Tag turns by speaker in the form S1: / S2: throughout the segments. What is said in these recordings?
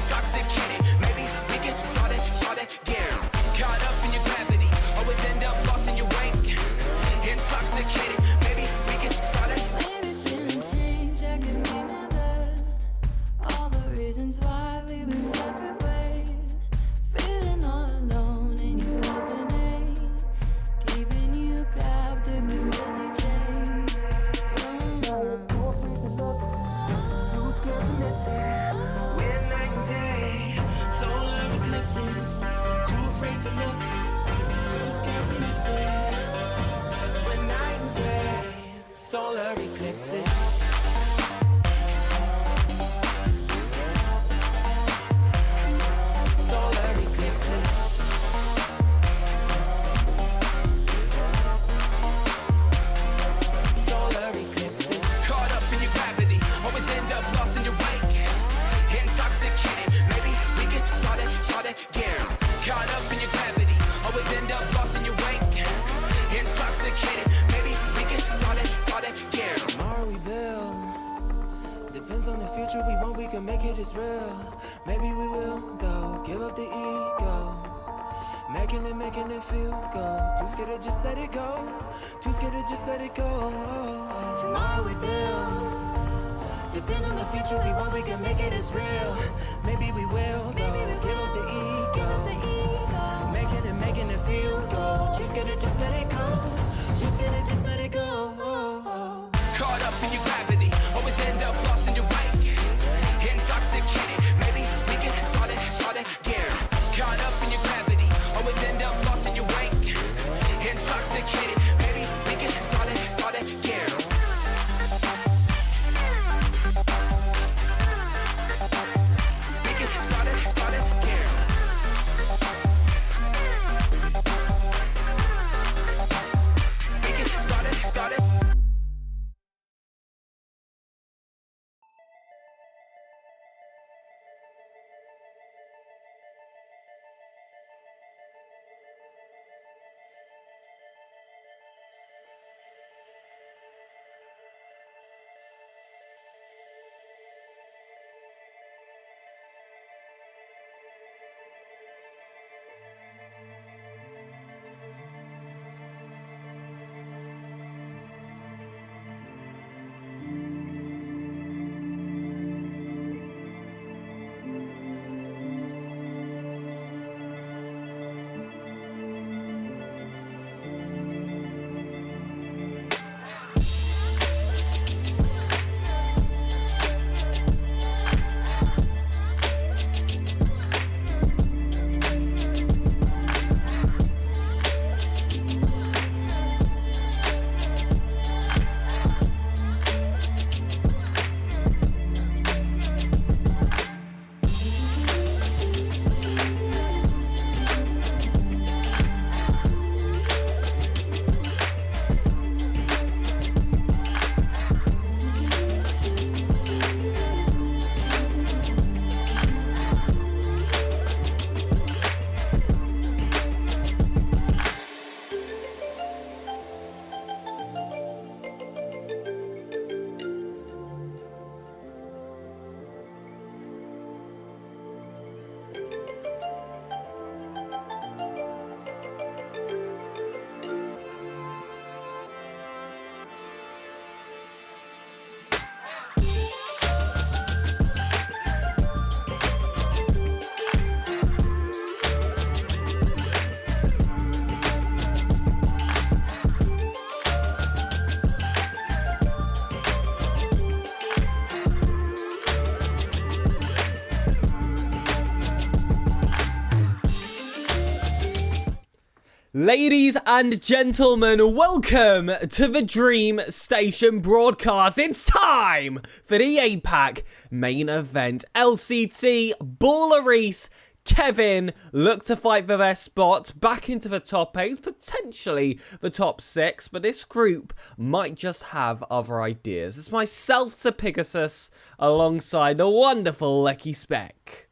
S1: Intoxicated, maybe we can start again. Caught up in your gravity, always end up lost in your wake. Intoxicated, maybe we can start it.
S2: Maybe feelings change, I can remember all the reasons why we've been separate ways. Feeling all alone in your company, keeping you captive with guilty chains.
S1: We're night and day, solar eclipses. Too afraid to look, too scared to miss it. We're night and day, solar eclipses. Solar eclipses. Solar eclipses. Caught up in your gravity, always end up lost in your wake. Intoxicated, maybe we can start again. Caught up in your gravity, always end up lost in your wake. Intoxicated, maybe we can start again. Tomorrow we build, depends on the future we want, we can make it as real. Maybe we will, though, give up the ego. Making it feel good. Too scared to just let it go. Too scared to just let it go. Tomorrow we build. Depends on the future we want, we can make it as real. Maybe we will, though. Give up the ego. Making it feel good. Too scared to just let it go. Too scared to just let it go. Caught up in your gravity, always end up lost in your wake. Intoxicated, maybe we can start again. Caught up in your gravity, always end up lost in your wake. Intoxicated, maybe we can start again. We can start again. We can start it.
S3: Ladies and gentlemen, welcome to the Dreamstation broadcast. It's time for the APAC main event. LCT, Baller Reese, Kevin look to fight for their spot back into the top 8, potentially the top 6, but this group might just have other ideas. It's myself, SirPigasus, alongside the wonderful Lecky Speck.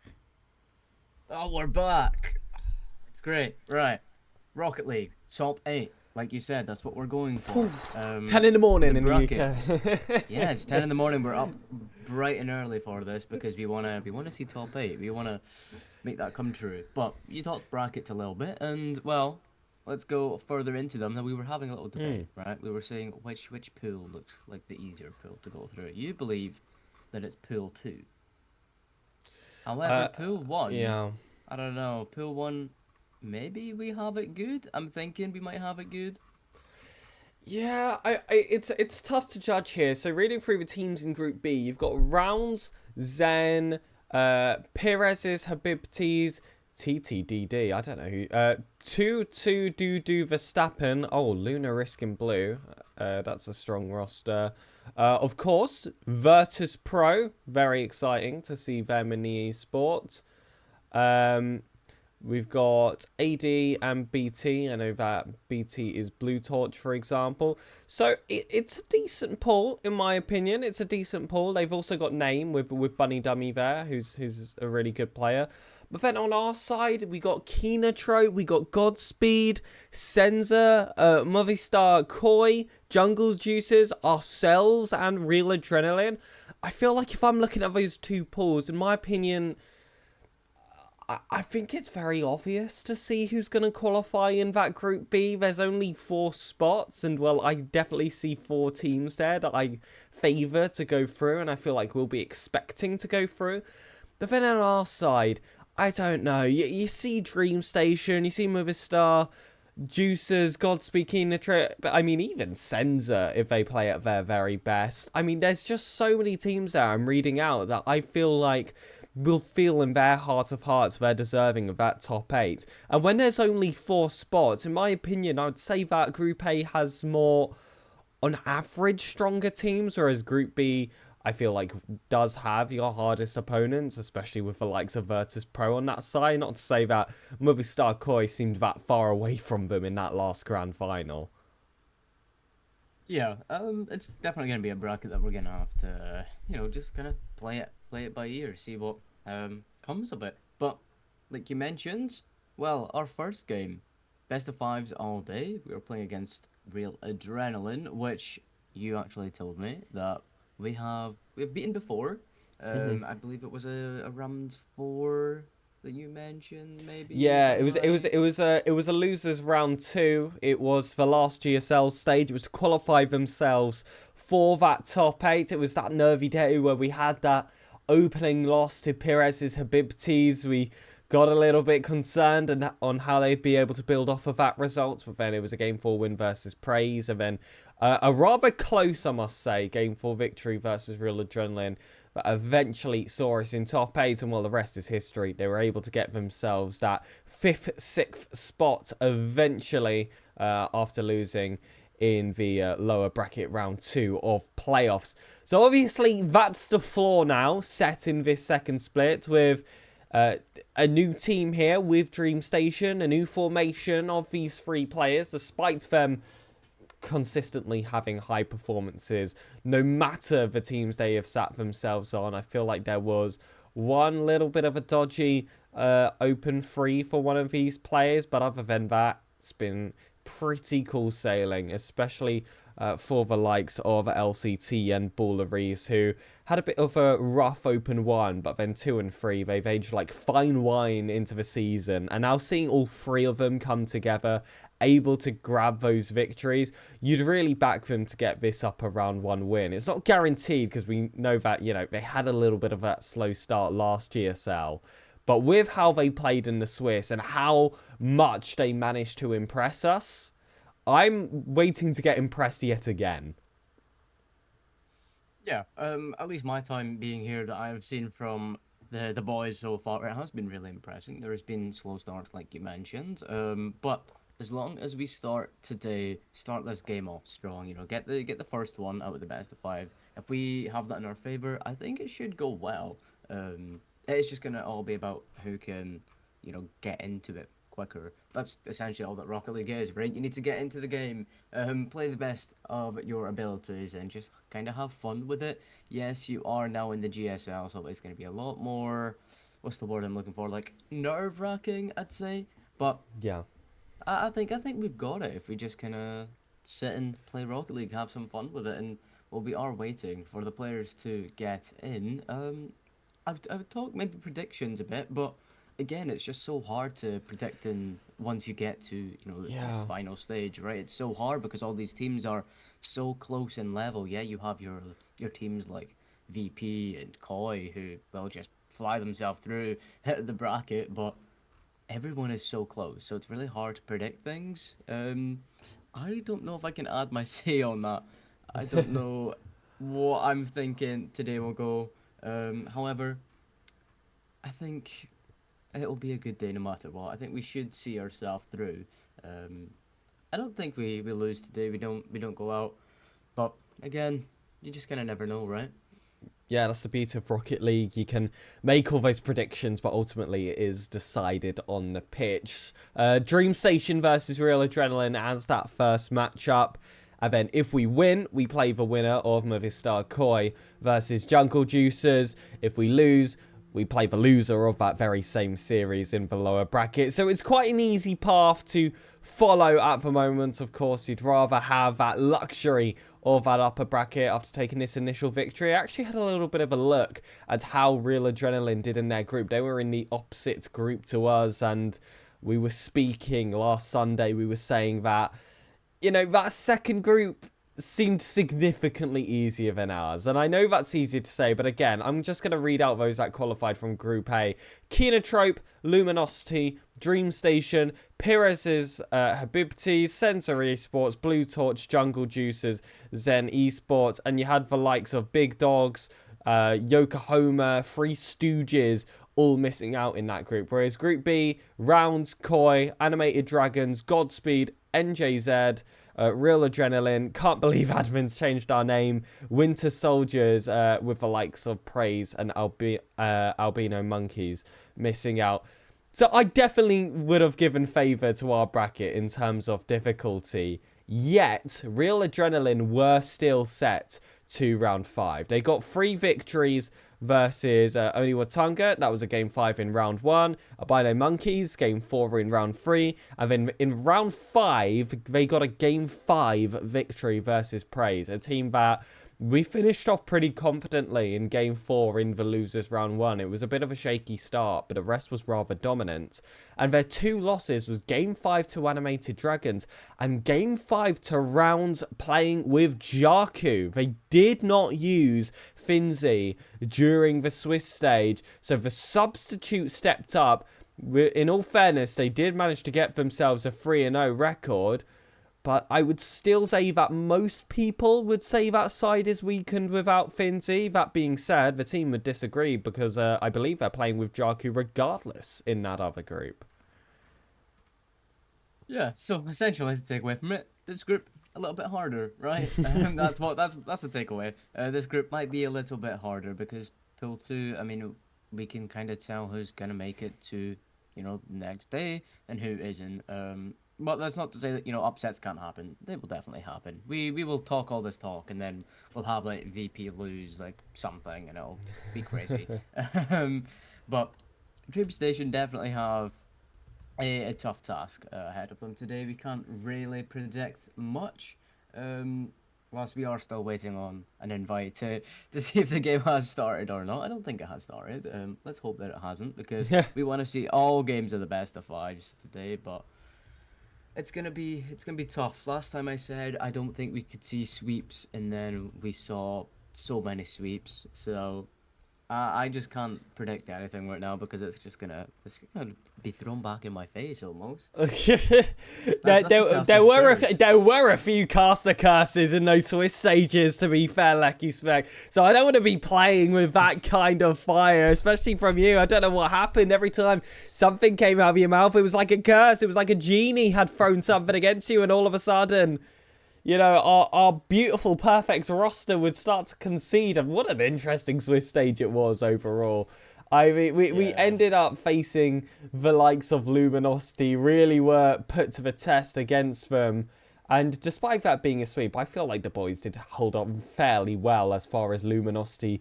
S4: Oh, we're back. It's great. Right. Rocket League, top 8. like you said, that's what we're going for.
S3: 10 in the morning in the
S4: brackets.
S3: UK.
S4: Yeah, it's 10 in the morning. We're up bright and early for this because we wanna see top 8. We wanna make that come true. But you talked brackets a little bit, and well, let's go further into them. Now we were having a little debate, right? We were saying which pool looks like the easier pool to go through. You believe that it's pool 2. However, pool 1,
S3: Yeah.
S4: I don't know. Pool 1, maybe we have it good. I'm thinking we might have it good.
S3: Yeah, it's tough to judge here. So reading through the teams in Group B, you've got Rounds, Zen, Perez's, Habibti's, TTDD, I don't know who, 2 Dudu Verstappen, oh, Luna Risk in blue, that's a strong roster. Of course, Virtus Pro, very exciting to see them in the esports. We've got AD and BT. I know that BT is Blue Torch, for example. So it's a decent pool, in my opinion. It's a decent pool. They've also got Name with Bunny Dummy there, who's a really good player. But then on our side, we got Kinatro, we got Godspeed, Senza, Movistar Koi, Jungle's Juices, ourselves, and Real Adrenaline. I feel like if I'm looking at those two pools, in my opinion, I think it's very obvious to see who's going to qualify in that Group B. There's only 4 spots, and, well, I definitely see 4 teams there that I favour to go through, and I feel like we'll be expecting to go through. But then on our side, I don't know. You see Dreamstation, you see Movistar, Juicers, Godspeed, Kinatro, but I mean, even Senza, if they play at their very best. I mean, there's just so many teams there I'm reading out that I feel like will feel in their heart of hearts they're deserving of that top 8. And when there's only 4 spots, in my opinion, I would say that Group A has more, on average, stronger teams, whereas Group B, I feel like, does have your hardest opponents, especially with the likes of Virtus Pro on that side. Not to say that Movistar Koi seemed that far away from them in that last grand final.
S4: Yeah, it's definitely gonna be a bracket that we're gonna have to, just kind of play it by ear, see what comes of it. But like you mentioned, well, our first game, best of 5s all day. We were playing against Real Adrenaline, which you actually told me that we've beaten before. I believe it was a round 4 that you mentioned, maybe.
S3: Yeah, it was a losers round 2. It was the last GSL stage. It was to qualify themselves for that top 8. It was that nervy day where we had that opening loss to Perez's Habibtis. We got a little bit concerned on how they'd be able to build off of that result, but then it was a Game 4 win versus Praise, and then a rather close, I must say, Game 4 victory versus Real Adrenaline, but eventually saw us in top 8, and well, the rest is history. They were able to get themselves that 5th, 6th spot eventually after losing in the lower bracket round 2 of playoffs. So obviously that's the floor now set in this second split with a new team here with Dreamstation, a new formation of these 3 players, despite them consistently having high performances no matter the teams they have sat themselves on. I feel like there was one little bit of a dodgy open free for one of these players, but other than that, it's been pretty cool sailing, especially for the likes of LCT and Balleries, who had a bit of a rough open 1, but then 2 and 3, they've aged like fine wine into the season, and now seeing all 3 of them come together, able to grab those victories, you'd really back them to get this up a round 1 win. It's not guaranteed because we know that, they had a little bit of that slow start last GSL, but with how they played in the Swiss and how much they managed to impress us, I'm waiting to get impressed yet again.
S4: Yeah, at least my time being here that I've seen from the boys so far, it has been really impressive. There has been slow starts like you mentioned, but as long as we start this game off strong, get the first one out of the best of 5. If we have that in our favor, I think it should go well. It's just gonna all be about who can, get into it quicker. That's essentially all that Rocket League is, right? You need to get into the game, play the best of your abilities, and just kind of have fun with it. Yes, you are now in the GSL, so it's going to be a lot more, what's the word I'm looking for, like nerve-wracking, I'd say. But
S3: yeah,
S4: I think we've got it if we just kind of sit and play Rocket League, have some fun with it, and well, we are waiting for the players to get in. I would talk maybe predictions a bit, but again, it's just so hard to predict in once you get to this
S3: Yeah.
S4: final stage, right? It's so hard because all these teams are so close in level. Yeah, you have your teams like VP and Koi who will just fly themselves through the bracket, but everyone is so close, so it's really hard to predict things. I don't know if I can add my say on that. I don't know what I'm thinking today will go. However, I think it'll be a good day no matter what. I think we should see ourselves through. Um, I don't think we lose today. We don't go out. But again, you just kind of never know, right?
S3: Yeah, that's the beauty of Rocket League. You can make all those predictions, but ultimately it is decided on the pitch. Dreamstation versus Real Adrenaline as that first matchup. And then if we win, we play the winner of Movistar Koi versus Jungle Juicers. If we lose, we play the loser of that very same series in the lower bracket. So it's quite an easy path to follow at the moment. Of course, you'd rather have that luxury of that upper bracket after taking this initial victory. I actually had a little bit of a look at how Real Adrenaline did in their group. They were in the opposite group to us, and we were speaking last Sunday. We were saying that, that second group seemed significantly easier than ours. And I know that's easy to say, but again, I'm just going to read out those that qualified from Group A. Kinotrope, Luminosity, Dreamstation, Perez's Habibti, Sensor Esports, Blue Torch, Jungle Juicers, Zen Esports, and you had the likes of Big Dogs, Yokohama, Three Stooges, all missing out in that group. Whereas Group B, Rounds, Koi, Animated Dragons, Godspeed, NJZ, Real Adrenaline, can't believe admins changed our name, Winter Soldiers, with the likes of Praise and Albino Monkeys missing out. So I definitely would have given favour to our bracket in terms of difficulty. Yet, Real Adrenaline were still set to round 5. They got 3 victories versus Oniwatunga. That was a game 5 in round 1. Albino Monkeys, game 4 in round 3. And then in round 5, they got a game 5 victory versus Praise, a team that we finished off pretty confidently in game 4 in the losers round 1. It was a bit of a shaky start, but the rest was rather dominant. And their 2 losses was game 5 to Animated Dragons and game 5 to Rounds playing with Jarku. They did not use Finzi during the Swiss stage, so the substitute stepped up. In all fairness, they did manage to get themselves a 3-0 record, but I would still say that most people would say that side is weakened without Finzi. That being said, the team would disagree because I believe they're playing with Jarku regardless in that other group.
S4: Yeah. So essentially, to take away from it, this group a little bit harder, right? That's the takeaway. This group might be a little bit harder because Pool 2. I mean, we can kind of tell who's gonna make it to the next day and who isn't. But that's not to say that upsets can't happen. They will definitely happen. We will talk all this talk, and then we'll have like VP lose like something, and it'll be crazy. But Dreamstation definitely have a tough task ahead of them today. We can't really predict much. Whilst we are still waiting on an invite to see if the game has started or not. I don't think it has started. Let's hope that it hasn't, because we want to see all games of the best of 5s today. But it's gonna be tough. Last time I said I don't think we could see sweeps, and then we saw so many sweeps. So I just can't predict anything right now because it's gonna be thrown back in my face almost.
S3: There were a few caster curses in those Swiss stages, to be fair, Lecky Spec. So I don't want to be playing with that kind of fire, especially from you. I don't know what happened. Every time something came out of your mouth, it was like a curse. It was like a genie had thrown something against you, and all of a sudden, our beautiful, perfect roster would start to concede. And what an interesting Swiss stage it was overall. I mean, we ended up facing the likes of Luminosity, really were put to the test against them. And despite that being a sweep, I feel like the boys did hold up fairly well as far as Luminosity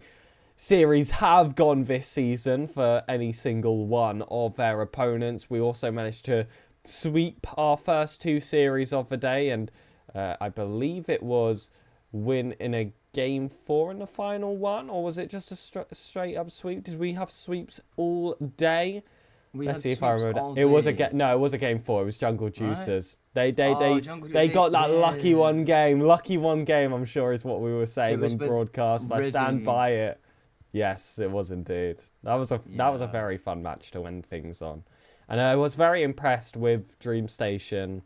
S3: series have gone this season for any single one of their opponents. We also managed to sweep our first 2 series of the day, and I believe it was win in a game 4 in the final one, or was it just a straight up sweep? Did we have sweeps all day? Let's see if I remember. It was a it was a game 4. It was Jungle Juicers.
S4: Right.
S3: They got that lucky one game. Lucky one game, I'm sure is what we were saying on broadcast. I stand by it. Yes, it was indeed. That was a very fun match to end things on. And I was very impressed with Dreamstation.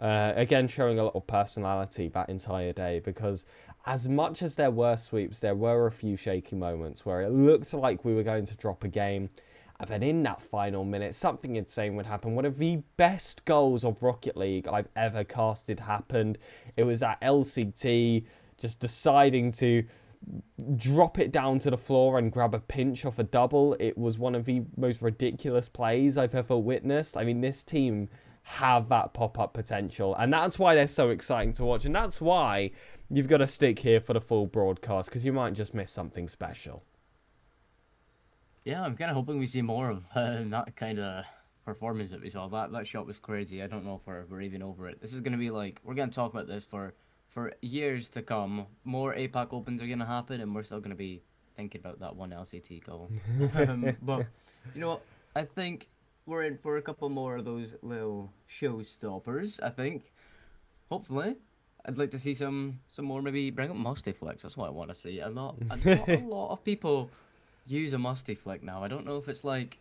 S3: Again, showing a lot of personality that entire day, because as much as there were sweeps, there were a few shaky moments where it looked like we were going to drop a game. And then in that final minute, something insane would happen. One of the best goals of Rocket League I've ever casted happened. It was at LCT, just deciding to drop it down to the floor and grab a pinch off a double. It was one of the most ridiculous plays I've ever witnessed. I mean, this team have that pop-up potential, and that's why they're so exciting to watch, and that's why you've got to stick here for the full broadcast, because you might just miss something special.
S4: Yeah, I'm kind of hoping we see more of that kind of performance that we saw. That shot was crazy. I don't know if we're even over it. This is going to be like, we're going to talk about this for years to come. More APAC Opens are going to happen, and we're still going to be thinking about that one LCT goal. But, you know what? I think we're in for a couple more of those little showstoppers, I think. Hopefully. I'd like to see some more, maybe bring up Musty Flicks. That's what I want to see. A lot of people use a Musty Flick now. I don't know if it's like,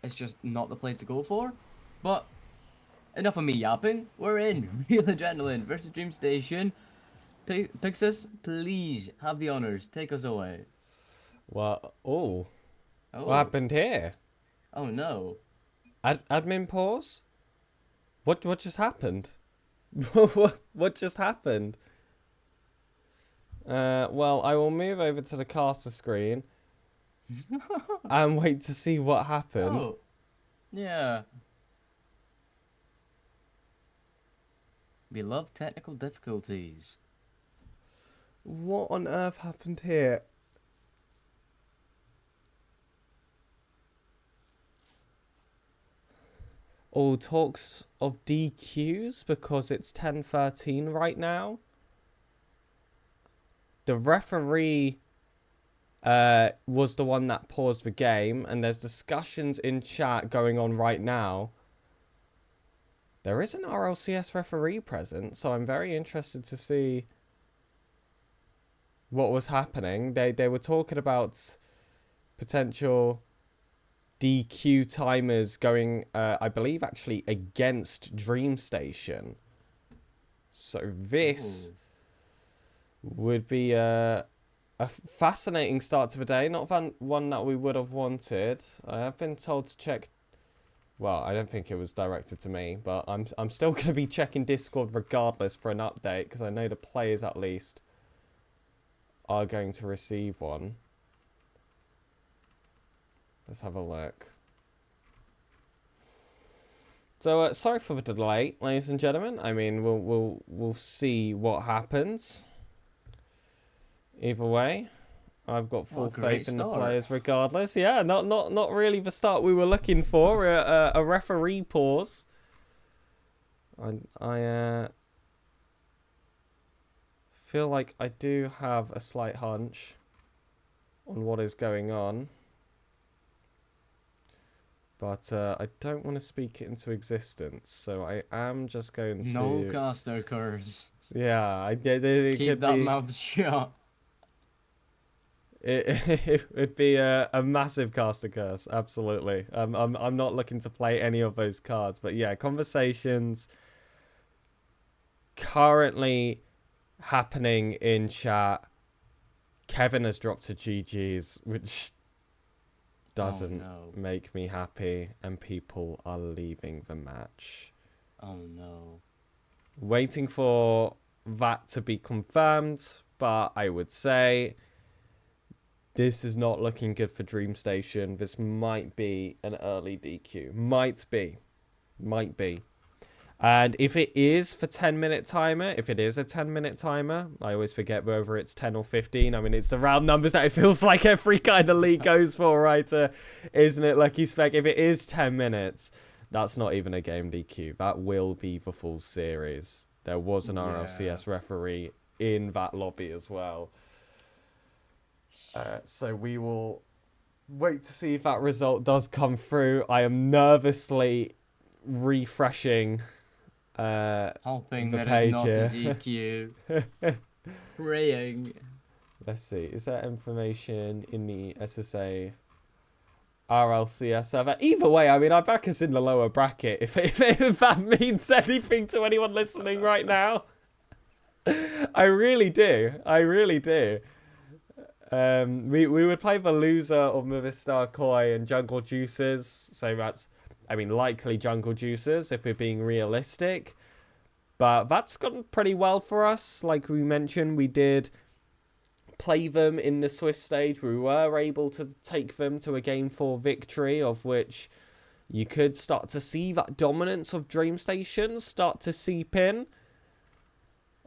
S4: it's just not the play to go for, but enough of me yapping. We're in Real Adrenaline versus Dreamstation. Pixus, please have the honors. Take us away.
S3: Well, what happened here?
S4: Oh no.
S3: Admin pause? What just happened? What just happened? Well, I will move over to the caster screen and wait to see what happened.
S4: Oh, yeah. We love technical difficulties.
S3: What on earth happened here? All talks of DQs because it's 10-13 right now. The referee was the one that paused the game, and there's discussions in chat going on right now. There is an RLCS referee present, so I'm very interested to see what was happening. They were talking about potential DQ timers going, I believe, actually against Dreamstation. So this would be a fascinating start to the day. Not one that we would have wanted. I have been told to check. Well, I don't think it was directed to me, but I'm still going to be checking Discord regardless for an update, because I know the players at least are going to receive one. Let's have a look. So sorry for the delay, ladies and gentlemen. I mean, we'll see what happens. Either way, I've got full faith in the players regardless. Yeah, not really the start we were looking for. A referee pause. I feel like I do have a slight hunch on what is going on. But I don't want to speak it into existence, so I am just going to...
S4: No caster curse.
S3: Yeah,
S4: keep that mouth shut.
S3: It would be a massive caster curse, absolutely. I'm not looking to play any of those cards, but yeah, conversations currently happening in chat. Kevin has dropped a GG's, which doesn't make me happy, and people are leaving the match.
S4: Oh no.
S3: Waiting for that to be confirmed, but I would say this is not looking good for Dreamstation. This might be an early DQ. Might be. And if it is for 10-minute timer, if it is a 10-minute timer, I always forget whether it's 10 or 15. I mean, it's the round numbers that it feels like every kind of league goes for, right? Isn't it, Lucky Spec? If it is 10 minutes, That's not even a game DQ. That will be the full series. There was an RLCS referee in that lobby as well. So we will wait to see if that result does come through. I am nervously refreshing
S4: hoping
S3: the
S4: that
S3: page
S4: it's not
S3: here.
S4: a DQ. Praying.
S3: Let's see. Is there information in the SSA RLCS server? Either way, I mean, I back us in the lower bracket. If that means anything to anyone listening right now, I really do. I really do. We would play the loser of Movistar Koi and Jungle Juicers. So that's, I mean, likely Jungle Juicers if we're being realistic. But that's gone pretty well for us. Like we mentioned, we did play them in the Swiss stage. We were able to take them to a Game 4 victory, of which you could start to see that dominance of Dreamstation start to seep in.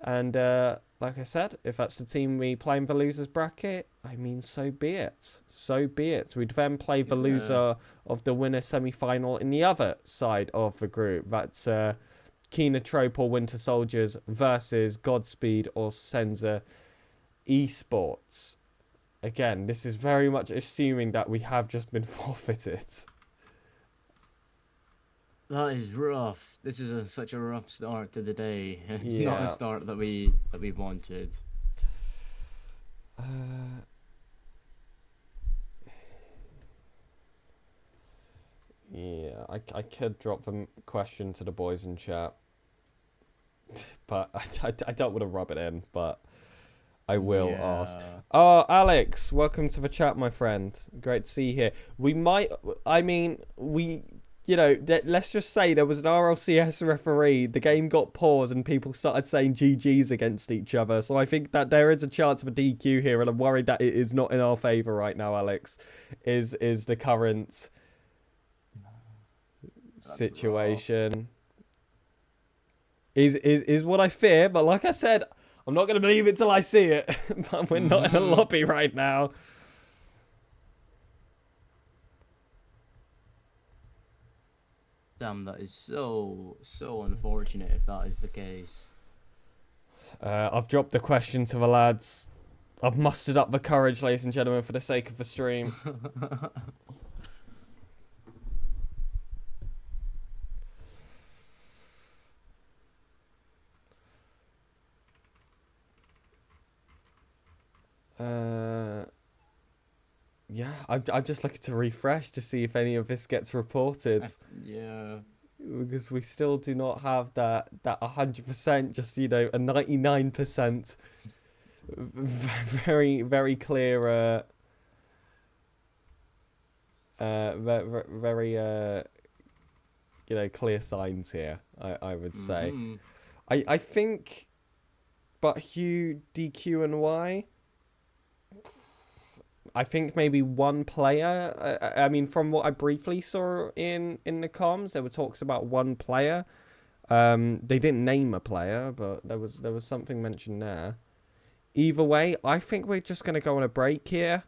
S3: And like I said, if that's the team we play in the losers bracket, I mean, so be it. So be it. We'd then play the loser of the winner semi-final in the other side of the group. That's Kina Trope or Winter Soldiers versus Godspeed or Senza Esports. Again, this is very much assuming that we have just been forfeited.
S4: That is rough. This is such a rough start to the day.
S3: Yeah.
S4: Not a start that we wanted.
S3: Yeah, I could drop the question to the boys in chat, but I don't want to rub it in, but I will ask. Oh, Alex, welcome to the chat, my friend. Great to see you here. You know, let's just say there was an RLCS referee, the game got paused and people started saying GGs against each other. So I think that there is a chance of a DQ here, and I'm worried that it is not in our favour right now, Alex, is the current situation. Is what I fear, but like I said, I'm not going to believe it till I see it. But we're not in a lobby right now.
S4: Damn, that is so unfortunate if that is the case.
S3: I've dropped the question to the lads. I've mustered up the courage, ladies and gentlemen, for the sake of the stream. Yeah, I'm just looking to refresh to see if any of this gets reported.
S4: Yeah.
S3: Because we still do not have that 100%, just, you know, a 99%. Very, very clear, very, you know, clear signs here, I would say. I think, but Hugh, DQ, and Y, I think maybe one player. I mean, from what I briefly saw in the comms, there were talks about one player. They didn't name a player, but there was something mentioned there. Either way, I think we're just going to go on a break here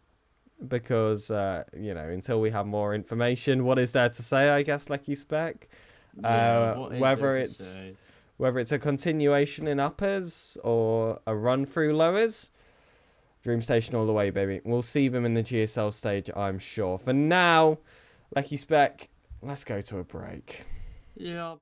S3: because, you know, until we have more information, what is there to say, I guess, Lucky Spec? Whether it's a continuation in uppers or a run through lowers. Dreamstation all the way, baby. We'll see them in the GSL stage, I'm sure. For now, Lucky Spec, let's go to a break.
S4: Yeah.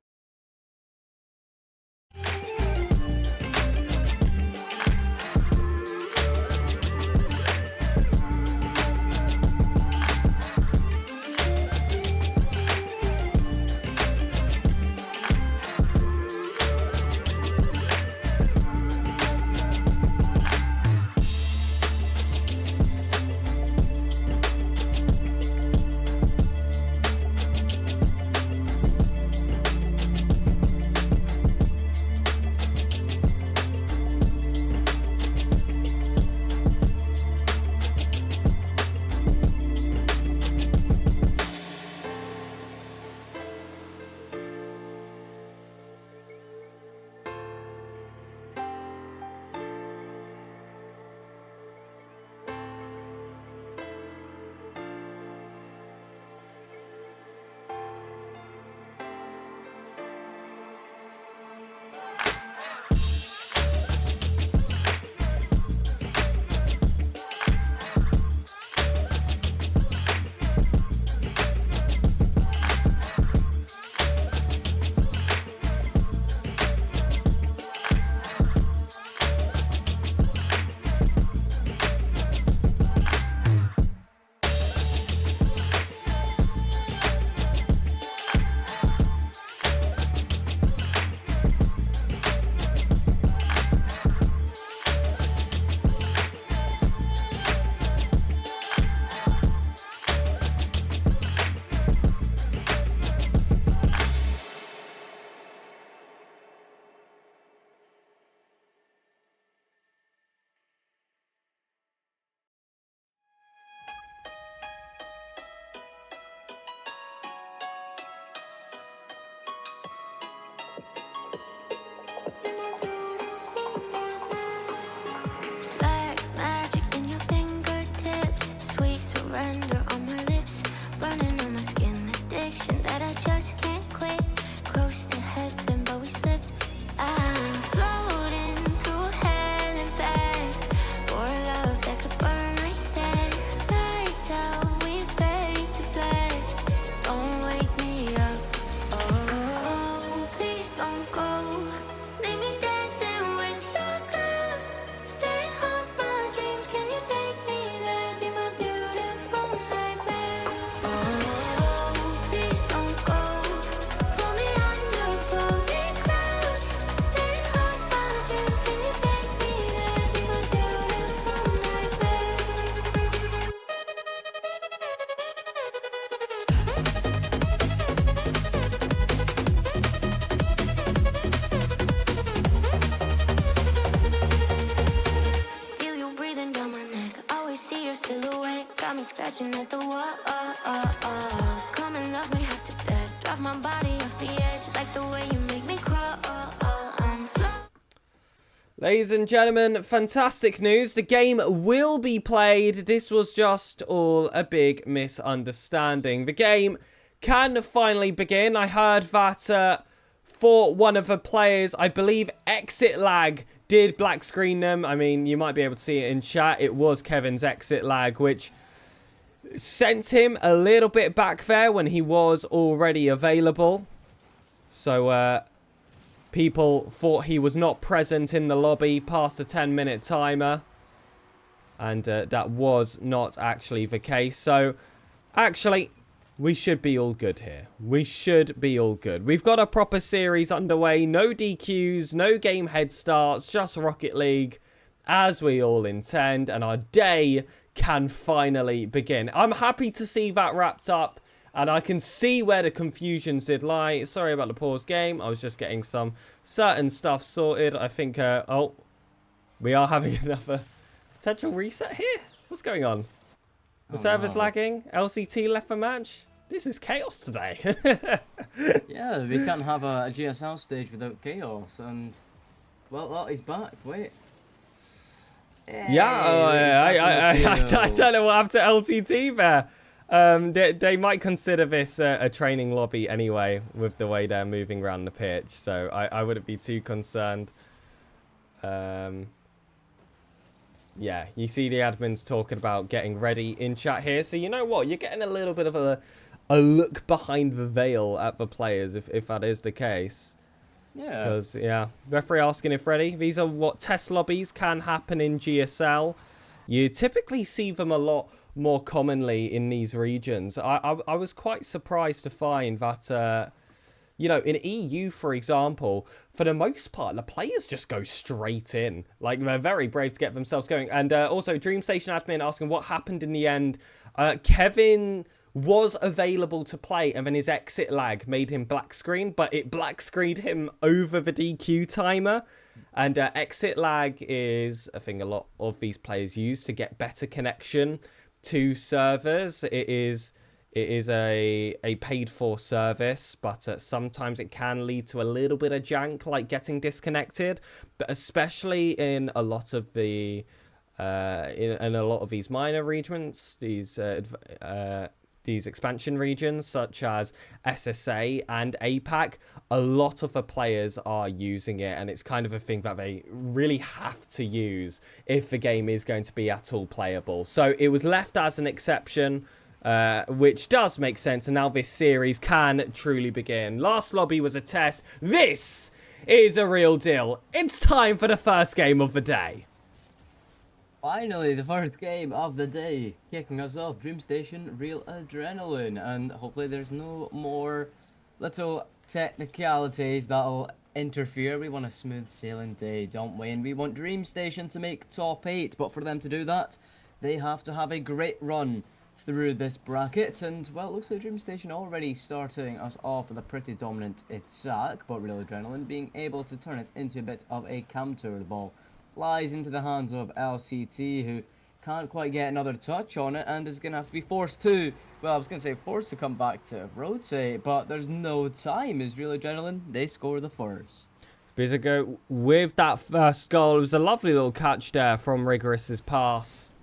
S3: Ladies and gentlemen, fantastic news. The game will be played. This was just all a big misunderstanding. The game can finally begin. I heard that for one of the players, I believe exit lag did black screen them. I mean, you might be able to see it in chat. It was Kevin's exit lag, which sent him a little bit back there when he was already available. So, people thought he was not present in the lobby past the 10-minute timer. And that was not actually the case. So, actually, we should be all good here. We should be all good. We've got a proper series underway. No DQs, no game head starts, just Rocket League, as we all intend. And our day can finally begin. I'm happy to see that wrapped up. And I can see where the confusions did lie. Sorry about the pause game. I was just getting some certain stuff sorted. I think, oh, we are having another potential reset here. What's going on? The server's lagging. LCT left the match. This is chaos today.
S4: Yeah, we can't have a GSL stage without chaos. And, well, that is back. Wait.
S3: Yeah, I don't know what happened to LTT there. They might consider this a training lobby anyway, with the way they're moving around the pitch. So I wouldn't be too concerned. Yeah, you see the admins talking about getting ready in chat here. So you know what? You're getting a little bit of a look behind the veil at the players, if that is the case.
S4: Yeah.
S3: Because, yeah, referee asking if ready. These are what test lobbies can happen in GSL. You typically see them a lot more commonly in these regions. I was quite surprised to find that, you know, in EU, for example, for the most part, the players just go straight in. Like, they're very brave to get themselves going. And also, Dreamstation admin asking what happened in the end. Kevin was available to play, and then his exit lag made him black screen, but it black screened him over the DQ timer. And exit lag is a thing a lot of these players use to get better connection to servers. It is a paid for service, but sometimes it can lead to a little bit of jank, like getting disconnected. But especially in a lot of the in a lot of these minor regions, these expansion regions such as SSA and APAC, a lot of the players are using it, and it's kind of a thing that they really have to use if the game is going to be at all playable. So it was left as an exception, which does make sense, and now this series can truly begin. Last lobby was a test. This is a real deal. It's time for the first game of the day.
S4: Finally, the first game of the day, kicking us off, Dreamstation, Real Adrenaline, and hopefully there's no more little technicalities that'll interfere. We want a smooth sailing day, don't we? And we want Dreamstation to make top 8, but for them to do that, they have to have a great run through this bracket, and well, it looks like Dreamstation already starting us off with a pretty dominant attack, but Real Adrenaline being able to turn it into a bit of a counter. The ball flies into the hands of LCT, who can't quite get another touch on it and is going to have to be forced to, well, I was going to say forced to come back to rotate, but there's no time as Real Adrenaline, they score the first.
S3: Bizigo with that first goal. It was a lovely little catch there from Rigorous's pass.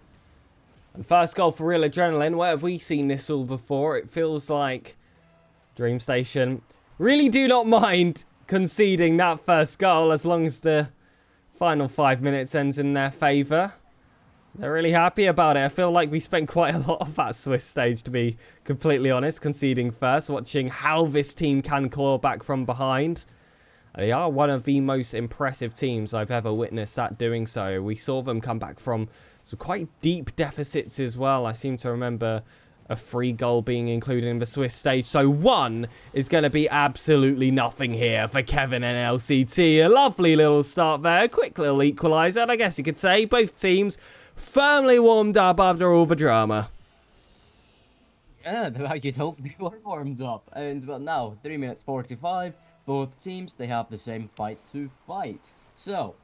S3: And first goal for Real Adrenaline. Where have we seen this all before? It feels like Dreamstation really do not mind conceding that first goal as long as the final 5 minutes ends in their favour. They're really happy about it. I feel like we spent quite a lot of that Swiss stage, to be completely honest, conceding first, watching how this team can claw back from behind. They are one of the most impressive teams I've ever witnessed at doing so. We saw them come back from some quite deep deficits as well. I seem to remember a free goal being included in the Swiss stage. So one is going to be absolutely nothing here for Kevin and LCT. A lovely little start there. A quick little equaliser, and I guess you could say both teams firmly warmed up after all the drama.
S4: Yeah, you'd hope they were warmed up. And well, now 3 minutes 45. Both teams, they have the same fight to fight. So,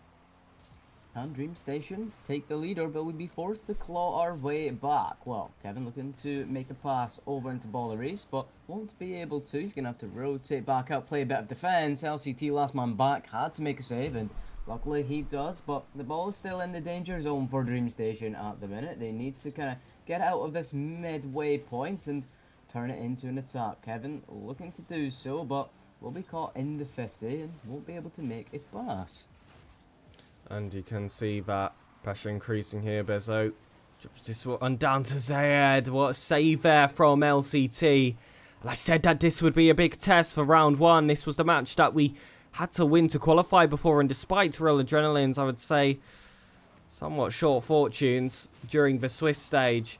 S4: can Dreamstation take the lead, or will we be forced to claw our way back? Well, Kevin looking to make a pass over into Bollaris, but won't be able to. He's going to have to rotate back out, play a bit of defence. LCT last man back, had to make a save, and Luckily he does, but the ball is still in the danger zone for Dreamstation at the minute. They need to kind of get out of this midway point and turn it into an attack. Kevin looking to do so, but will be caught in the 50 and won't be able to make a pass.
S3: And you can see that pressure increasing here. Bezo drops this one down to Zayed. What a save there from LCT. And I said that this would be a big test for round one. This was the match that we had to win to qualify before. And despite Real Adrenaline's, I would say, somewhat short fortunes during the Swiss stage,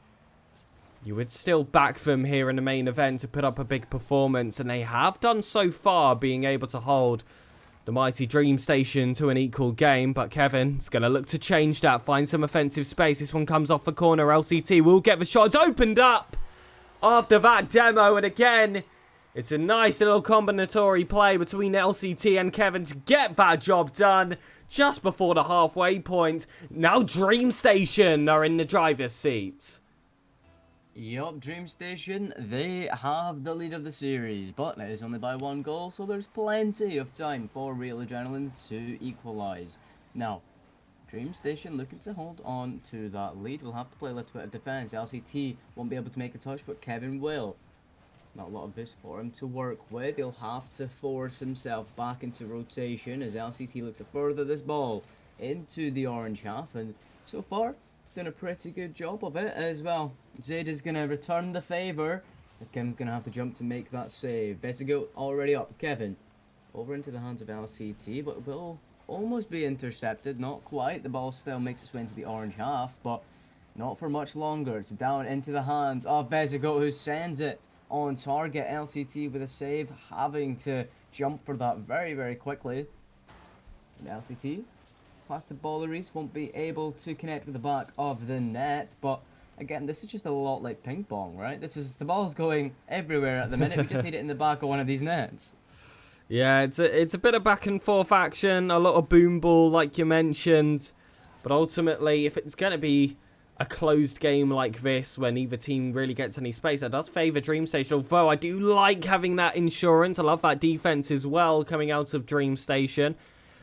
S3: you would still back them here in the main event to put up a big performance. And they have done so far, being able to hold the mighty Dreamstation to an equal game. But Kevin's going to look to change that, find some offensive space. This one comes off the corner. LCT will get the shot. It's opened up after that demo. And again, it's a nice little combinatory play between LCT and Kevin to get that job done just before the halfway point. Now Dreamstation are in the driver's seat.
S4: Yup, Dreamstation, they have the lead of the series, but it is only by 1 goal, so there's plenty of time for Real Adrenaline to equalise. Now, Dreamstation looking to hold on to that lead. Will have to play a little bit of defence. LCT won't be able to make a touch, but Kevin will. Not a lot of this for him to work with. He'll have to force himself back into rotation as LCT looks to further this ball into the orange half, and so far, done a pretty good job of it as well. Zaid is going to return the favour as Kevin's going to have to jump to make that save. Besigo already up. Kevin over into the hands of LCT, but will almost be intercepted. Not quite. The ball still makes its way into the orange half, but not for much longer. It's down into the hands of Besigo, who sends it on target. LCT with a save, having to jump for that very, very quickly. And LCT past the Bollerice, won't be able to connect with the back of the net, but again, this is just a lot like ping pong, right? The ball's going everywhere at the minute. We just need it in the back of one of these nets.
S3: Yeah, it's a bit of back and forth action, a lot of boom ball like you mentioned, but ultimately, if it's going to be a closed game like this, where neither team really gets any space, that does favour Dreamstation, although I do like having that insurance. I love that defence as well coming out of Dreamstation.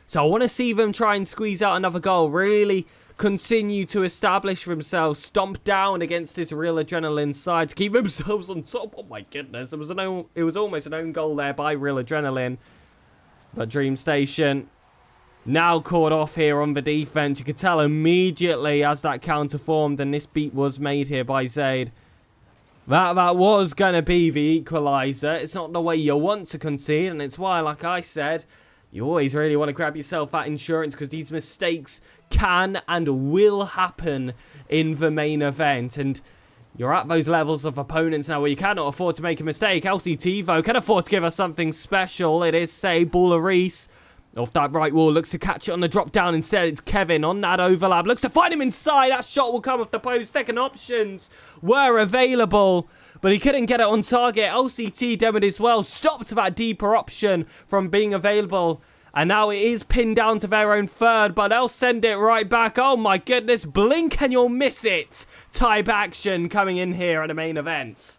S3: So I want to see them try and squeeze out another goal, really continue to establish themselves, stomp down against this Real Adrenaline side to keep themselves on top. Oh my goodness, it was almost an own goal there by Real Adrenaline. But Dreamstation now caught off here on the defense. You could tell immediately as that counter formed and this beat was made here by Zaid, that was going to be the equaliser. It's not the way you want to concede, and it's why, like I said, you always really want to grab yourself that insurance, because these mistakes can and will happen in the main event. And you're at those levels of opponents now where you cannot afford to make a mistake. LCT, though, can afford to give us something special. It is, say, Bollerice. Off that right wall, looks to catch it on the drop down. Instead, it's Kevin on that overlap. Looks to find him inside. That shot will come off the post. Second options were available, but he couldn't get it on target. LCT demoed as well. Stopped that deeper option from being available. And now it is pinned down to their own third, but they'll send it right back. Oh my goodness, blink and you'll miss it. Type action coming in here at the main event.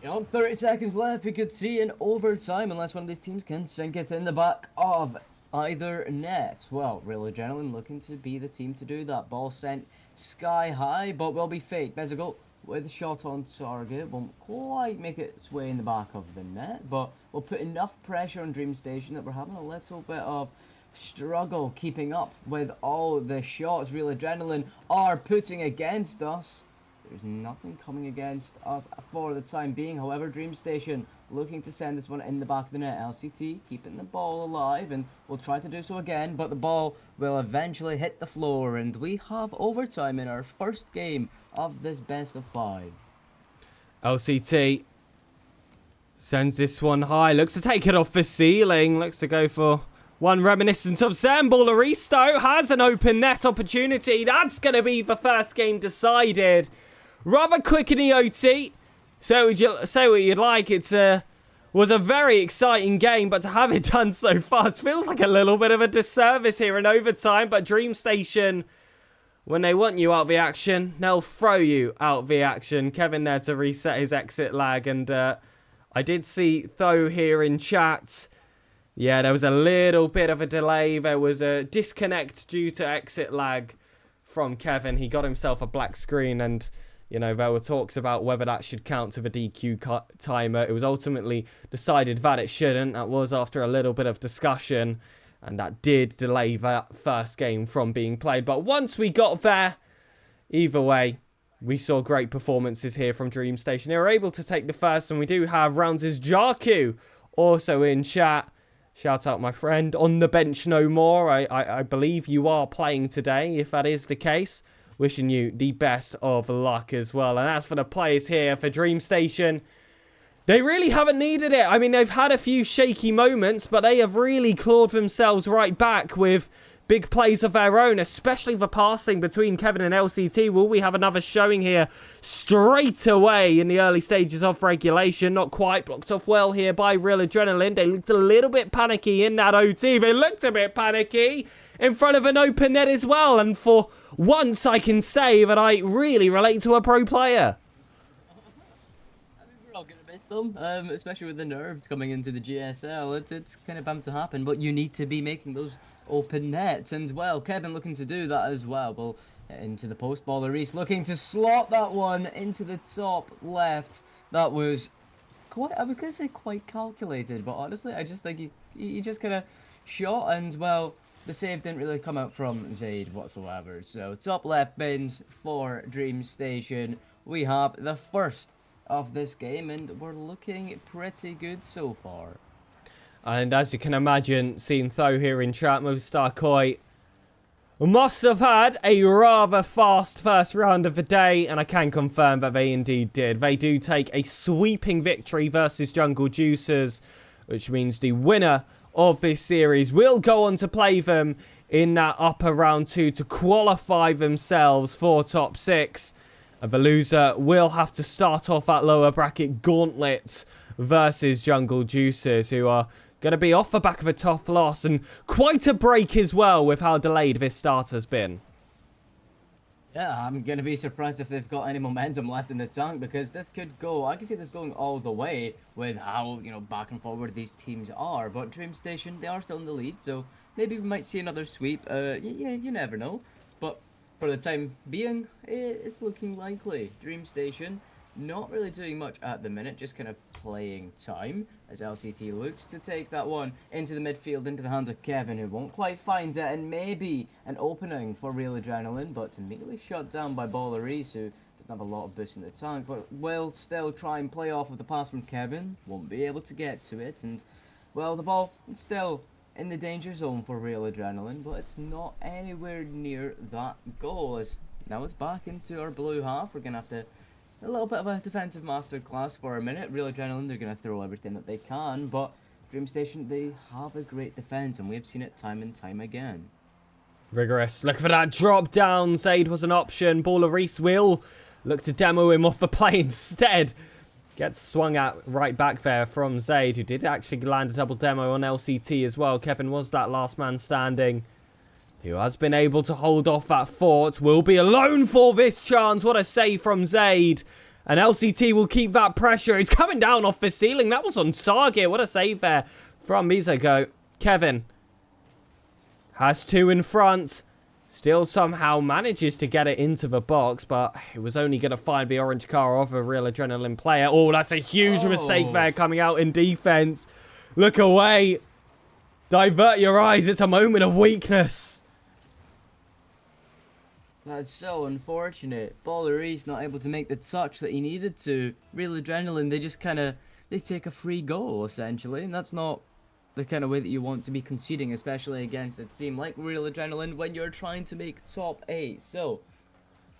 S4: On 30 seconds left, we could see an overtime unless one of these teams can sink it in the back of either net. Well, Real Adrenaline looking to be the team to do that. Ball sent sky high, but will be fake. Besigo with a shot on target. Won't quite make its way in the back of the net, but we'll put enough pressure on Dreamstation that we're having a little bit of struggle keeping up with all the shots Real Adrenaline are putting against us. There's nothing coming against us for the time being. However, Dreamstation looking to send this one in the back of the net. LCT keeping the ball alive, and we'll try to do so again, but the ball will eventually hit the floor, and we have overtime in our first game of this best of 5.
S3: LCT sends this one high. Looks to take it off the ceiling. Looks to go for one reminiscent of Sam. Bollerice has an open net opportunity. That's going to be the first game decided rather quick in the OT. So what you'd like. Was a very exciting game, but to have it done so fast feels like a little bit of a disservice here in overtime. But Dreamstation, when they want you out of the action, they'll throw you out of the action. Kevin there to reset his exit lag. And I did see, though, here in chat, Yeah, there was a little bit of a delay. There was a disconnect due to exit lag from Kevin. He got himself a black screen and, you know, there were talks about whether that should count to the DQ timer. It was ultimately decided that it shouldn't. That was after a little bit of discussion, and that did delay that first game from being played. But once we got there, either way, we saw great performances here from Dreamstation. They were able to take the first, and we do have Rounds' Jarku also in chat. Shout out my friend. On the bench no more. I believe you are playing today, if that is the case. Wishing you the best of luck as well. And as for the players here for Dreamstation, they really haven't needed it. I mean, they've had a few shaky moments, but they have really clawed themselves right back with big plays of their own, especially the passing between Kevin and LCT. Will we have another showing here straight away in the early stages of regulation? Not quite. Blocked off well here by Real Adrenaline. They looked a little bit panicky in that OT. They looked a bit panicky in front of an open net as well. And for once, I can say that I really relate to a pro player.
S4: I think we're all going to miss them, especially with the nerves coming into the GSL. It's kind of bound to happen, but you need to be making those open nets. And, well, Kevin looking to do that as well. Ball into the post. Reese looking to slot that one into the top left. That was quite, I was going to say quite calculated, but honestly, I just think he just kind of shot and, well, the save didn't really come out from Zaid whatsoever. So top left bins for Dreamstation. We have the first of this game and we're looking pretty good so far.
S3: And as you can imagine, seeing Tho here in chat, Movistar Koi must have had a rather fast first round of the day, and I can confirm that they indeed did. They do take a sweeping victory versus Jungle Juicers, which means the winner of this series will go on to play them in that upper round 2 to qualify themselves for top 6. And the loser will have to start off that lower bracket gauntlet versus Jungle Juicers, who are going to be off the back of a tough loss and quite a break as well with how delayed this start has been.
S4: Yeah, I'm going to be surprised if they've got any momentum left in the tank, because this could go, I can see this going all the way with how, you know, back and forward these teams are. But Dreamstation, they are still in the lead, so maybe we might see another sweep. Yeah, you never know. But for the time being, it's looking likely. Dreamstation not really doing much at the minute, just kind of playing time as LCT looks to take that one into the midfield, into the hands of Kevin, who won't quite find it, and maybe an opening for Real Adrenaline, but immediately shut down by Reese, who doesn't have a lot of boost in the tank, but will still try and play off of the pass from Kevin, won't be able to get to it, and, well, the ball is still in the danger zone for Real Adrenaline, but it's not anywhere near that goal, as now it's back into our blue half. We're going to have to a little bit of a defensive masterclass for a minute. Real Adrenaline, they're going to throw everything that they can, but Dreamstation, they have a great defense, and we've seen it time and time again.
S3: Rigorous. Look for that drop down. Zaid was an option. Reese will look to demo him off the play instead. Gets swung at right back there from Zaid, who did actually land a double demo on LCT as well. Kevin was that last man standing, who has been able to hold off that fort. Will be alone for this chance. What a save from Zaid. And LCT will keep that pressure. He's coming down off the ceiling. That was on target. What a save there from Mizago. Kevin has 2 in front. Still somehow manages to get it into the box, but it was only going to find the orange car of a Real Adrenaline player. Oh, that's a huge mistake there coming out in defense. Look away. Divert your eyes. It's a moment of weakness.
S4: That's so unfortunate. Reese not able to make the touch that he needed to. Real Adrenaline, they just kind of, they take a free goal, essentially. And that's not the kind of way that you want to be conceding, especially against a team like Real Adrenaline when you're trying to make top 8. So,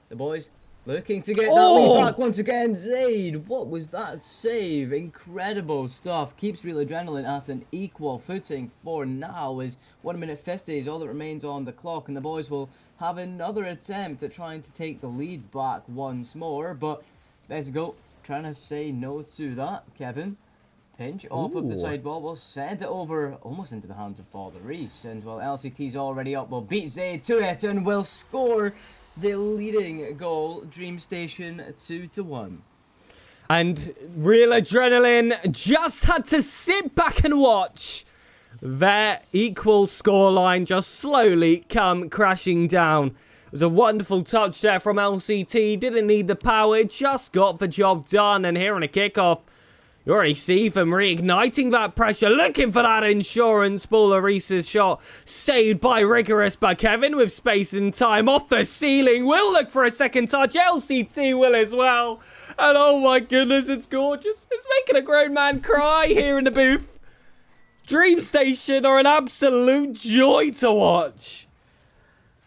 S4: the boys looking to get that lead back once again. Zaid, what was that save? Incredible stuff. Keeps Real Adrenaline at an equal footing for now, as 1 minute 50 is all that remains on the clock, and the boys will have another attempt at trying to take the lead back once more, but let's go. Trying to say no to that. Kevin, pinch off of the sideball, will send it over almost into the hands of Reese, and well, LCT's already up, will beat Zaid to it and will score the leading goal. Dreamstation 2-1.
S3: And Real Adrenaline just had to sit back and watch Their equal scoreline just slowly come crashing down. It was a wonderful touch there from LCT. Didn't need the power, it just got the job done. And here on a kickoff, you already see them reigniting that pressure, looking for that insurance. Reese's shot saved by Rigorous, but Kevin with space and time off the ceiling will look for a second touch. LCT will as well. And oh my goodness, it's gorgeous. It's making a grown man cry here in the booth. Dreamstation are an absolute joy to watch.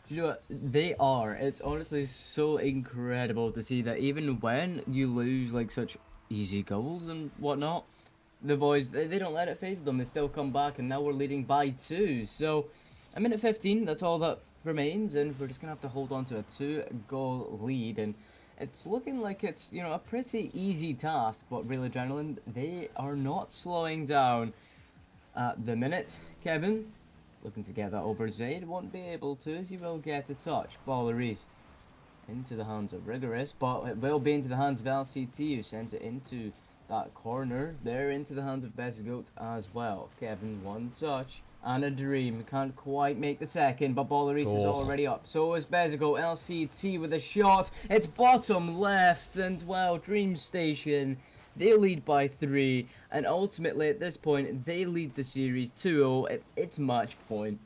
S4: You know what? They are. It's honestly so incredible to see that even when you lose like such easy goals and whatnot, the boys, they don't let it faze them. They still come back, and now we're leading by 2. So a minute 15, that's all that remains, and we're just gonna have to hold on to a 2-goal lead. And it's looking like it's, you know, a pretty easy task, but Real Adrenaline, they are not slowing down at the minute. Kevin looking to get that over Zaid, won't be able to as he will get a touch. Balleries into the hands of Rigorous, but it will be into the hands of LCT, who sends it into that corner. There into the hands of Bezigoat as well. Kevin, one touch and a dream. Can't quite make the second, but Balleries is already up. So is Bezigoat. LCT with a shot. It's bottom left, and well, Dreamstation, they lead by 3, and ultimately at this point, they lead the series 2-0. It's match point.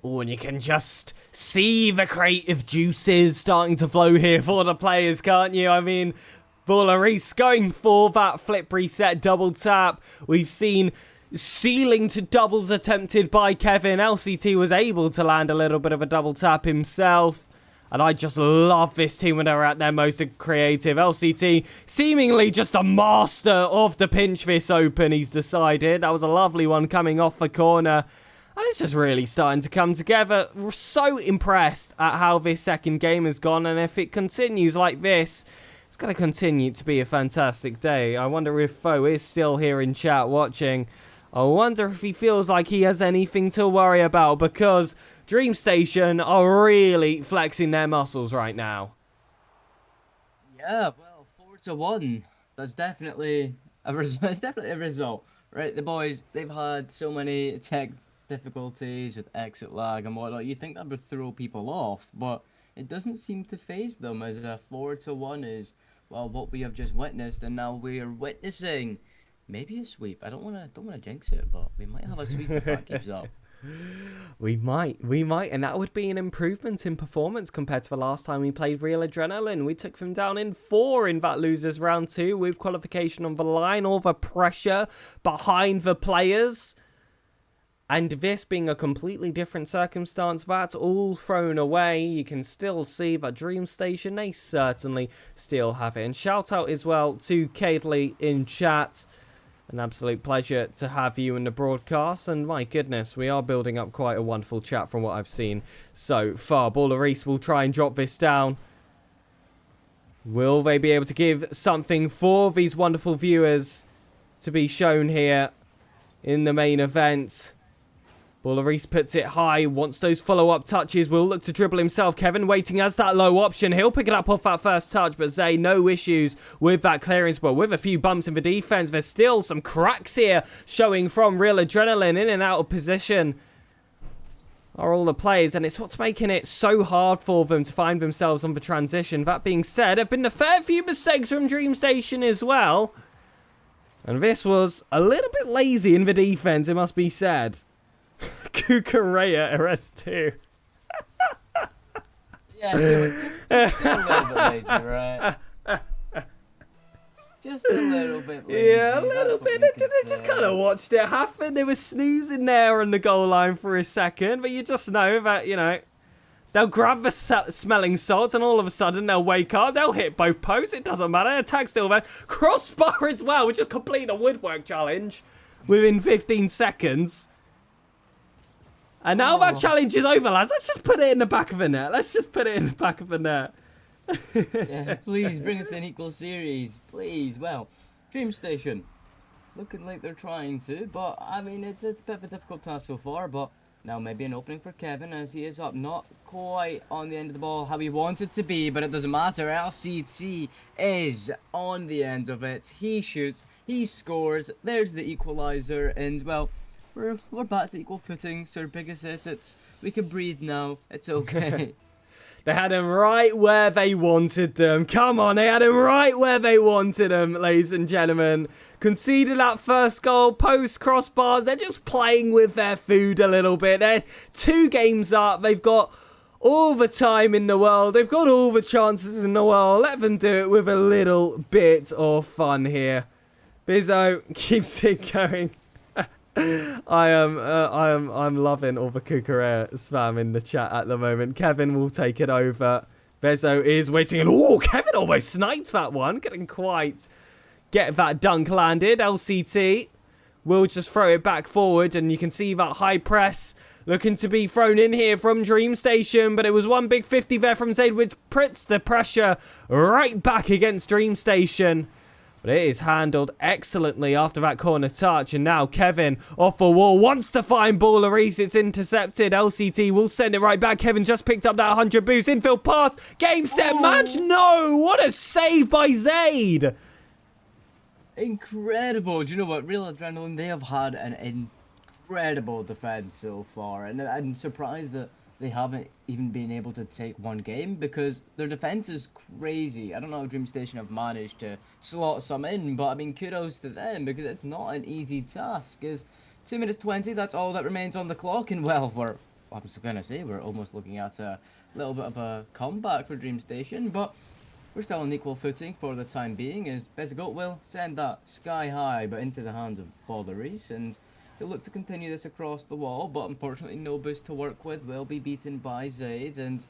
S3: Oh, and you can just see the creative juices starting to flow here for the players, can't you? I mean, Reese going for that flip reset double tap. We've seen ceiling to doubles attempted by Kevin. LCT was able to land a little bit of a double tap himself. And I just love this team when they're at their most creative. LCT seemingly just a master of the pinch this open, he's decided. That was a lovely one coming off the corner. And it's just really starting to come together. We're so impressed at how this second game has gone. And if it continues like this, it's going to continue to be a fantastic day. I wonder if Foe is still here in chat watching. I wonder if he feels like he has anything to worry about, because Dreamstation are really flexing their muscles right now.
S4: Yeah, well, 4-1. That's definitely a result, right? The boys, they've had so many tech difficulties with exit lag and whatnot. You'd think that would throw people off, but it doesn't seem to faze them, as a 4-1 is, well, what we have just witnessed, and now we are witnessing maybe a sweep. I don't wanna jinx it, but we might have a sweep if that keeps up.
S3: We might, and that would be an improvement in performance compared to the last time we played Real Adrenaline. We took them down in 4 in that losers round 2 with qualification on the line, all the pressure behind the players. And this being a completely different circumstance, that's all thrown away. You can still see that Dreamstation, they certainly still have it. And shout out as well to Kadley in chat. An absolute pleasure to have you in the broadcast. And my goodness, we are building up quite a wonderful chat from what I've seen so far. Reese will try and drop this down. Will they be able to give something for these wonderful viewers to be shown here in the main event? Reese puts it high, wants those follow-up touches, will look to dribble himself. Kevin waiting as that low option. He'll pick it up off that first touch, but Zay, no issues with that clearance. But with a few bumps in the defense, there's still some cracks here showing from Real Adrenaline. In and out of position are all the players, and it's what's making it so hard for them to find themselves on the transition. That being said, there have been a fair few mistakes from Dreamstation as well. And this was a little bit lazy in the defense, it must be said. Kukureya RS2.
S4: Yeah, just a little bit lazy, right? Just a little bit lazy.
S3: Yeah, a little bit. I just kind of watched it happen. They were snoozing there on the goal line for a second, but you just know that, you know, they'll grab the smelling salts and all of a sudden they'll wake up. They'll hit both posts. It doesn't matter. Attack still there. Crossbar as well. We just complete a woodwork challenge within 15 seconds. And now that challenge is over, lads. Let's just put it in the back of the net.
S4: Yeah, please bring us an equal series. Please. Well, Dreamstation looking like they're trying to, but I mean, it's a bit of a difficult task so far, but now maybe an opening for Kevin as he is up. Not quite on the end of the ball how he wanted to be, but it doesn't matter. LCT is on the end of it. He shoots, he scores. There's the equalizer, and well, we're back to equal footing, SirPigasus. We can breathe now. It's okay.
S3: They had him right where they wanted them. Come on, they had him right where they wanted them, ladies and gentlemen. Conceded that first goal, post crossbars. They're just playing with their food a little bit. They're 2 games up. They've got all the time in the world. They've got all the chances in the world. Let them do it with a little bit of fun here. Bizzo keeps it going. I'm loving all the Kukurea spam in the chat at the moment. Kevin will take it over. Bezo is waiting, and oh, Kevin almost sniped that one. Couldn't quite get that dunk landed. LCT will just throw it back forward, and you can see that high press looking to be thrown in here from Dreamstation, but it was one big 50 there from Zaid, which puts the pressure right back against Dreamstation. But it is handled excellently after that corner touch. And now Kevin off a wall wants to find Baller. It's intercepted. LCT will send it right back. Kevin just picked up that 100 boost. Infield pass. Game, set, match. No! What a save by Zaid.
S4: Incredible. Do you know what? Real Adrenaline, they have had an incredible defense so far. And I'm surprised that they haven't even been able to take one game because their defense is crazy. I don't know how Dreamstation have managed to slot some in, but I mean, kudos to them because it's not an easy task. Is 2 minutes 20, that's all that remains on the clock, and well, I was gonna say we're almost looking at a little bit of a comeback for Dreamstation, but we're still on equal footing for the time being as Bezigoat will send that sky high but into the hands of Baller, and he'll look to continue this across the wall, but unfortunately no boost to work with, will be beaten by Zaid, and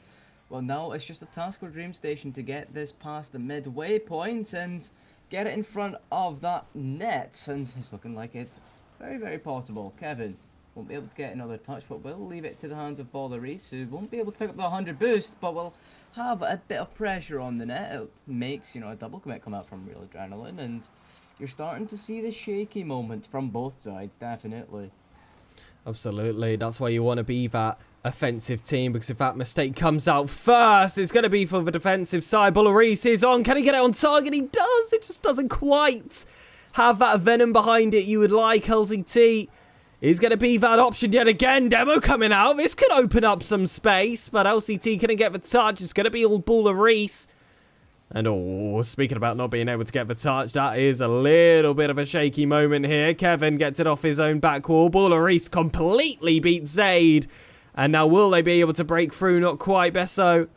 S4: well, now it's just a task for Dreamstation to get this past the midway point and get it in front of that net, and it's looking like it's very, very possible. Kevin won't be able to get another touch, but will leave it to the hands of Baller, who won't be able to pick up the 100 boost, but will have a bit of pressure on the net. It makes, a double commit come out from Real Adrenaline, and you're starting to see the shaky moment from both sides, definitely.
S3: Absolutely. That's why you want to be that offensive team, because if that mistake comes out first, it's going to be for the defensive side. Baller is on. Can he get it on target? He does. It just doesn't quite have that venom behind it you would like. LZT is going to be that option yet again. Demo coming out. This could open up some space, but LCT couldn't get the touch. It's going to be all Baller. And oh, speaking about not being able to get the touch, that is a little bit of a shaky moment here. Kevin gets it off his own back wall. Baller completely beats Zaid. And now will they be able to break through? Not quite. Besso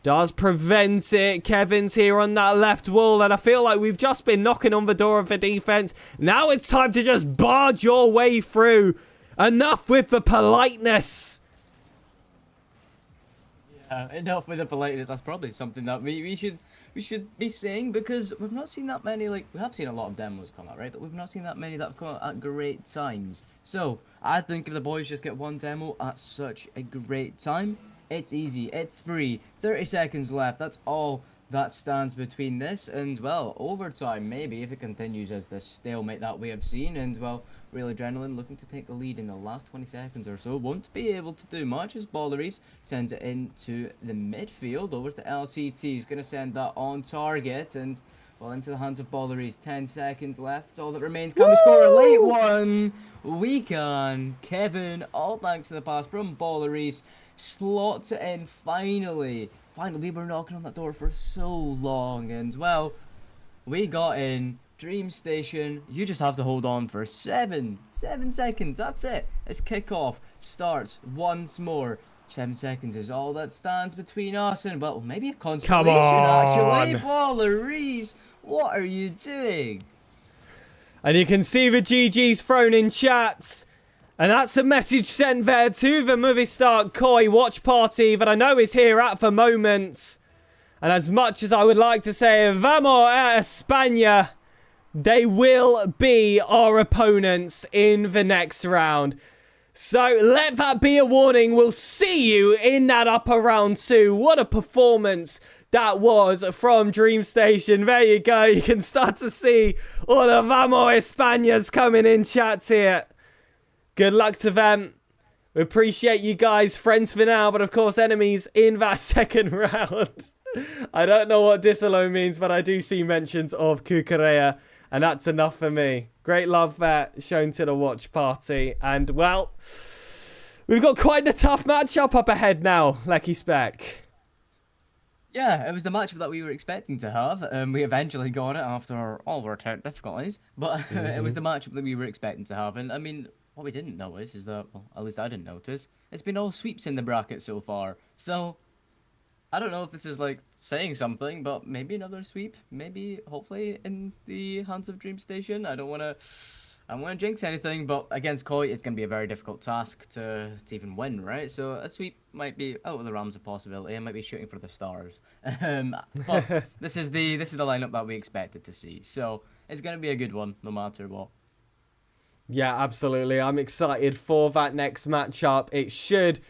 S3: does prevent it. Kevin's here on that left wall, and I feel like we've just been knocking on the door of the defense. Now it's time to just barge your way through. Enough with the politeness.
S4: Enough with the politeness. That's probably something that we should be saying, because we've not seen that many, we have seen a lot of demos come out, right? But we've not seen that many that have come out at great times. So I think if the boys just get one demo at such a great time, it's easy, it's free, 30 seconds left, that's all that stands between this and, well, overtime maybe, if it continues as the stalemate that we have seen. And, well, Real Adrenaline looking to take the lead in the last 20 seconds or so, won't be able to do much as Baller sends it into the midfield over to LCT. He's going to send that on target and, well, into the hands of Baller. 10 seconds left, that's all that remains. Can we score a late one? We can. Kevin, all thanks to the pass from Baller, slots it in finally. Finally, we were knocking on that door for so long, and, well, we got in. Dreamstation, you just have to hold on for 7 seconds, that's it. As kickoff starts once more. 7 seconds is all that stands between us and, well, maybe a consolation, actually. Baller, what are you doing?
S3: And you can see the GG's thrown in chats. And that's the message sent there to the Movistar Koi watch party that I know is here at the moment. And as much as I would like to say, Vamos a España, they will be our opponents in the next round. So let that be a warning. We'll see you in that upper round 2. What a performance that was from Dreamstation. There you go. You can start to see all the Vamos Españas coming in chats here. Good luck to them. We appreciate you guys. Friends for now, but of course enemies in that second round. I don't know what Disalo means, but I do see mentions of Kukurea. And that's enough for me. Great love there shown to the watch party. And, well, we've got quite a tough matchup up ahead now, Lecky Spec.
S4: Yeah, it was the matchup that we were expecting to have. We eventually got it after all of our difficulties, but it was the matchup that we were expecting to have. And I mean, what we didn't notice is that, well, at least I didn't notice, it's been all sweeps in the bracket so far. So, I don't know if this is like saying something, but maybe another sweep, maybe hopefully in the hands of Dreamstation. I don't want to jinx anything, but against Koi, it's going to be a very difficult task to even win, right? So a sweep might be out of the realms of possibility. I might be shooting for the stars. But this is the lineup that we expected to see. So it's going to be a good one, no matter what.
S3: Yeah, absolutely. I'm excited for that next matchup. It should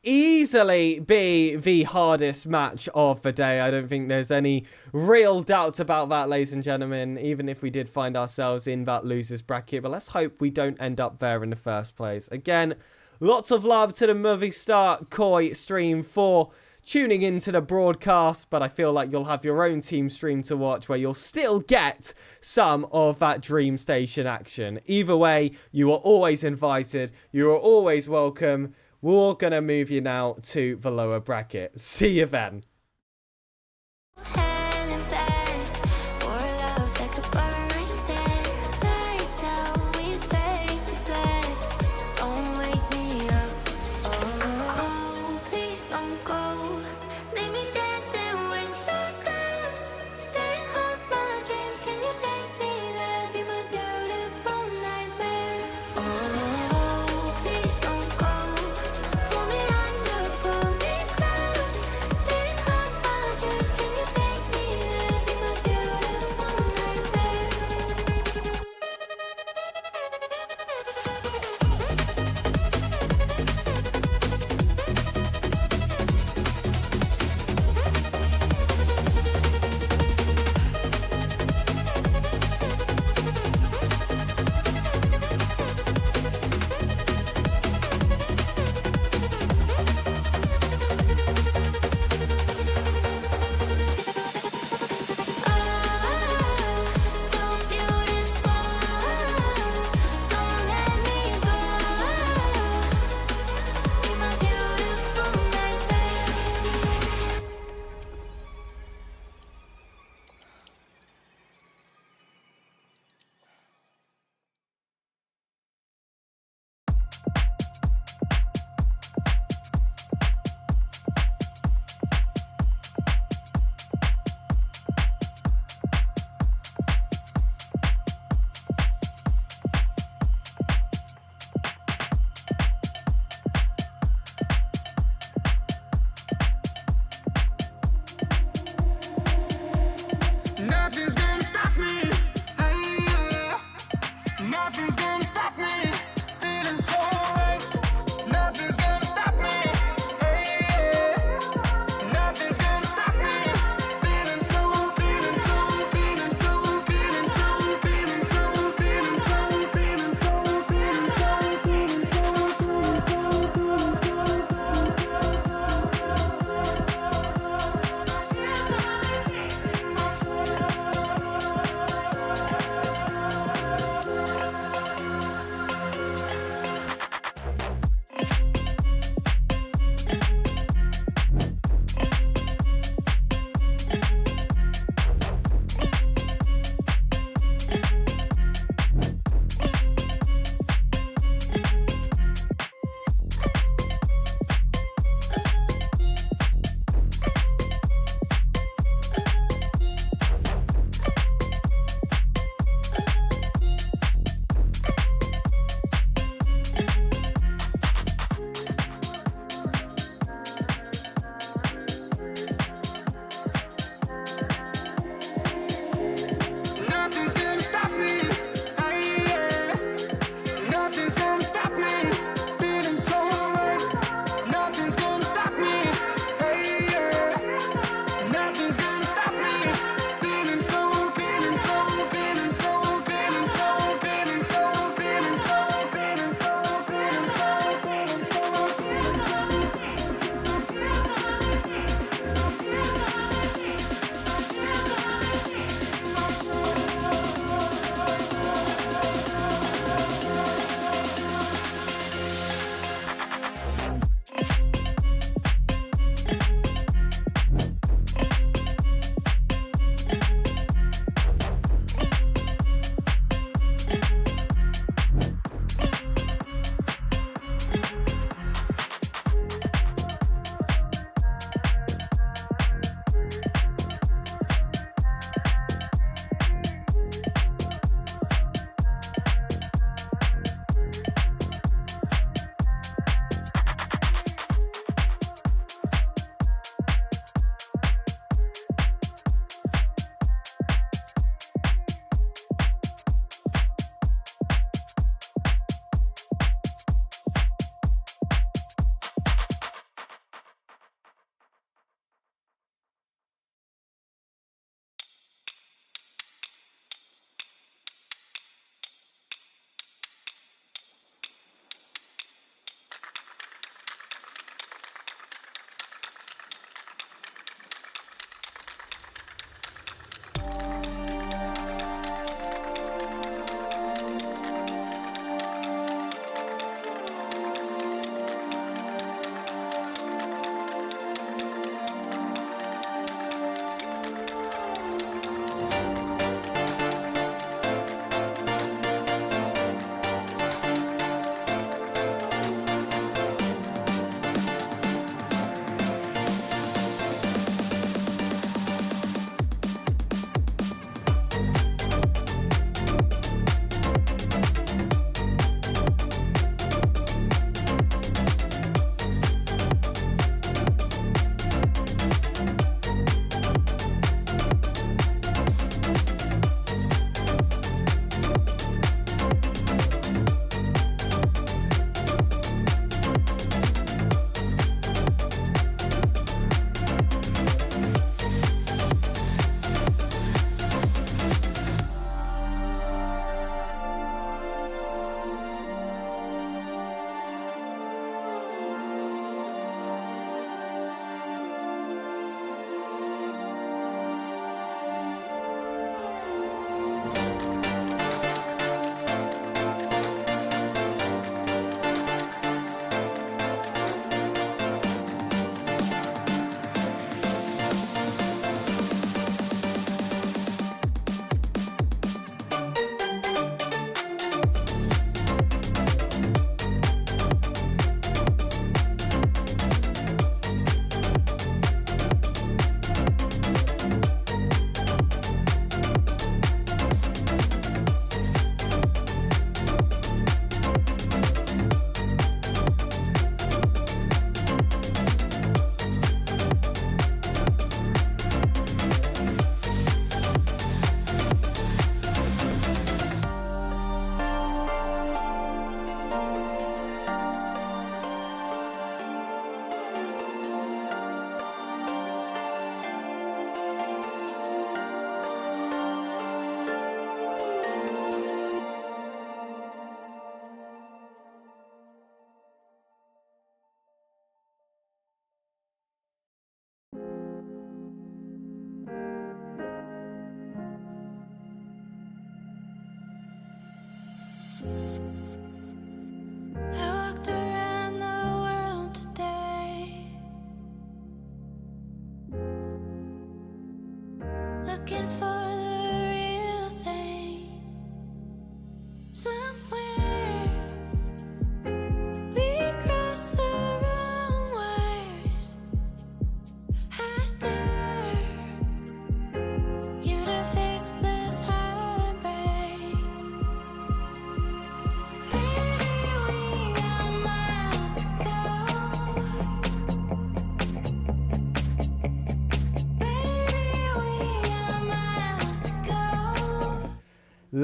S3: easily be the hardest match of the day. I don't think there's any real doubts about that, ladies and gentlemen, even if we did find ourselves in that losers bracket. But let's hope we don't end up there in the first place. Again, lots of love to the Movistar Koi stream for tuning into the broadcast, but I feel like you'll have your own team stream to watch where you'll still get some of that Dreamstation action. Either way, you are always invited. You are always welcome. We're going to move you now to the lower bracket. See you then.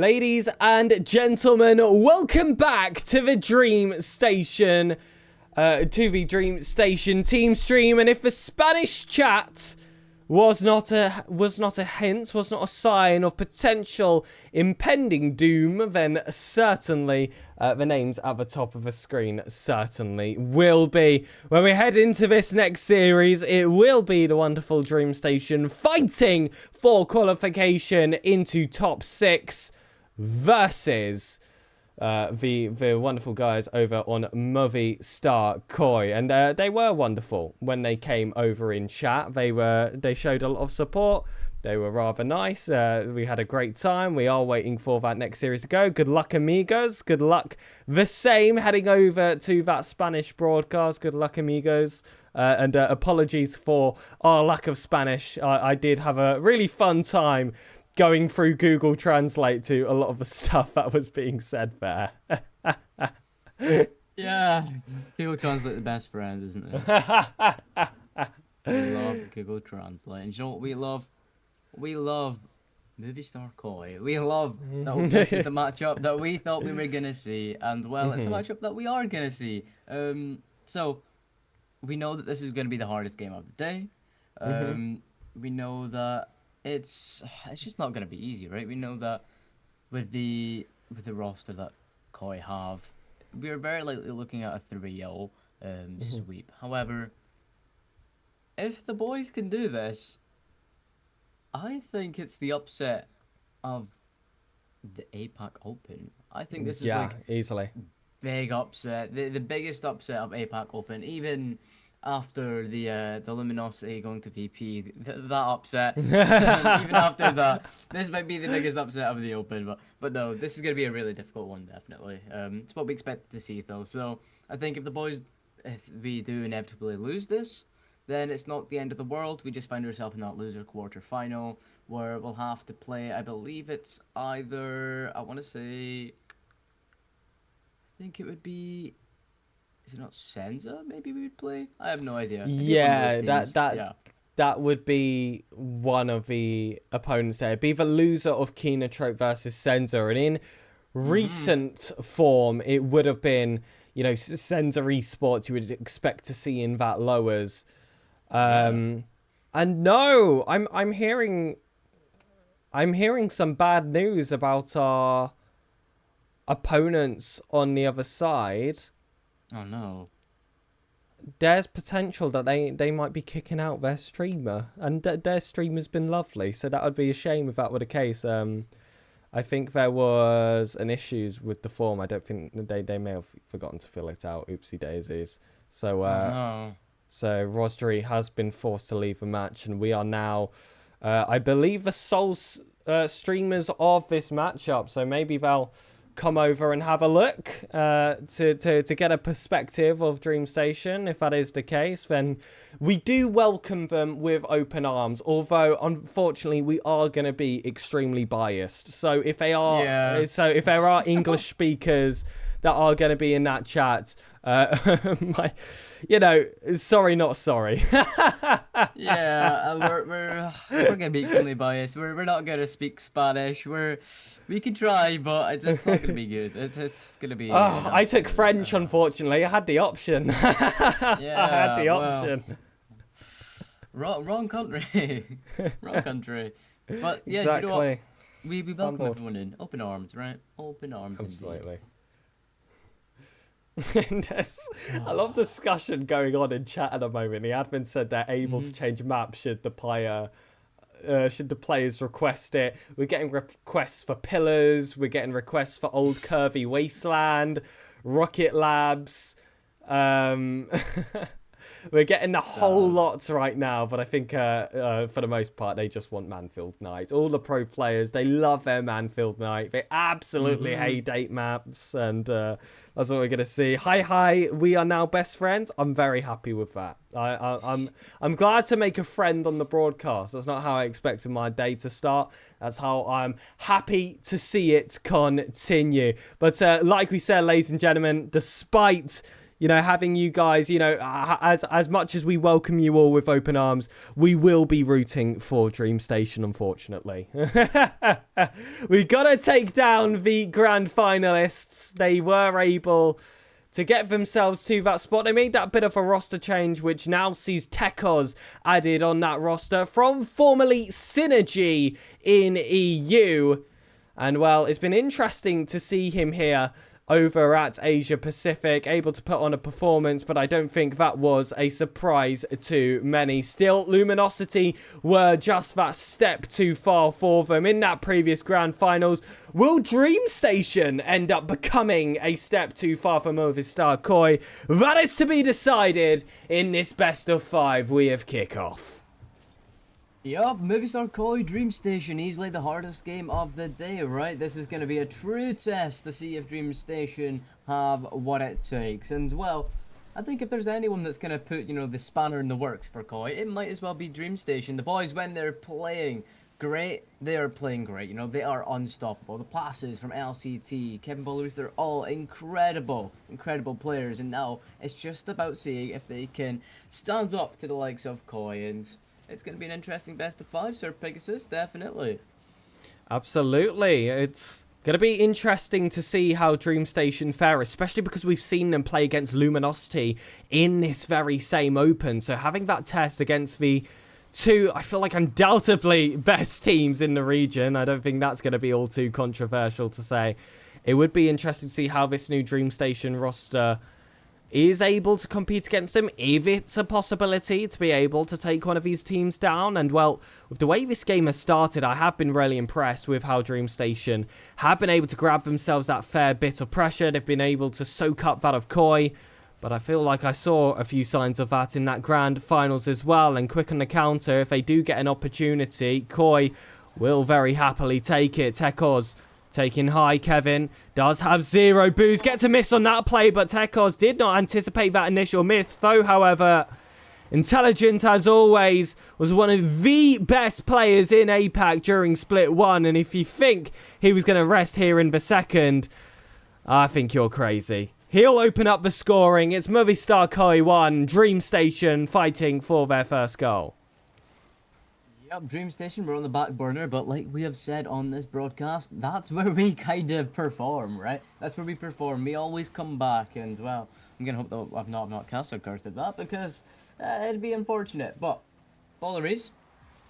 S3: Ladies and gentlemen, welcome back to the Dreamstation, team stream. And if the Spanish chat was not a hint, was not a sign of potential impending doom, then certainly the names at the top of the screen certainly will be. When we head into this next series, it will be the wonderful Dreamstation fighting for qualification into top 6 versus the wonderful guys over on Movistar Koi, and they were wonderful when they came over in chat. They showed a lot of support. They were rather nice. We had a great time. We are waiting for that next series to go. Good luck, amigos. Good luck the same heading over to that Spanish broadcast. Good luck, amigos. And apologies for our lack of Spanish. I did have a really fun time going through Google Translate to a lot of the stuff that was being said there.
S4: Yeah, Google Translate the best friend, isn't it? We love Google Translate. And you know what we love? We love Movistar Koi. We love that this is the matchup that we thought we were going to see. And, well, it's a matchup that we are going to see. So, we know that this is going to be the hardest game of the day. We know that it's just not going to be easy, right? We know that with the roster that Koi have, we're very likely looking at a 3-0 sweep. However, if the boys can do this, I think it's the upset of the APAC Open. I think this is
S3: easily
S4: big upset, the biggest upset of APAC Open, even after the Luminosity going to VP, that upset. Even after that, this might be the biggest upset of the Open, but no, this is going to be a really difficult one, definitely. It's what we expected to see, though. So I think if we do inevitably lose this, then it's not the end of the world. We just find ourselves in that loser quarterfinal where we'll have to play, I believe it's either, I want to say, I think it would be, is it not Senza maybe we would play? I have no idea.
S3: Yeah, that would be one of the opponents there. It'd be the loser of Kinotrope versus Senza. And in recent form, it would have been, Senza Esports you would expect to see in that lowers. And no, I'm hearing some bad news about our opponents on the other side.
S4: Oh no.
S3: There's potential that they might be kicking out their streamer, and their streamer's been lovely, so that would be a shame if that were the case. I think there was an issues with the form. I don't think they may have forgotten to fill it out. Oopsie daisies. So so Rosdery has been forced to leave the match, and we are now, I believe, the sole streamers of this matchup. So maybe they'll come over and have a look to get a perspective of Dreamstation. If that is the case, then we do welcome them with open arms. Although, unfortunately, we are going to be extremely biased. So if they are, if there are English speakers that are going to be in that chat, sorry, not sorry.
S4: We're gonna be equally biased. We're not gonna speak Spanish. We can try, but it's not gonna be good. It's gonna be.
S3: I took French, unfortunately. I had the option. I had the option.
S4: Wrong country. Wrong country. But yeah,
S3: exactly.
S4: You know what? We welcome everyone in. Open arms, right? Open arms.
S3: Absolutely. I love discussion going on in chat at the moment. The admin said they're able to change map should the players request it. We're getting requests for Pillars. We're getting requests for Old Curvy Wasteland, Rocket Labs. We're getting a whole lot right now, but I think for the most part, they just want Manfield Night. All the pro players, they love their Manfield Night. They absolutely hate date maps, and that's what we're going to see. Hi, we are now best friends. I'm very happy with that. I'm glad to make a friend on the broadcast. That's not how I expected my day to start. That's how I'm happy to see it continue. But like we said, ladies and gentlemen, despite You know, having you guys, you know, as much as we welcome you all with open arms, we will be rooting for Dreamstation, unfortunately. We got to take down the grand finalists. They were able to get themselves to that spot. They made that bit of a roster change, which now sees Tekos added on that roster from formerly Synergy in EU. And, well, it's been interesting to see him here over at Asia Pacific, able to put on a performance, but I don't think that was a surprise to many. Still, Luminosity were just that step too far for them in that previous grand finals. Will Dreamstation end up becoming a step too far for Movistar Koi? That is to be decided in this best of 5 we have kickoff.
S4: Yup, Movistar Koi Dreamstation, easily the hardest game of the day, right? This is going to be a true test to see if Dreamstation have what it takes. And, well, I think if there's anyone that's going to put, you know, the spanner in the works for Koi, it might as well be Dreamstation. The boys, when they're playing great, they are playing great. You know, they are unstoppable. The passes from LCT, Kevin Bollerus, they're all incredible players. And now it's just about seeing if they can stand up to the likes of Koi. And it's going to be an interesting best of 5, SirPigasus, definitely.
S3: Absolutely. It's going to be interesting to see how Dreamstation fare, especially because we've seen them play against Luminosity in this very same Open. So having that test against the two, I feel like undoubtedly best teams in the region, I don't think that's going to be all too controversial to say. It would be interesting to see how this new Dreamstation roster is able to compete against them, if it's a possibility to be able to take one of these teams down. And, well, with the way this game has started, I have been really impressed with how Dreamstation have been able to grab themselves that fair bit of pressure. They've been able to soak up that of Koi, but I feel like I saw a few signs of that in that grand finals as well. And quick on the counter, if they do get an opportunity, Koi will very happily take it. Tekos taking high. Kevin does have 0 boost. Gets a miss on that play, but Tekos did not anticipate that initial miss. Though, however, intelligent as always, was one of the best players in APAC during Split 1. And if you think he was going to rest here in the second, I think you're crazy. He'll open up the scoring. It's Movistar Koi 1, Dreamstation fighting for their first goal.
S4: Yep, Dreamstation, we're on the back burner, but like we have said on this broadcast, that's where we kind of perform, right? That's where we perform. We always come back, and, well, I'm going to hope that I've not cast or cursed at that, because it'd be unfortunate. But Bollerus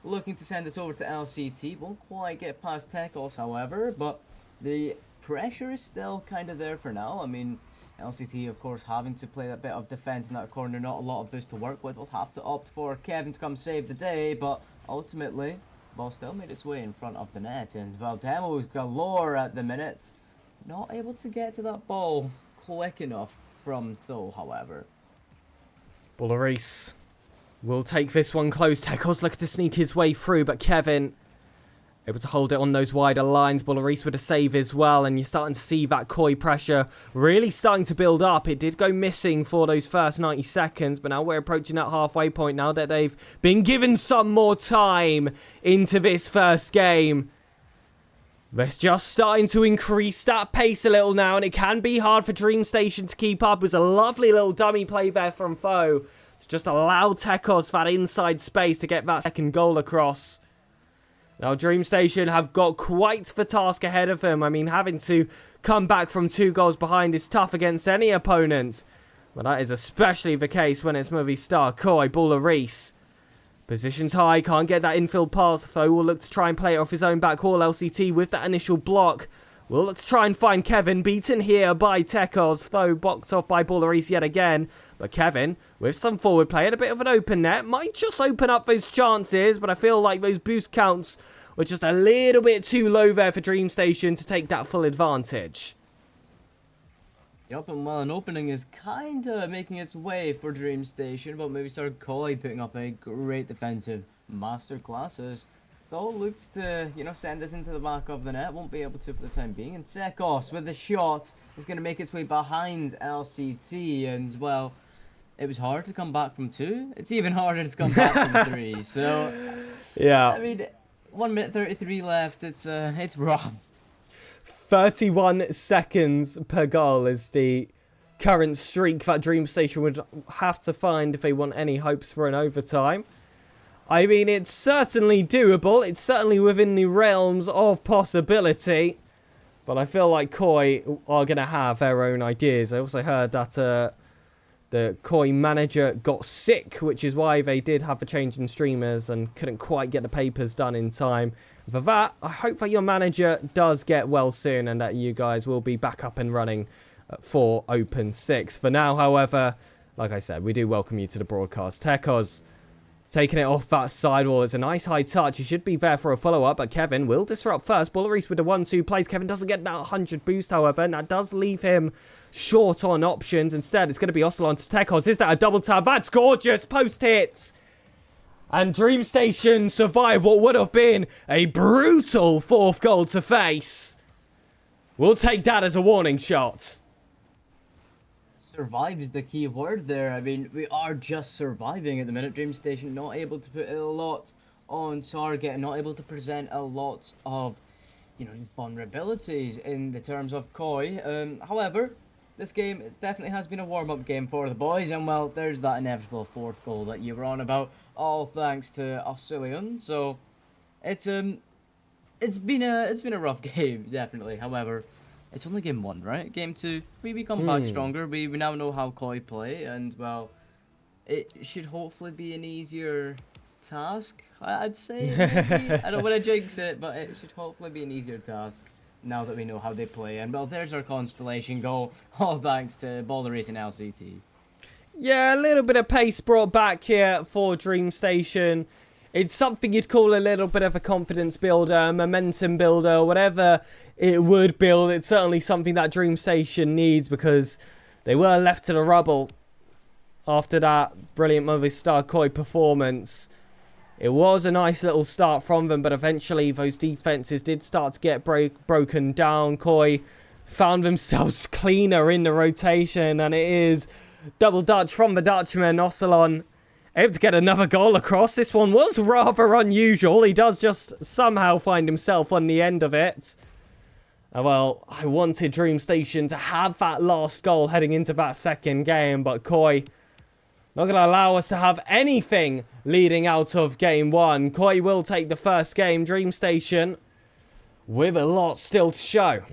S4: looking to send this over to LCT. Won't quite get past Tekos, however, but the pressure is still kind of there for now. I mean, LCT, of course, having to play that bit of defense in that corner, not a lot of boost to work with. We'll have to opt for Kevin to come save the day, but ultimately, ball still made its way in front of the net, and, well, demos galore at the minute. Not able to get to that ball quick enough from Tho, however.
S3: Bollerus will take this one close. Tekos looking to sneak his way through, but Kevin able to hold it on those wider lines. Bollerus with a save as well, and you're starting to see that Koi pressure really starting to build up. It did go missing for those first 90 seconds, but now we're approaching that halfway point now that they've been given some more time into this first game. It's just starting to increase that pace a little now, and it can be hard for Dreamstation to keep up. It was a lovely little dummy play there from Tho to just allow Tekos that inside space to get that second goal across. Now, Dreamstation have got quite the task ahead of them. I mean, having to come back from 2 goals behind is tough against any opponent. But that is especially the case when it's Movistar Koi. Bollerus positions high, can't get that infield pass, though. Will look to try and play it off his own back wall. LCT with that initial block. Will look to try and find Kevin, beaten here by Tekos, though blocked off by Bollerus yet again. But Kevin, with some forward play and a bit of an open net, might just open up those chances, but I feel like those boost counts were just a little bit too low there for Dreamstation to take that full advantage.
S4: Yup, and, well, an opening is kind of making its way for Dreamstation, but Movistar Koi putting up a great defensive masterclasses. Though looks to, you know, send this into the back of the net. Won't be able to for the time being. And Tekos with the shot is going to make its way behind LCT. And, well, it was hard to come back from 2. It's even harder to come back from 3. So,
S3: yeah.
S4: I mean, 1 minute 33 left. It's rough.
S3: 31 seconds per goal is the current streak that Dreamstation would have to find if they want any hopes for an overtime. I mean, it's certainly doable. It's certainly within the realms of possibility. But I feel like Koi are going to have their own ideas. I also heard that the Koi manager got sick, which is why they did have a change in streamers and couldn't quite get the papers done in time. For that, I hope that your manager does get well soon and that you guys will be back up and running for Open 6. For now, however, like I said, we do welcome you to the broadcast. Tekos taking it off that sidewall. It's a nice high touch. He should be there for a follow-up, but Kevin will disrupt first. Bullerice with the 1-2 plays. Kevin doesn't get that 100 boost, however, and that does leave him short on options. Instead, it's going to be Ocelon to Tekos. Is that a double tap? That's gorgeous. Post hits. And Dreamstation survive what would have been a brutal fourth goal to face. We'll take that as a warning shot.
S4: Survive is the key word there. I mean, we are just surviving at the minute. Dreamstation not able to put a lot on target and not able to present a lot of, vulnerabilities in the terms of Koi. However, this game definitely has been a warm-up game for the boys, and well, there's that inevitable fourth goal that you were on about, all thanks to Oscillion. So it's been a rough game, definitely. However, it's only game 1, right? Game 2, we come back stronger. We now know how Koi play, and well, it should hopefully be an easier task, I'd say. Maybe. I don't want to jinx it, but it should hopefully be an easier task now that we know how they play. And well, there's our constellation goal, all thanks to Bullerice and LCT.
S3: Yeah, a little bit of pace brought back here for Dreamstation. It's something you'd call a little bit of a confidence builder, momentum builder, whatever it would build. It's certainly something that Dreamstation needs because they were left to the rubble after that brilliant Movistar Koi performance. It was a nice little start from them, but eventually those defenses did start to get broken down. Koi found themselves cleaner in the rotation, and it is double Dutch from the Dutchman, Ocelon. Able to get another goal across. This one was rather unusual. He does just somehow find himself on the end of it. Well, I wanted Dreamstation to have that last goal heading into that second game, but Koi not going to allow us to have anything leading out of game 1. Koi will take the first game. Dreamstation with a lot still to show.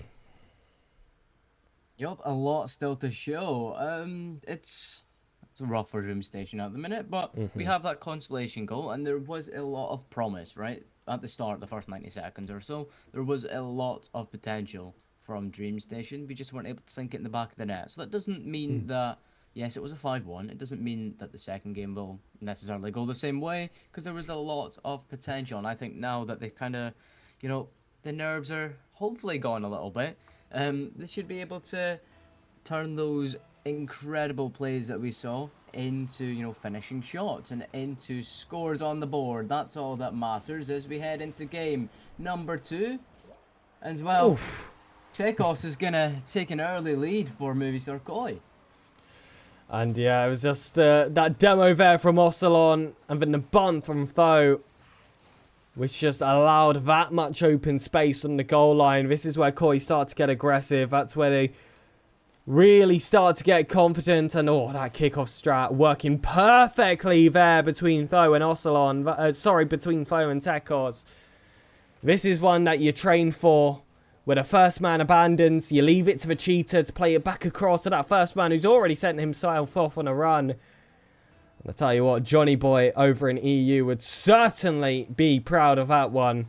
S4: Yup, a lot still to show. It's rough for Dreamstation at the minute, but we have that consolation goal, and there was a lot of promise, right? At the start, the first 90 seconds or so, there was a lot of potential from Dreamstation. We just weren't able to sink it in the back of the net. So that doesn't mean that, yes, it was a 5-1. It doesn't mean that the second game will necessarily go the same way, because there was a lot of potential. And I think now that they kind of, the nerves are hopefully gone a little bit, they should be able to turn those incredible plays that we saw into finishing shots and into scores on the board. That's all that matters as we head into game number 2. As well, Tekos is gonna take an early lead for Movistar Koi.
S3: And yeah, it was just that demo there from Ocelon and then the bunt from Tho, which just allowed that much open space on the goal line. This is where Koi start to get aggressive. That's where they really start to get confident, and that kickoff strat working perfectly there between Tho and Ocelon. Between Tho and Tekos. This is one that you train for, where the first man abandons, you leave it to the cheater to play it back across to that first man who's already sent himself off on a run. And I tell you what, Johnny Boy over in EU would certainly be proud of that one.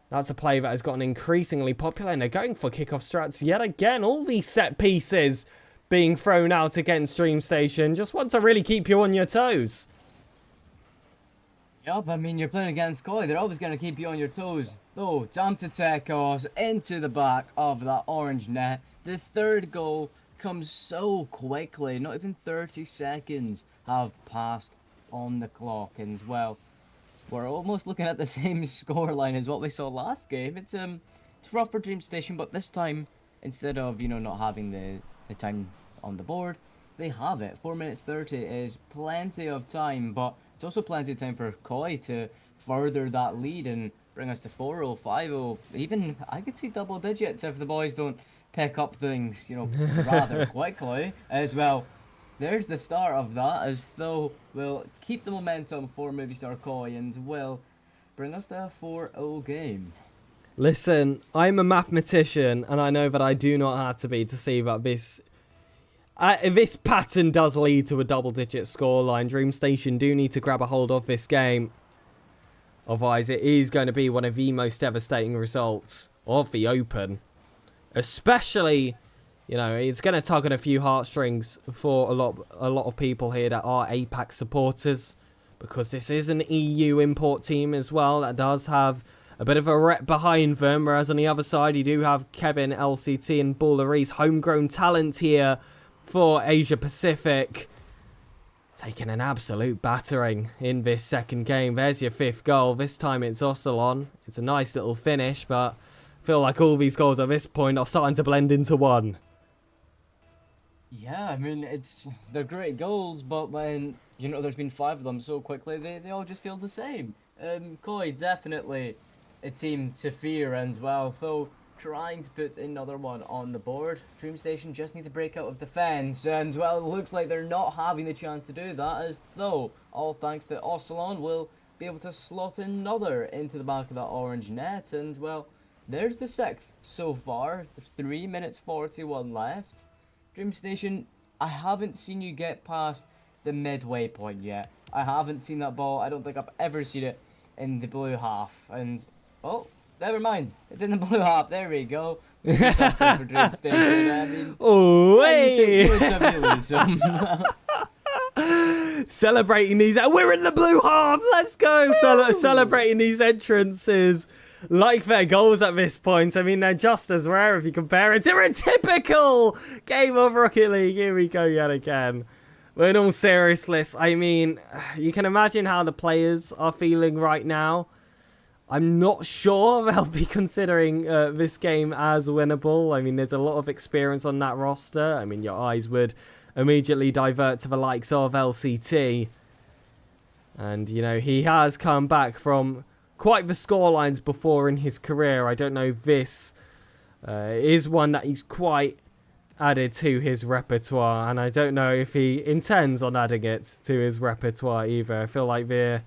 S3: That's a play that has gotten increasingly popular, and they're going for kickoff strats yet again. All these set pieces being thrown out against Dreamstation. Just want to really keep you on your toes.
S4: Yup, I mean, you're playing against Koi. They're always going to keep you on your toes. Oh, time to Tekos into the back of that orange net. The third goal comes so quickly. Not even 30 seconds have passed on the clock. And as well, we're almost looking at the same scoreline as what we saw last game. It's rough for Dreamstation, but this time, instead of not having the time on the board, they have it. 4 minutes 30 is plenty of time, but it's also plenty of time for Koi to further that lead and bring us to 4-0, 5-0. Even I could see double digits if the boys don't pick up things, rather quickly as well. There's the start of that, as though we'll keep the momentum for Movistar Koi and will bring us to a 4-0 game.
S3: Listen, I'm a mathematician, and I know that I do not have to be to see that this pattern does lead to a double-digit scoreline. Dreamstation do need to grab a hold of this game. Otherwise, it is going to be one of the most devastating results of the Open. Especially, it's going to tug on a few heartstrings for a lot of people here that are APAC supporters. Because this is an EU import team as well that does have a bit of a rep behind them. Whereas on the other side, you do have Kevin, LCT and Balleries, homegrown talent here for Asia Pacific. Taking an absolute battering in this second game. There's your 5th goal. This time it's Ocelon. It's a nice little finish, but I feel like all these goals at this point are starting to blend into one.
S4: Yeah, I mean, they're great goals, but when, there's been 5 of them so quickly, they all just feel the same. Koi, definitely a team to fear, and well, though trying to put another one on the board. Dreamstation just need to break out of defence, and well, it looks like they're not having the chance to do that, as though, all thanks to Ocelon, will be able to slot another into the back of that orange net, and well, there's the 6th so far. 3 minutes 41 left. Dreamstation, I haven't seen you get past the midway point yet. I haven't seen that ball. I don't think I've ever seen it in the blue half, and oh, never mind. It's in the blue half. There we go. For Dreamstation. I mean,
S3: hey!
S4: you lose some.
S3: Celebrating these. We're in the blue half. Let's go. Celebrating these entrances like their goals at this point. I mean, they're just as rare if you compare it to a typical game of Rocket League. Here we go yet again. But in all seriousness, I mean, you can imagine how the players are feeling right now. I'm not sure they'll be considering this game as winnable. I mean, there's a lot of experience on that roster. I mean, your eyes would immediately divert to the likes of LCT. And, he has come back from quite the scorelines before in his career. I don't know if this is one that he's quite added to his repertoire. And I don't know if he intends on adding it to his repertoire either. I feel like they're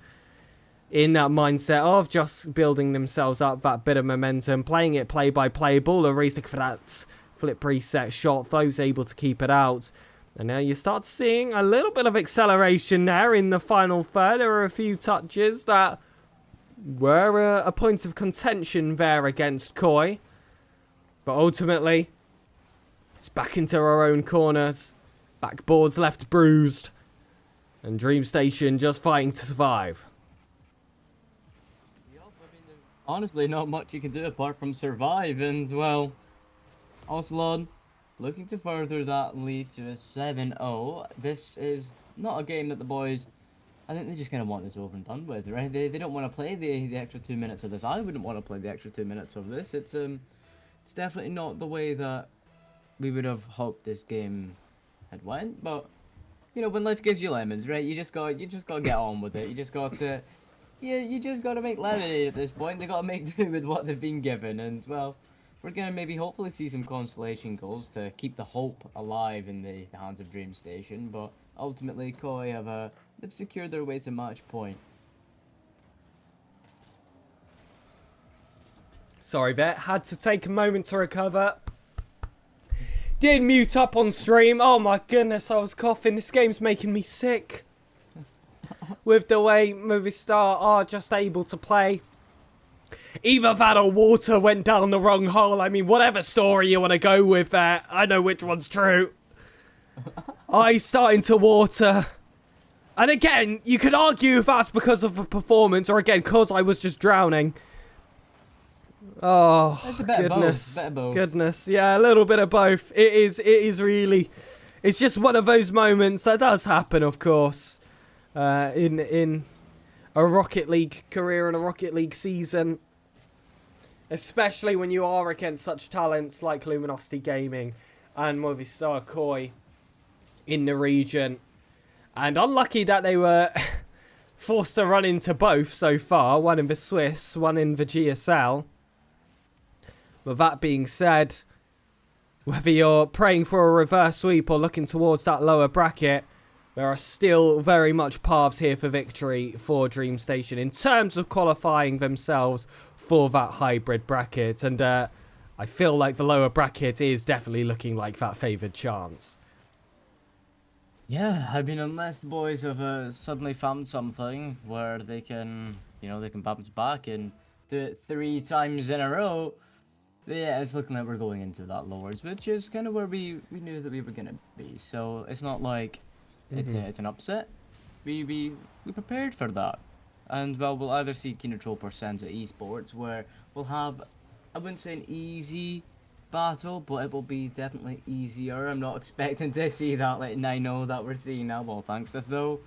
S3: in that mindset of just building themselves up that bit of momentum, playing it play by play. Balleries looking for that flip reset shot. Those able to keep it out. And now you start seeing a little bit of acceleration there in the final third. There were a few touches that were a point of contention there against Koi. But ultimately, it's back into our own corners. Backboards left bruised. And Dreamstation just fighting to survive.
S4: Honestly, not much you can do apart from survive, and well, Ocelon looking to further that lead to a 7-0. This is not a game that the boys, I think they just kind of want this over and done with, right? They don't want to play the extra 2 minutes of this. I wouldn't want to play the extra 2 minutes of this. It's definitely not the way that we would have hoped this game had went. But when life gives you lemons, right? You just got to get on with it. You just got to. Yeah, you just got to make lemonade at this point. They got to make do with what they've been given, and well, we're gonna maybe hopefully see some consolation goals to keep the hope alive in the hands of Dreamstation. But ultimately, Koi they've secured their way to match point.
S3: Sorry, Vet. Had to take a moment to recover. Did mute up on stream. Oh my goodness, I was coughing. This game's making me sick. With the way Movistar are just able to play. Either that or water went down the wrong hole. I mean, whatever story you want to go with there, I know which one's true. Eyes starting to water. And again, you could argue if that's because of the performance or again, because I was just drowning. Oh, goodness. Goodness. Yeah, a little bit of both. It is really... It's just one of those moments that does happen, of course. In a Rocket League career and a Rocket League season, especially when you are against such talents like Luminosity Gaming and Movistar Koi in the region. And unlucky that they were forced to run into both so far, one in the Swiss, one in the GSL. But that being said, Whether you're praying for a reverse sweep or looking towards that lower bracket, there are still very much paths here for victory for Dreamstation in terms of qualifying themselves for that hybrid bracket. And I feel like the lower bracket is definitely looking like that favoured chance.
S4: Yeah, I mean, unless the boys have suddenly found something where they can, they can bounce back and do it 3 times in a row. Yeah, it's looking like we're going into that lowers, which is kind of where we knew that we were gonna be. So it's not like it's an upset. We prepared for that, and well, we'll either see Keener Troll percent at esports where we'll have, I wouldn't say an easy battle, but it will be definitely easier. I'm not expecting to see that like 9-0 that we're seeing now. Well, thanks to though,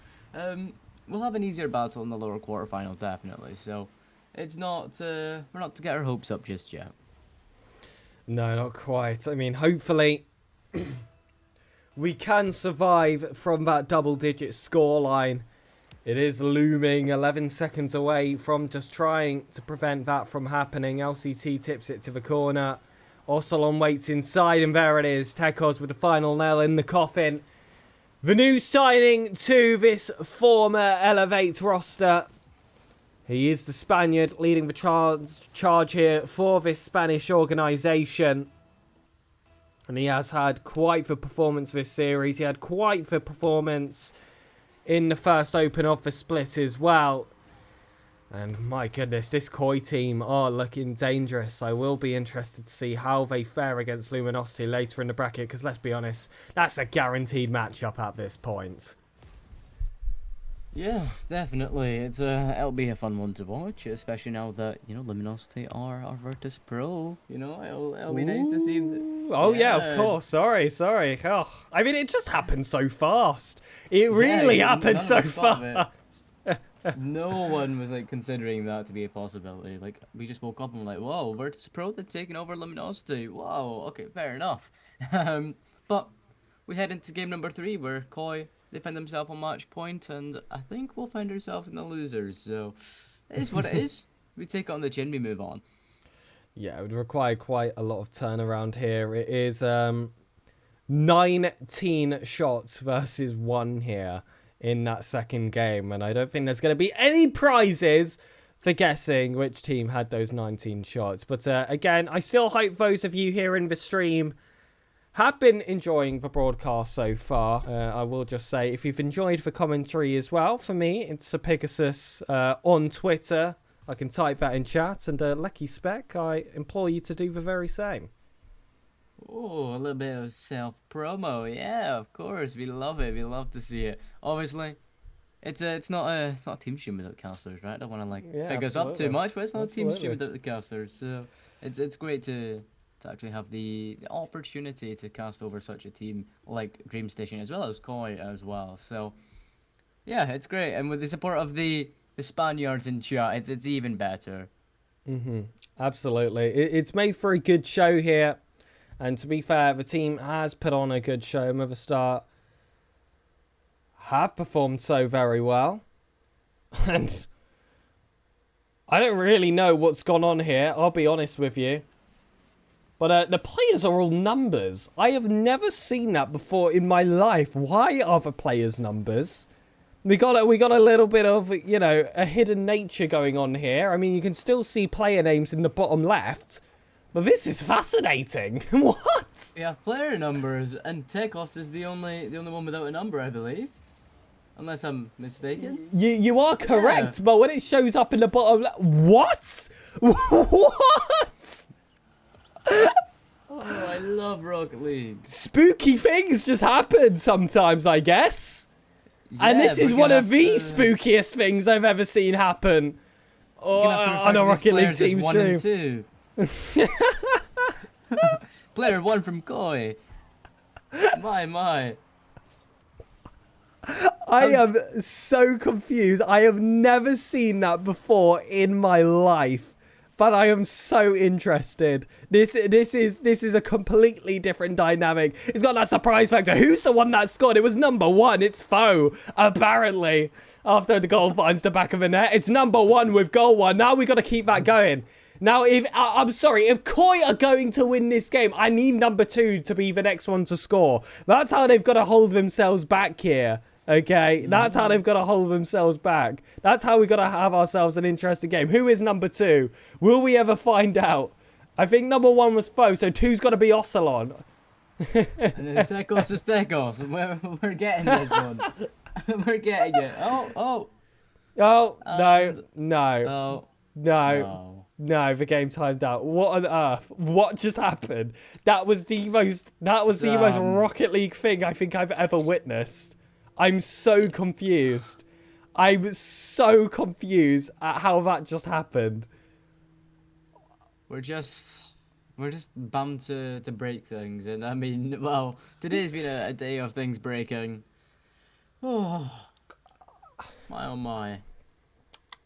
S4: we'll have an easier battle in the lower quarterfinal definitely. So it's not we're not to get our hopes up just yet.
S3: No, not quite. I mean, hopefully we can survive from that double-digit scoreline. It is looming 11 seconds away from just trying to prevent that from happening. LCT tips it to the corner. Orsolon waits inside, and there it is. Tekos with the final nail in the coffin. The new signing to this former Elevate roster. He is the Spaniard leading the charge here for this Spanish organisation. And he has had quite the performance this series. He had quite the performance in the first open of the split as well. And my goodness, this Koi team are looking dangerous. I will be interested to see how they fare against Luminosity later in the bracket. Because let's be honest, that's a guaranteed matchup at this point.
S4: Yeah, definitely. It'll be a fun one to watch, especially now that Luminosity are our Virtus Pro. It'll be nice to see.
S3: Oh yeah, of course. Sorry. Oh, I mean, it just happened so fast. It really happened so fast.
S4: No one was like considering that to be a possibility. Like we just woke up and were like, whoa, Virtus Pro, they're taking over Luminosity. Whoa, okay, fair enough. But we head into game number 3 where Koi, they find themselves on match point, and I think we'll find ourselves in the losers. So it is what it is. We take it on the chin, we move on. Yeah,
S3: it would require quite a lot of turnaround here. It is 19 shots versus 1 here in that second game, and I don't think there's going to be any prizes for guessing which team had those 19 shots. But again, I still hope those of you here in the stream have been enjoying the broadcast so far. I will just say, if you've enjoyed the commentary as well, for me, it's SirPigasus on Twitter. I can type that in chat, and Lecky Spec, I implore you to do the very same.
S4: Oh, a little bit of self-promo. Yeah, of course. We love it. We love to see it. Obviously, it's not a team stream without casters, right? I don't want to big us up too much, but it's not a team stream without the casters. So it's great to actually have the opportunity to cast over such a team like Dreamstation as well as Koi as well. So yeah, it's great, and with the support of the Spaniards in chat, it's even better.
S3: Absolutely, it's made for a good show here, and to be fair, the team has put on a good show. Mother Star have performed so very well, and I don't really know what's gone on here, I'll be honest with you. But the players are all numbers. I have never seen that before in my life. Why are the players numbers? We got a little bit of, a hidden nature going on here. I mean, you can still see player names in the bottom left. But this is fascinating. What?
S4: We have player numbers, and Tekos is the only one without a number, I believe. Unless I'm mistaken.
S3: You are correct, but when it shows up in the bottom left... What? What?
S4: Oh, I love Rocket League.
S3: Spooky things just happen sometimes, I guess. Yeah, and this is one of the spookiest things I've ever seen happen on a Rocket League team stream.
S4: 1 and 2. Player 1 from Koi. My.
S3: I am so confused. I have never seen that before in my life. But I am so interested. This is a completely different dynamic. It's got that surprise factor. Who's the one that scored? It was number 1. It's Foe, apparently. After the goal finds the back of the net. It's number 1 with goal 1. Now we got to keep that going. Now, I'm sorry, if Koi are going to win this game, I need number 2 to be the next one to score. That's how they've got to hold themselves back here. Okay, that's how they've got to hold themselves back. That's how we've got to have ourselves an interesting game. Who is number 2? Will we ever find out? I think number 1 was Foe, so 2's got to be Ocelon.
S4: And then Tekos is Tekos. We're getting this one. We're getting it. Oh,
S3: no,
S4: And-
S3: no,
S4: no.
S3: no, the game timed out. What on earth? What just happened? That was the most Rocket League thing I think I've ever witnessed. I'm so confused. I was so confused at how that just happened.
S4: We're just bound to break things, and I mean, well, today's been a day of things breaking. Oh my.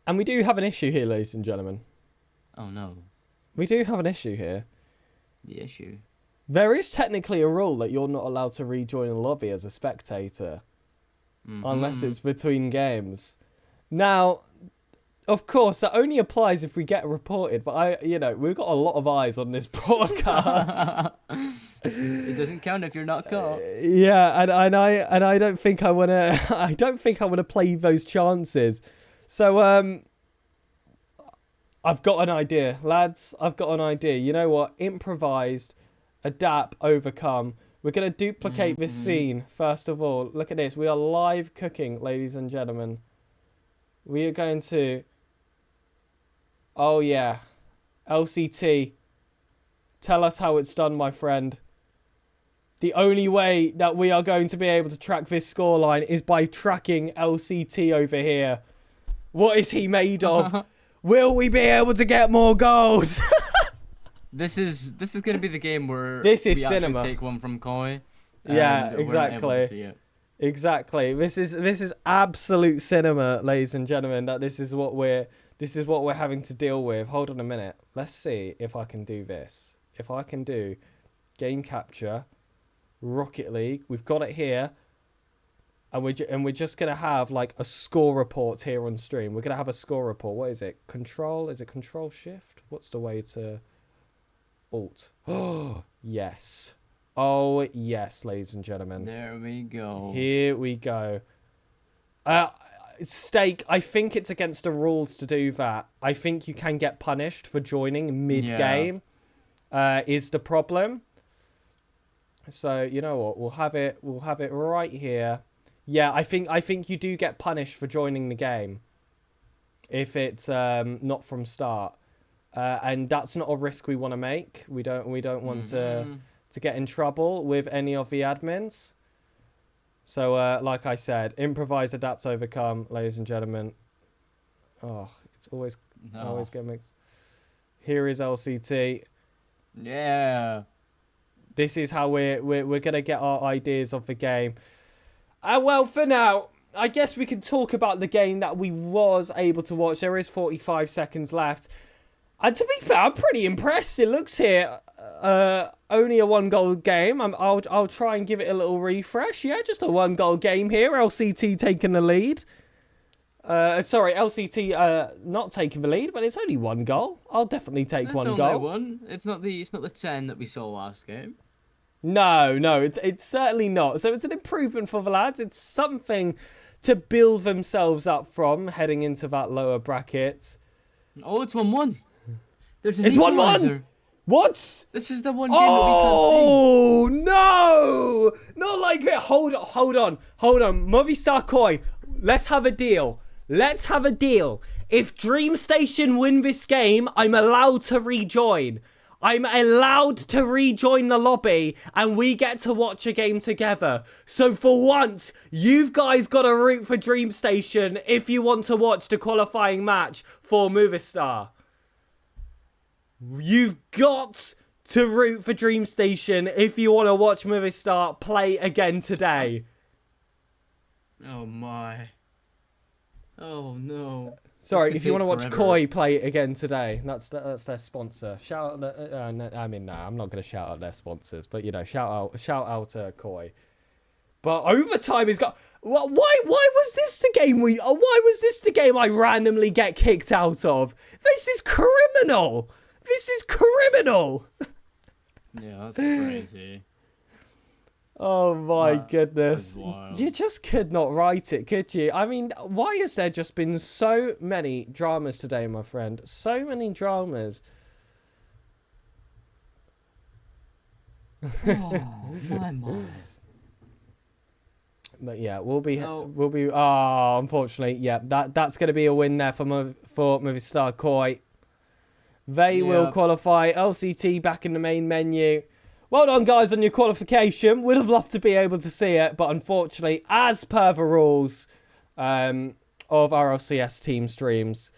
S3: And we do have an issue here, ladies and gentlemen.
S4: Oh no.
S3: We do have an issue here.
S4: The issue.
S3: There is technically a rule that you're not allowed to rejoin a lobby as a spectator. Unless it's between games. Now, of course, that only applies if we get reported, but we've got a lot of eyes on this broadcast.
S4: It doesn't count if you're not caught.
S3: Yeah, and I don't think I wanna play those chances. So I've got an idea, lads. I've got an idea. You know what? Improvised, adapt, overcome. We're going to duplicate this scene, first of all. Look at this. We are live cooking, ladies and gentlemen. We are going to... Oh, yeah. LCT. Tell us how it's done, my friend. The only way that we are going to be able to track this scoreline is by tracking LCT over here. What is he made of? Will we be able to get more goals?
S4: This is going to be the game where
S3: This is
S4: we
S3: cinema.
S4: actually take one from Koi.
S3: Yeah,
S4: and we're not able to
S3: exactly.
S4: see it.
S3: Exactly. This is absolute cinema, ladies and gentlemen. That this is what we're having to deal with. Hold on a minute. Let's see if I can do this. If I can do game capture, Rocket League. We've got it here. And we're just gonna have like a score report here on stream. We're gonna have a score report. What is it? Control? Is it Control Shift? What's the way to Alt? Oh yes. Oh yes, ladies and gentlemen.
S4: There we go.
S3: Here we go. Steak, I think it's against the rules to do that. I think you can get punished for joining mid-game. Is the problem. So, you know what? We'll have it right here. Yeah, I think you do get punished for joining the game if it's not from start. And that's not a risk we want to make. We don't want to get in trouble with any of the admins. So, like I said, improvise, adapt, overcome, ladies and gentlemen. Oh, it's always getting mixed. Here is LCT.
S4: Yeah.
S3: This is how we're gonna get our ideas of the game. Well, for now, I guess we can talk about the game that we was able to watch. There is 45 seconds left. And to be fair, I'm pretty impressed. It looks here only a 1-goal game. I'll try and give it a little refresh. Yeah, just a 1-goal game here. LCT taking the lead. Sorry, LCT not taking the lead, but it's only 1 goal. I'll definitely take
S4: That's
S3: 1
S4: only
S3: goal.
S4: one. It's not the 10 that we saw last game.
S3: No, it's certainly not. So it's an improvement for the lads. It's something to build themselves up from heading into that lower bracket.
S4: Oh, it's 1-1. There's an
S3: It's 1-1.
S4: equalizer.
S3: What?
S4: This is the one game that we can't see.
S3: Oh no! Not like that. Hold on. Movistar Koi, let's have a deal. If Dreamstation win this game, I'm allowed to rejoin. I'm allowed to rejoin the lobby and we get to watch a game together. So for once, you've guys got to root for Dreamstation if you want to watch the qualifying match for Movistar. You've got to root for Dreamstation if you want to watch Movistar play again today.
S4: Oh my. Oh no.
S3: Sorry, if you want to watch Koi play again today, that's their sponsor. Shout out, I'm not going to shout out their sponsors, but you know, shout out Koi. But overtime has got. Why was this the game why was this the game I randomly get kicked out of? This is criminal. This is criminal.
S4: Yeah, that's crazy.
S3: Oh my
S4: That
S3: goodness.
S4: is wild.
S3: You just could not write it, could you? I mean, why has there just been so many dramas today, my friend? So many dramas.
S4: Oh, my.
S3: But yeah, we'll be
S4: Oh.
S3: unfortunately, yeah, that's going to be a win there for Movistar Koi. They will
S4: Yeah.
S3: qualify. LCT back in the main menu. Well done, guys, on your qualification. Would have loved to be able to see it, but unfortunately, as per the rules of RLCS team streams,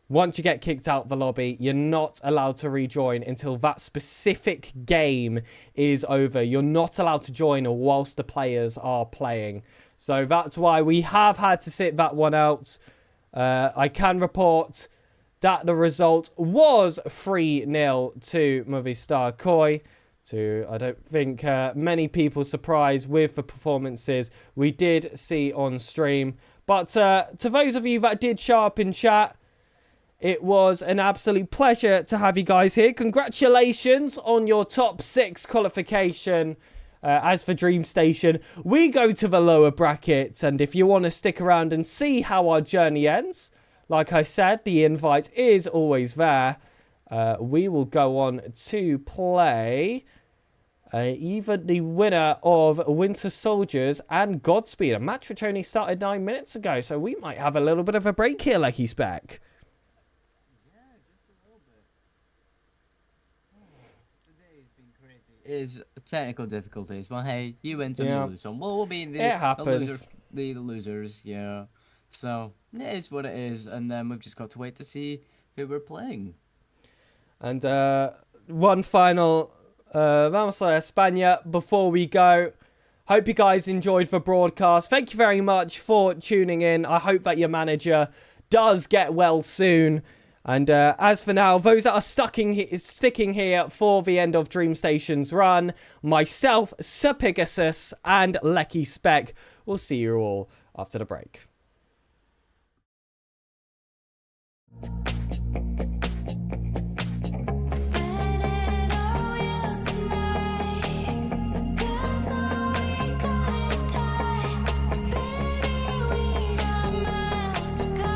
S3: once you get kicked out of the lobby, you're not allowed to rejoin until that specific game is over. You're not allowed to join whilst the players are playing. So that's why we have had to sit that one out. I can report that the result was 3-0 to Movistar Koi. To, I don't think many people surprised with the performances we did see on stream. But to those of you that did show up in chat, it was an absolute pleasure to have you guys here. Congratulations on your top 6 qualification. As for Dreamstation, we go to the lower brackets. And if you want to stick around and see how our journey ends, like I said, the invite is always there. We will go on to play even the winner of Winter Soldiers and Godspeed, a match which only started 9 minutes ago. So we might have a little bit of a break here, Lecky Spec.
S4: Is technical difficulties. Well, hey, you win some,
S3: Yeah.
S4: you lose some. Well, we'll be
S3: It
S4: the
S3: happens.
S4: losers, yeah. So it is what it is, and then we've just got to wait to see who we're playing.
S3: And one final Vamos a España before we go. Hope you guys enjoyed the broadcast. Thank you very much for tuning in. I hope that your manager does get well soon. And as for now, those that are sticking here for the end of Dreamstation's run, myself, SirPigasus, and Lecky Spec, we'll see you all after the break.
S2: Spending our wheels tonight, 'cause all we got is time. Baby, we got miles to go.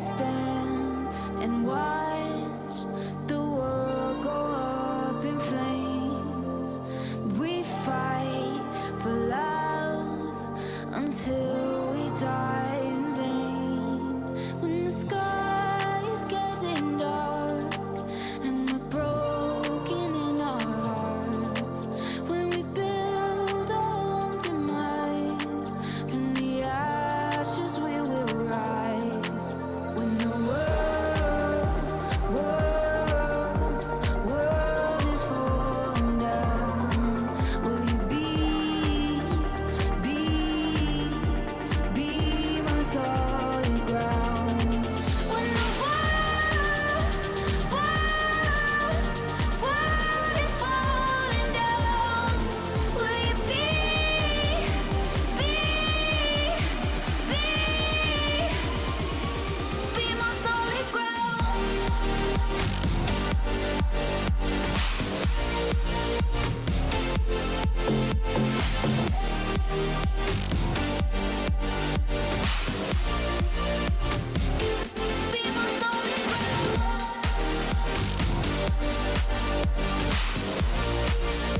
S2: stand and watch the world go up in flames. We fight for love until we die in vain. When the sky is getting dark and we're broken in our hearts, when we build our own demise, from the ashes we will rise. When the world is falling down, will you be my solid ground? When the world is falling down, will you be my solid ground? Be my solid ground.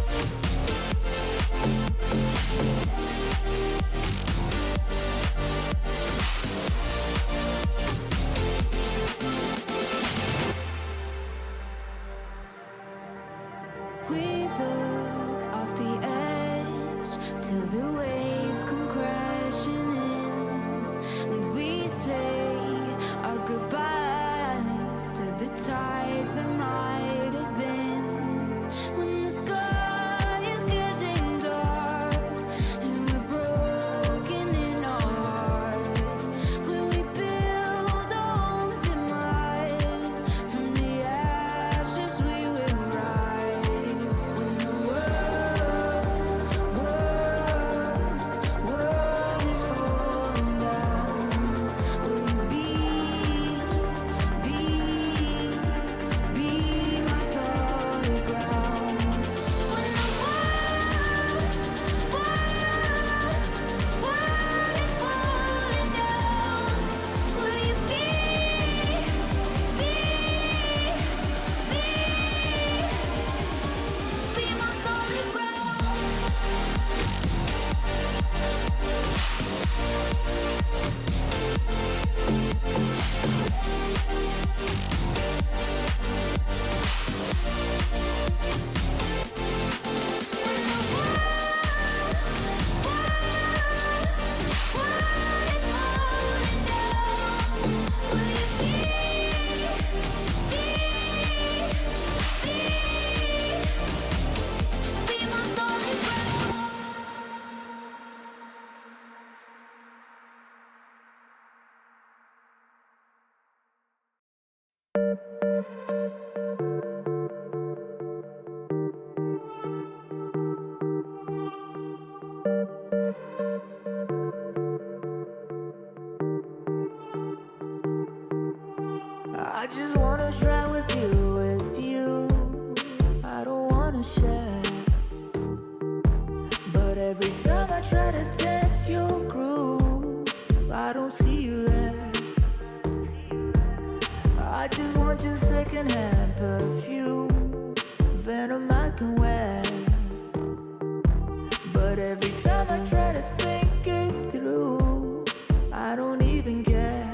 S2: We look off the edge till the waves come crashing in, and we say our goodbyes to the tides that might have been. When the sky is getting dark and we're broken in our hearts, when we build our own demise, from the ashes we will rise. When the world is falling down, will you be my solid ground? When the world is falling down, will you be my solid ground? When the world is falling down, will you be my solid ground? I just wanna try with you. I don't wanna share. But every time I try to dance your groove, I don't see you there. I just want your secondhand perfume, venom I can wear. But every time I try to think it through, I don't even care.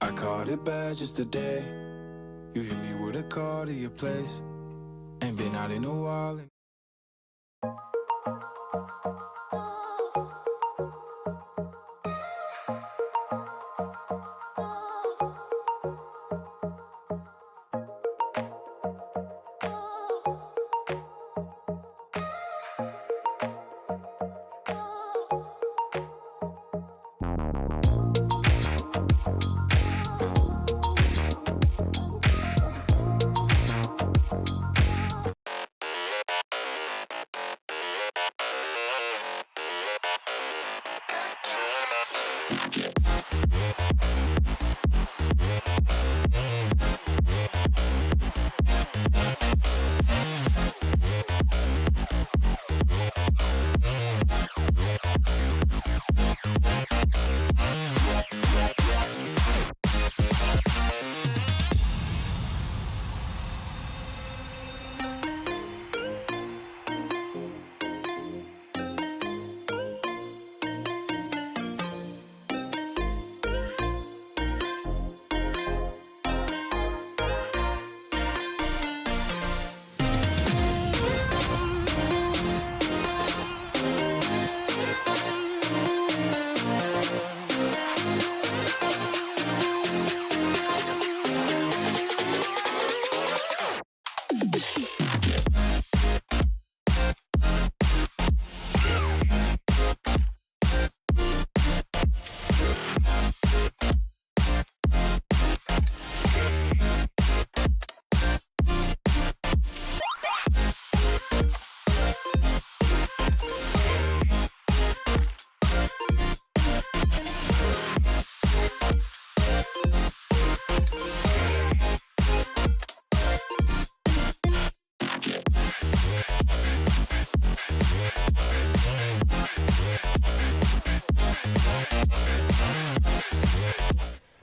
S5: I caught it bad just today. You hit me with a call to your place. Ain't been out in a while.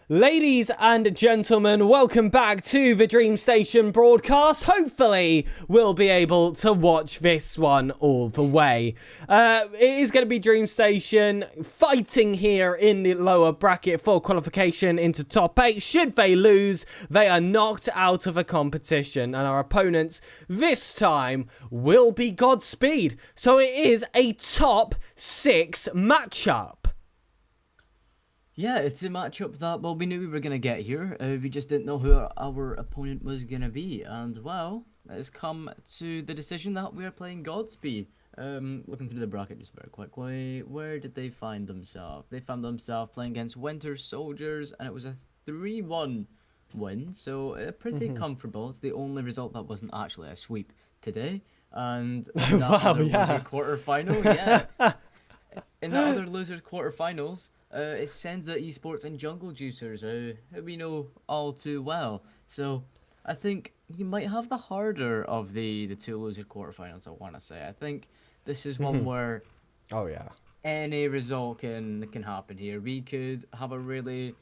S3: Ladies and gentlemen, welcome back to the Dreamstation broadcast. Hopefully, we'll be able to watch this one all the way. It is going to be Dreamstation fighting here in the lower bracket for qualification into top 8. Should they lose, they are knocked out of a competition, and our opponents this time will be Godspeed. So it is a top 6 matchup.
S4: Yeah, it's a matchup that, well, we knew we were going to get here. We just didn't know who our opponent was going to be. And, well, it's come to the decision that we are playing Godspeed. Looking through the bracket just very quickly, where did they find themselves? They found themselves playing against Winter Soldiers, and it was a 3-1 win. So, pretty comfortable. It's the only result that wasn't actually a sweep today. And in that other loser quarterfinal, in that other losers quarterfinals, it's Senza Esports and Jungle Juicers, who we know all too well. So I think you might have the harder of the two loser quarterfinals, I want to say. I think this is one where any result can happen here. We could have a really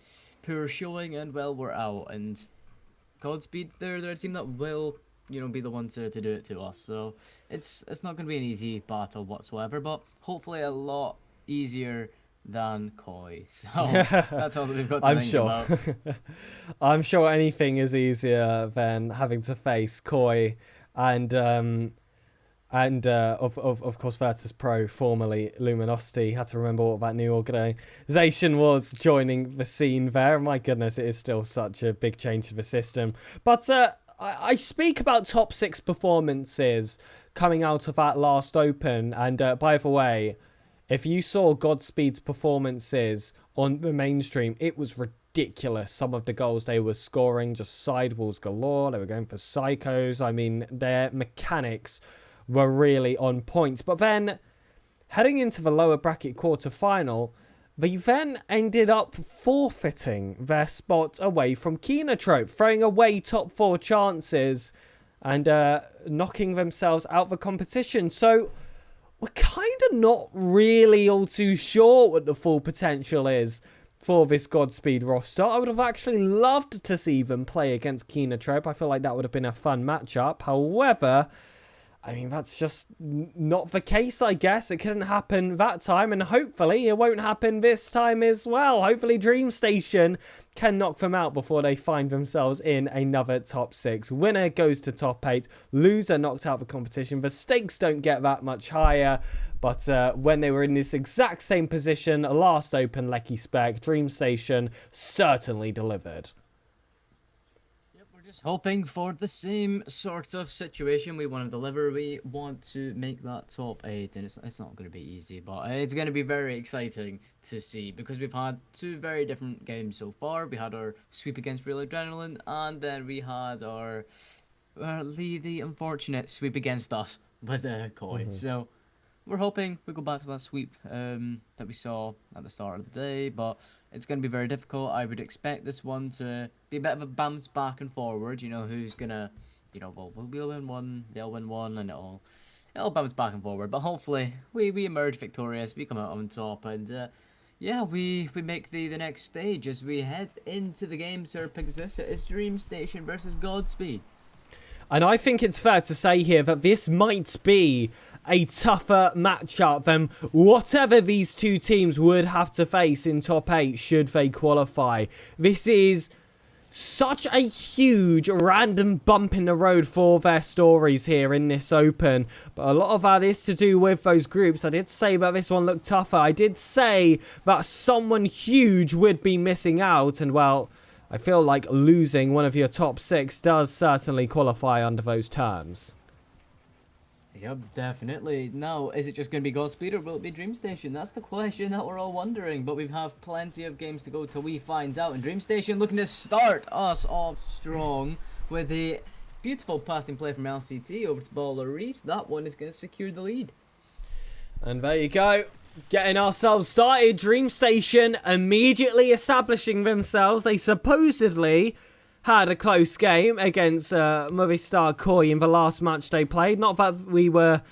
S4: poor showing and, well, we're out. And Godspeed, they're a team that will, be the one to do it to us. So it's not going to be an easy battle whatsoever, but hopefully a lot easier than Koi. So that's all that we've got to think about.
S3: I'm sure anything is easier than having to face Koi and of course Virtus Pro, formerly Luminosity. Had to remember what that new organization was joining the scene there. My goodness, it is still such a big change to the system. But I speak about top 6 performances coming out of that last Open, and by the way, if you saw Godspeed's performances on the mainstream, it was ridiculous. Some of the goals they were scoring, just sidewalls galore. They were going for psychos. I mean, their mechanics were really on point. But then, heading into the lower bracket quarterfinal, they then ended up forfeiting their spot away from Kenotrope, throwing away top 4 chances and knocking themselves out of the competition. So we're kind of not really all too sure what the full potential is for this Godspeed roster. I would have actually loved to see them play against Kenotrope. I feel like that would have been a fun matchup. However, I mean, that's just not the case, I guess. It couldn't happen that time, and hopefully it won't happen this time as well. Hopefully Dreamstation can knock them out before they find themselves in another top 6. Winner goes to top 8. Loser knocked out of the competition. The stakes don't get that much higher, but when they were in this exact same position last Open, Lecky Spec, Dreamstation certainly delivered.
S4: Just hoping for the same sort of situation. We want to deliver. We want to make that top 8, and it's not going to be easy, but it's going to be very exciting to see, because we've had 2 very different games so far. We had our sweep against Real Adrenaline, and then we had the unfortunate sweep against us with Koi. So we're hoping we go back to that sweep that we saw at the start of the day, but it's going to be very difficult. I would expect this one to be a bit of a bounce back and forward. You know, who's going to, we'll win one, they'll win one, and it'll bounce back and forward. But hopefully we emerge victorious, we come out on top, and yeah, we make the next stage as we head into the game, SirPigasus. It's Dreamstation versus Godspeed.
S3: And I think it's fair to say here that this might be a tougher matchup than whatever these two teams would have to face in top 8 should they qualify. This is such a huge random bump in the road for their stories here in this Open. But a lot of that is to do with those groups. I did say that this one looked tougher. I did say that someone huge would be missing out. And well, I feel like losing one of your top 6 does certainly qualify under those terms.
S4: Yep, definitely. Now, is it just going to be Godspeed or will it be Dreamstation? That's the question that we're all wondering, but we have plenty of games to go till we find out. And Dreamstation looking to start us off strong with a beautiful passing play from LCT over to Baller Reese. That one is going to secure the lead.
S3: And there you go. Getting ourselves started. Dreamstation immediately establishing themselves. They supposedly had a close game against Movistar Koi in the last match they played. Not that we were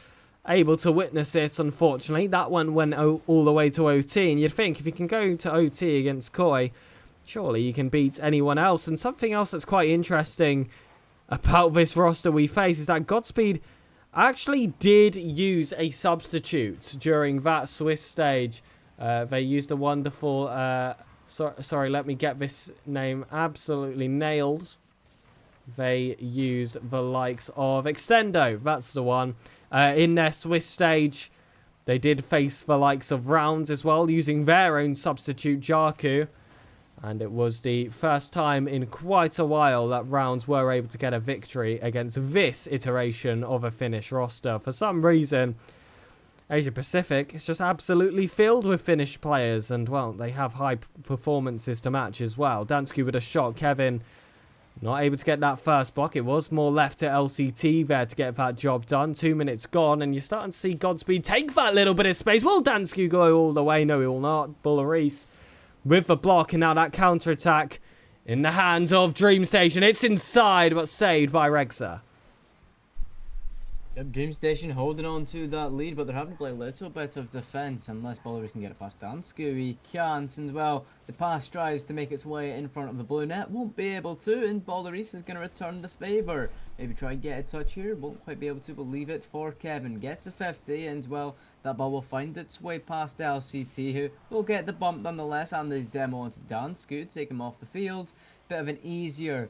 S3: able to witness it, unfortunately. That one went all the way to OT. And you'd think if you can go to OT against Koi, surely you can beat anyone else. And something else that's quite interesting about this roster we face is that Godspeed actually did use a substitute during that Swiss stage. They used a wonderful... sorry, let me get this name absolutely nailed. They used the likes of Extendo. That's the one. In their Swiss stage, they did face the likes of Rounds as well, using their own substitute, Jarku. And it was the first time in quite a while that Rounds were able to get a victory against this iteration of a Finnish roster. For some reason, Asia Pacific is just absolutely filled with Finnish players. And, well, they have high performances to match as well. Dansku with a shot. Kevin not able to get that first block. It was more left to LCT there to get that job done. 2 minutes gone. And you're starting to see Godspeed take that little bit of space. Will Dansku go all the way? No, he will not. Bullaris with the block, and now that counter-attack in the hands of Dreamstation. It's inside, but saved by Rexa.
S4: Yep, Dreamstation holding on to that lead, but they're having to play a little bit of defence unless Belarus can get it past Dansku. He can't, and well, the pass tries to make its way in front of the blue net, won't be able to, and Belarus is going to return the favour. Maybe try and get a touch here, won't quite be able to, but leave it for Kevin. Gets the 50, and well, that ball will find its way past LCT, who will get the bump nonetheless, and the demo onto Dansku, take him off the field. Bit of an easier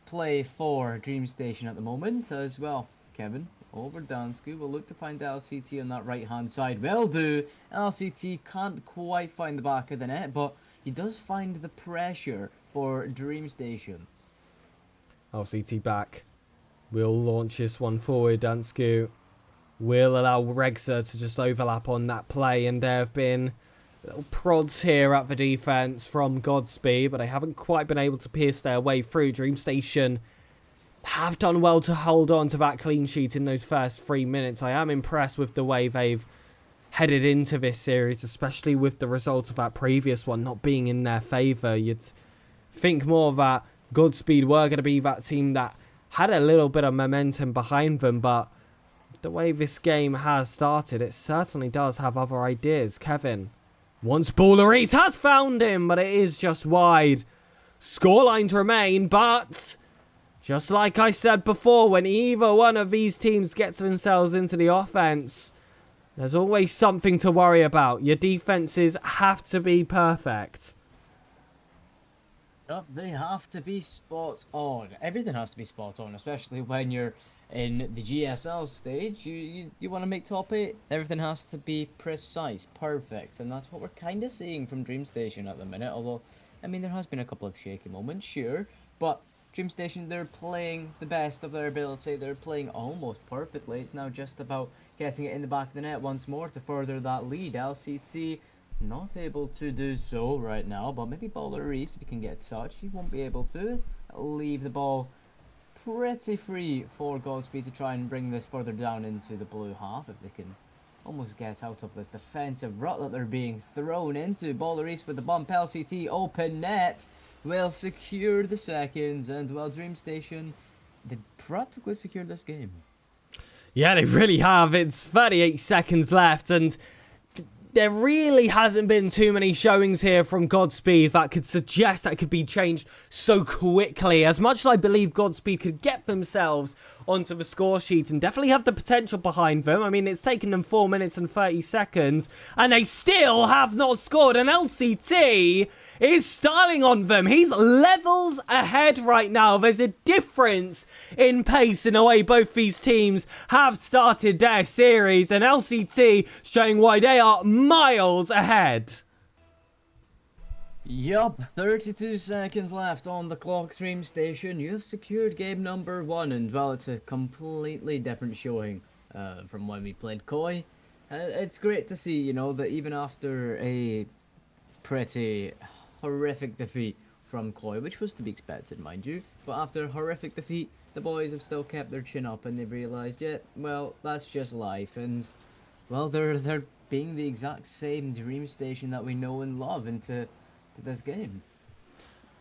S4: play for Dreamstation at the moment as well. Kevin over Dansku will look to find LCT on that right hand side. Will do. LCT can't quite find the back of the net, but he does find the pressure for Dreamstation.
S3: LCT back. Will launch this one forward. Dansku will allow Rexa to just overlap on that play, and there have been little prods here at the defense from Godspeed, but they haven't quite been able to pierce their way through. Dreamstation have done well to hold on to that clean sheet in those first 3 minutes. I am impressed with the way they've headed into this series, especially with the result of that previous one not being in their favour. You'd think more that Godspeed were going to be that team that had a little bit of momentum behind them, but the way this game has started, it certainly does have other ideas. Kevin, once Baller has found him, but it is just wide. Scorelines remain, but just like I said before, when either one of these teams gets themselves into the offense, there's always something to worry about. Your defenses have to be perfect.
S4: Yep, they have to be spot on. Everything has to be spot on, especially when you're in the GSL stage. You want to make top 8. Everything has to be precise, perfect, and that's what we're kind of seeing from Dreamstation at the minute. Although, I mean, there has been a couple of shaky moments, sure, but Dreamstation, they're playing the best of their ability. They're playing almost perfectly. It's now just about getting it in the back of the net once more to further that lead. LCT not able to do so right now, but maybe Baller Reese, if he can get a touch, he won't be able to. Leave the ball pretty free for Godspeed to try and bring this further down into the blue half if they can almost get out of this defensive rut that they're being thrown into. Boleris with the bump, LCT open net will secure the seconds, and well, Dreamstation, they practically secured this game.
S3: Yeah, they really have. It's 38 seconds left, and there really hasn't been too many showings here from Godspeed that could suggest that could be changed so quickly. As much as I believe Godspeed could get themselves onto the score sheet and definitely have the potential behind them. I mean, it's taken them 4 minutes and 30 seconds, and they still have not scored. And LCT is styling on them. He's levels ahead right now. There's a difference in pace in the way both these teams have started their series, and LCT showing why they are miles ahead.
S4: Yup, 32 seconds left on the clock, Dreamstation. You've secured game number 1, and well, it's a completely different showing from when we played Koi. It's great to see, you know, that even after a pretty horrific defeat from Koi, which was to be expected, mind you, but after a horrific defeat, the boys have still kept their chin up, and they've realised, yeah, well, that's just life, and well, they're being the exact same Dreamstation that we know and love into this game.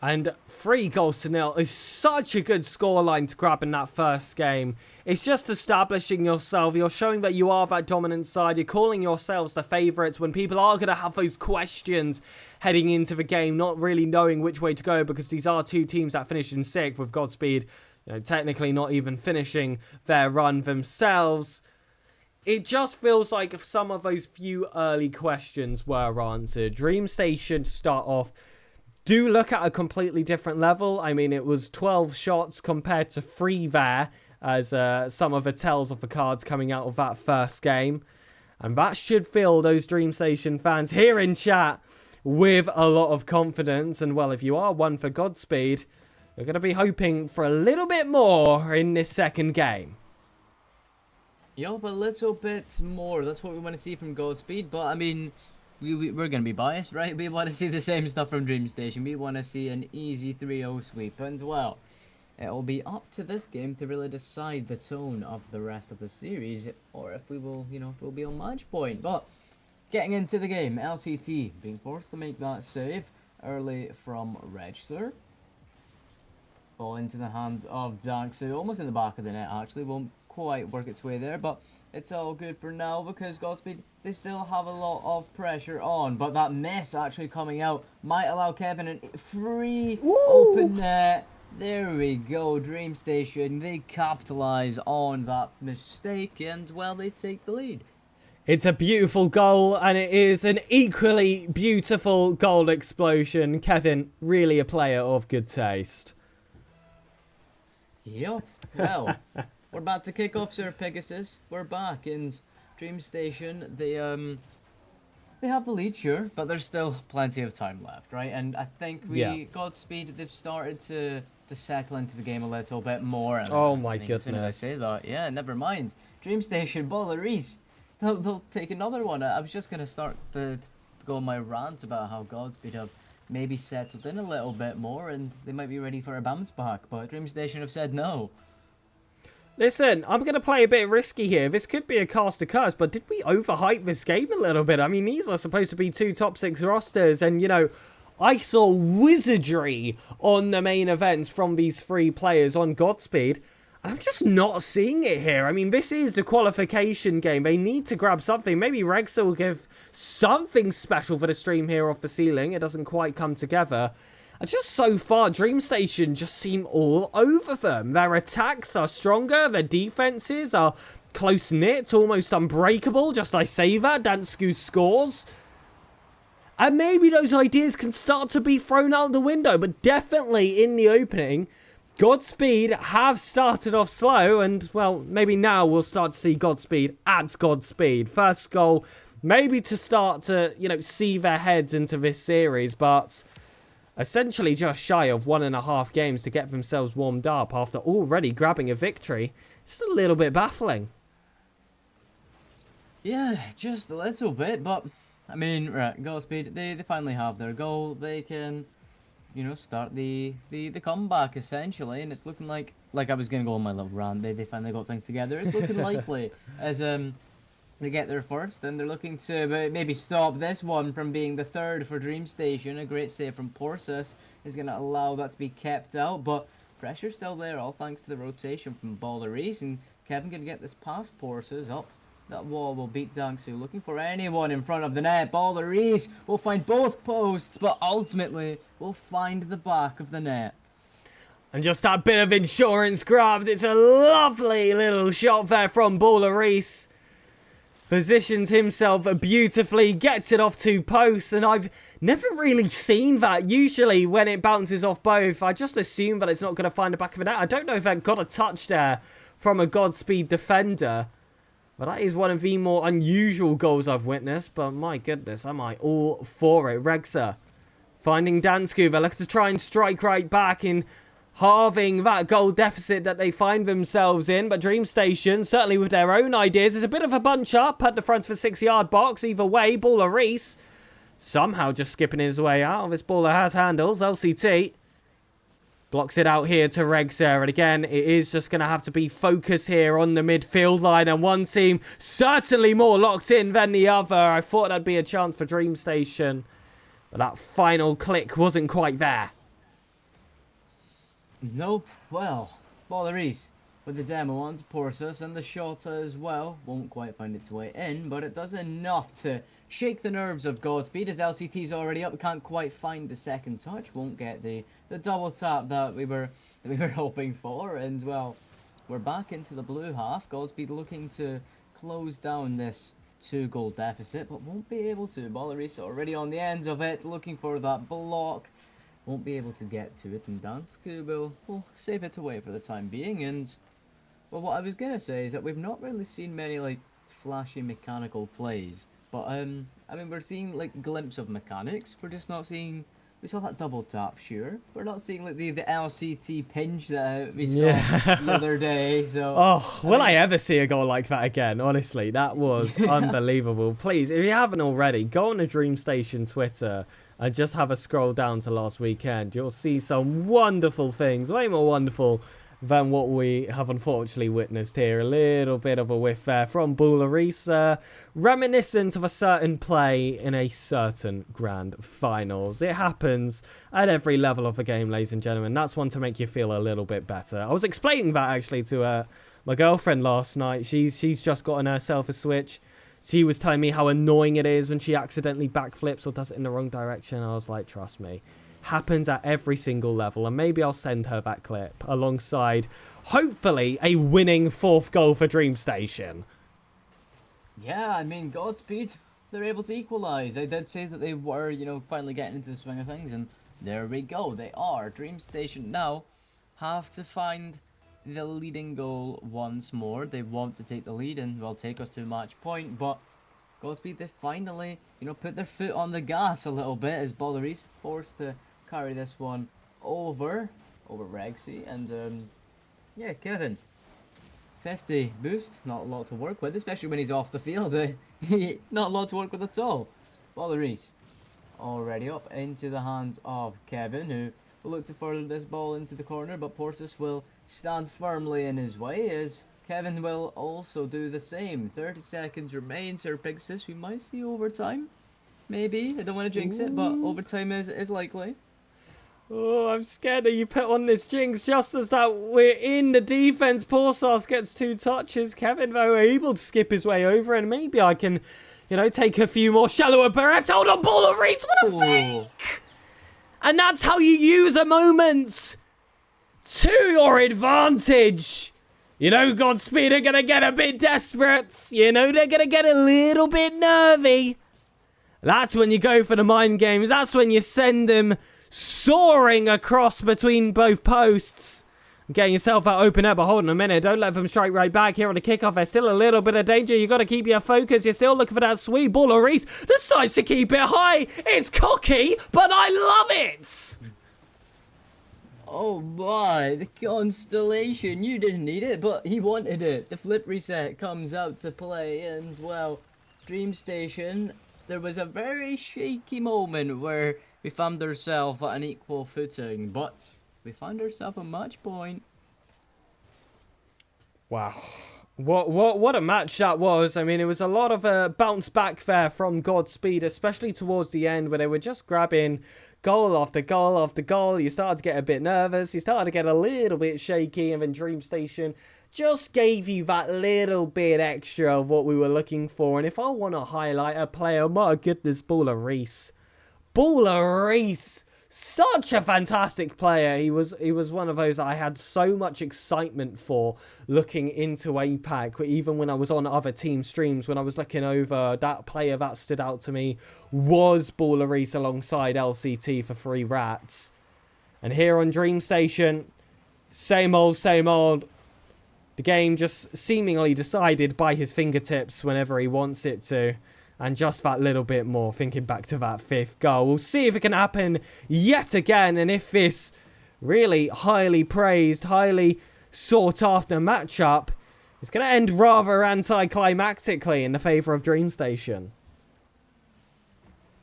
S3: And 3-0 is such a good scoreline to grab in that first game. It's just establishing yourself. You're showing that you are that dominant side. You're calling yourselves the favourites when people are going to have those questions heading into the game, not really knowing which way to go, because these are two teams that finished in 6th, with Godspeed, you know, technically not even finishing their run themselves. It just feels like some of those few early questions were answered. Dreamstation, to start off, do look at a completely different level. I mean, it was 12 shots compared to 3 there, as some of the tells of the cards coming out of that first game. And that should fill those Dreamstation fans here in chat with a lot of confidence. And well, if you are one for Godspeed, you're going to be hoping for a little bit more in this second game.
S4: Yup, a little bit more. That's what we want to see from Godspeed. But, I mean, we're going to be biased, right? We want to see the same stuff from Dreamstation. We want to see an easy 3-0 sweep. And, well, it'll be up to this game to really decide the tone of the rest of the series. Or if we will, you know, if we'll be on match point. But, getting into the game, LCT being forced to make that save early from Register. Ball into the hands of Daxu. Almost in the back of the net, actually. Won't quite work its way there, but it's all good for now because Godspeed, they still have a lot of pressure on, but that miss actually coming out might allow Kevin a free open net. There we go, Dreamstation, they capitalize on that mistake, and well, they take the lead.
S3: It's a beautiful goal, and it is an equally beautiful goal explosion. Kevin, really a player of good taste.
S4: Yep, well, we're about to kick off SirPigasus. We're back, and Dreamstation, they have the lead, sure, but there's still plenty of time left, right? And I think Godspeed, they've started to settle into the game a little bit more. And
S3: oh my
S4: goodness. As soon as I say that, yeah, never mind. Dreamstation, Boleris, they'll take another one. I was just going to start to go on my rant about how Godspeed have maybe settled in a little bit more, and they might be ready for a bounce back, but Dreamstation have said no.
S3: Listen, I'm going to play a bit risky here. This could be a cast to curse, but did we overhype this game a little bit? I mean, these are supposed to be 2 top 6 rosters, and, you know, I saw wizardry on the main events from these 3 players on Godspeed, and I'm just not seeing it here. I mean, this is the qualification game. They need to grab something. Maybe Rexa will give something special for the stream here off the ceiling. It doesn't quite come together. And just so far, Dreamstation just seem all over them. Their attacks are stronger. Their defenses are close-knit, almost unbreakable. Just I say that. Dansku scores. And maybe those ideas can start to be thrown out the window. But definitely in the opening, Godspeed have started off slow. And, well, maybe now we'll start to see Godspeed at Godspeed. First goal, maybe to start to, you know, see their heads into this series. But essentially just shy of 1.5 games to get themselves warmed up after already grabbing a victory. Just a little bit baffling.
S4: Yeah, just a little bit, but I mean, right, Godspeed, they finally have their goal. They can, you know, start the comeback essentially, and it's looking like I was gonna go on my little rant. They finally got things together. It's looking likely as They get there first, and they're looking to maybe stop this one from being the third for Dreamstation. A great save from Porsus is going to allow that to be kept out, but pressure's still there, all thanks to the rotation from Balleries, and Kevin can get this past Porsus up. That wall will beat Dangsu, looking for anyone in front of the net. Balleries will find both posts, but ultimately will find the back of the net.
S3: And just that bit of insurance grabbed. It's a lovely little shot there from Balleries. Positions himself beautifully, gets it off 2 posts, and I've never really seen that. Usually when it bounces off both, I just assume that it's not going to find the back of the net. I don't know if that got a touch there from a Godspeed defender, but that is one of the more unusual goals I've witnessed. But my goodness, am I all for it. Regsa finding Dansku. They're looking to try and strike right back in halving that goal deficit that they find themselves in. But Dreamstation, certainly with their own ideas, is a bit of a bunch up at the front of the 6-yard box. Either way, Balleries somehow just skipping his way out. This baller has handles. LCT blocks it out here to Regsa. And again, it is just going to have to be focus here on the midfield line. And one team certainly more locked in than the other. I thought that'd be a chance for Dreamstation, but that final click wasn't quite there.
S4: Nope. Well, Balleries with the demo onto Porsus, and the shot as well won't quite find its way in, but it does enough to shake the nerves of Godspeed, as LCT's already up. Can't quite find the second touch, won't get the double tap that we were hoping for, and well, we're back into the blue half. Godspeed looking to close down this 2-goal deficit, but won't be able to. Balleries already on the ends of it, looking for that block. Won't be able to get to it, and Dansku will save it away for the time being. And well, what I was gonna say is that we've not really seen many like flashy mechanical plays, but I mean, we're seeing like glimpse of mechanics. We're just not seeing. We saw that double tap, sure. We're not seeing like the LCT pinch that we saw the other day. So
S3: oh, will I ever see a goal like that again? Honestly, that was unbelievable. Please, if you haven't already, go on the Dreamstation Twitter and just have a scroll down to last weekend. You'll see some wonderful things, way more wonderful than what we have unfortunately witnessed here. A little bit of a whiff there from Balleries, reminiscent of a certain play in a certain grand finals. It happens at every level of the game, ladies and gentlemen. That's one to make you feel a little bit better. I was explaining that actually to my girlfriend last night. She's just gotten herself a Switch. She was telling me how annoying it is when she accidentally backflips or does it in the wrong direction. I was like, trust me. Happens at every single level. And maybe I'll send her that clip alongside, hopefully, a winning 4th goal for Dreamstation.
S4: yeah, I mean, Godspeed, they're able to equalise. I did say that they were, you know, finally getting into the swing of things, and there we go. They are. Dreamstation now have to find the leading goal once more. They want to take the lead and, well, take us to match point, but Godspeed, they finally, you know, put their foot on the gas a little bit as Balleries forced to carry this one over Rexy, and yeah, Kevin, 50 boost, not a lot to work with, especially when he's off the field. Not a lot to work with at all. Balleries already up into the hands of Kevin, who will look to further this ball into the corner, but Porsus will stand firmly in his way as Kevin will also do the same. 30 seconds remain. SirPigasus, we might see overtime. Maybe. I don't want to jinx it, but overtime is likely.
S3: Oh, I'm scared that you put on this jinx just as that we're in the defense. Porsus gets 2 touches. Kevin, though, able to skip his way over, and maybe I can, you know, take a few more shallower berefs. Hold on, Balleries, what a fake! And that's how you use a moment to your advantage. You know, Godspeed are going to get a bit desperate. You know, they're going to get a little bit nervy. That's when you go for the mind games. That's when you send them soaring across between both posts. Getting yourself out open net, but hold on a minute. Don't let them strike right back here on the kickoff. There's still a little bit of danger. You've got to keep your focus. You're still looking for that sweet ball. Balleries decides to keep it high. It's cocky, but I love it.
S4: Oh my, the constellation. You didn't need it, but he wanted it. The flip reset comes out to play, and well, Dreamstation, there was a very shaky moment where we found ourselves at an equal footing, but we found ourselves a match point.
S3: Wow. What a match that was. I mean, it was a lot of bounce back there from Godspeed, especially towards the end where they were just grabbing goal after goal after goal. You started to get a bit nervous. You started to get a little bit shaky, and then Dreamstation just gave you that little bit extra of what we were looking for. And if I want to highlight a player, my goodness, Baller Reese. Baller Reese! Such a fantastic player. He was one of those I had so much excitement for looking into APAC. Even when I was on other team streams, when I was looking over, that player that stood out to me was Baller Reese alongside LCT for 3 Rats. And here on Dreamstation, same old, same old. The game just seemingly decided by his fingertips whenever he wants it to. And just that little bit more, thinking back to that 5th goal. We'll see if it can happen yet again. And if this really highly praised, highly sought after matchup is going to end rather anticlimactically in the favour of Dreamstation.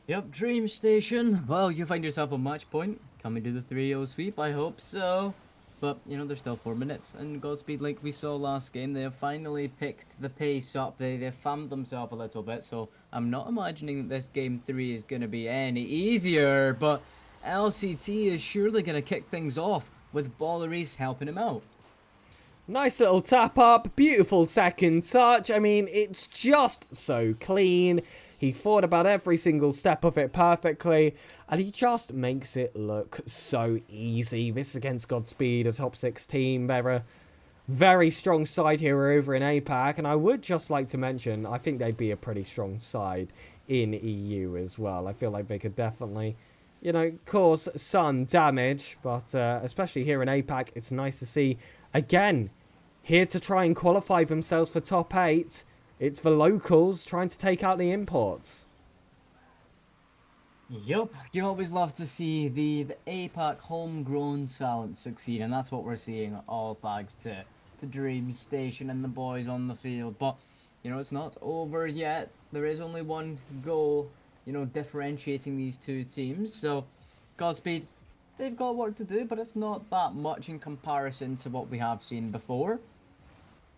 S4: Yep, Dreamstation. Well, you find yourself a match point. Can we do the 3-0 sweep? I hope so. But, you know, there's still 4 minutes. And Godspeed, like we saw last game, they have finally picked the pace up. They've fammed themselves a little bit. So I'm not imagining that this game 3 is going to be any easier. But LCT is surely going to kick things off with Balleries helping him out.
S3: Nice little tap up. Beautiful second touch. I mean, it's just so clean. He thought about every single step of it perfectly, and he just makes it look so easy. This is against Godspeed, a top 6 team. They're a very strong side here over in APAC, and I would just like to mention, I think they'd be a pretty strong side in EU as well. I feel like they could definitely, you know, cause some damage, but especially here in APAC, it's nice to see, again, here to try and qualify themselves for top 8. It's the locals trying to take out the imports.
S4: Yup, you always love to see the APAC homegrown talent succeed, and that's what we're seeing, all thanks to Dreamstation and the boys on the field. But, you know, it's not over yet. There is only one goal, you know, differentiating these two teams. So, Godspeed, they've got work to do, but it's not that much in comparison to what we have seen before.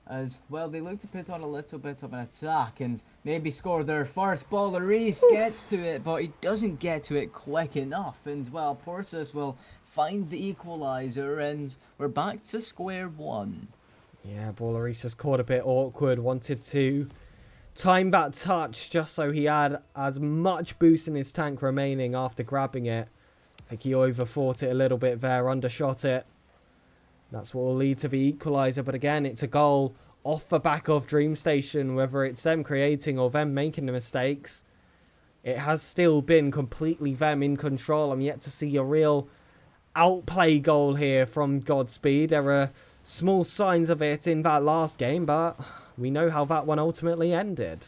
S4: As well, they look to put on a little bit of an attack and maybe score their first ball. Reese gets to it, but he doesn't get to it quick enough. And, well, Porsus will find the equalizer, and we're back to square one.
S3: Yeah, Balleries just caught a bit awkward. Wanted to time that touch just so he had as much boost in his tank remaining after grabbing it. I think he overthought it a little bit there, undershot it. That's what will lead to the equalizer, but again, it's a goal off the back of Dreamstation, whether it's them creating or them making the mistakes. It has still been completely them in control. I'm yet to see a real outplay goal here from Godspeed. There are small signs of it in that last game, but we know how that one ultimately ended.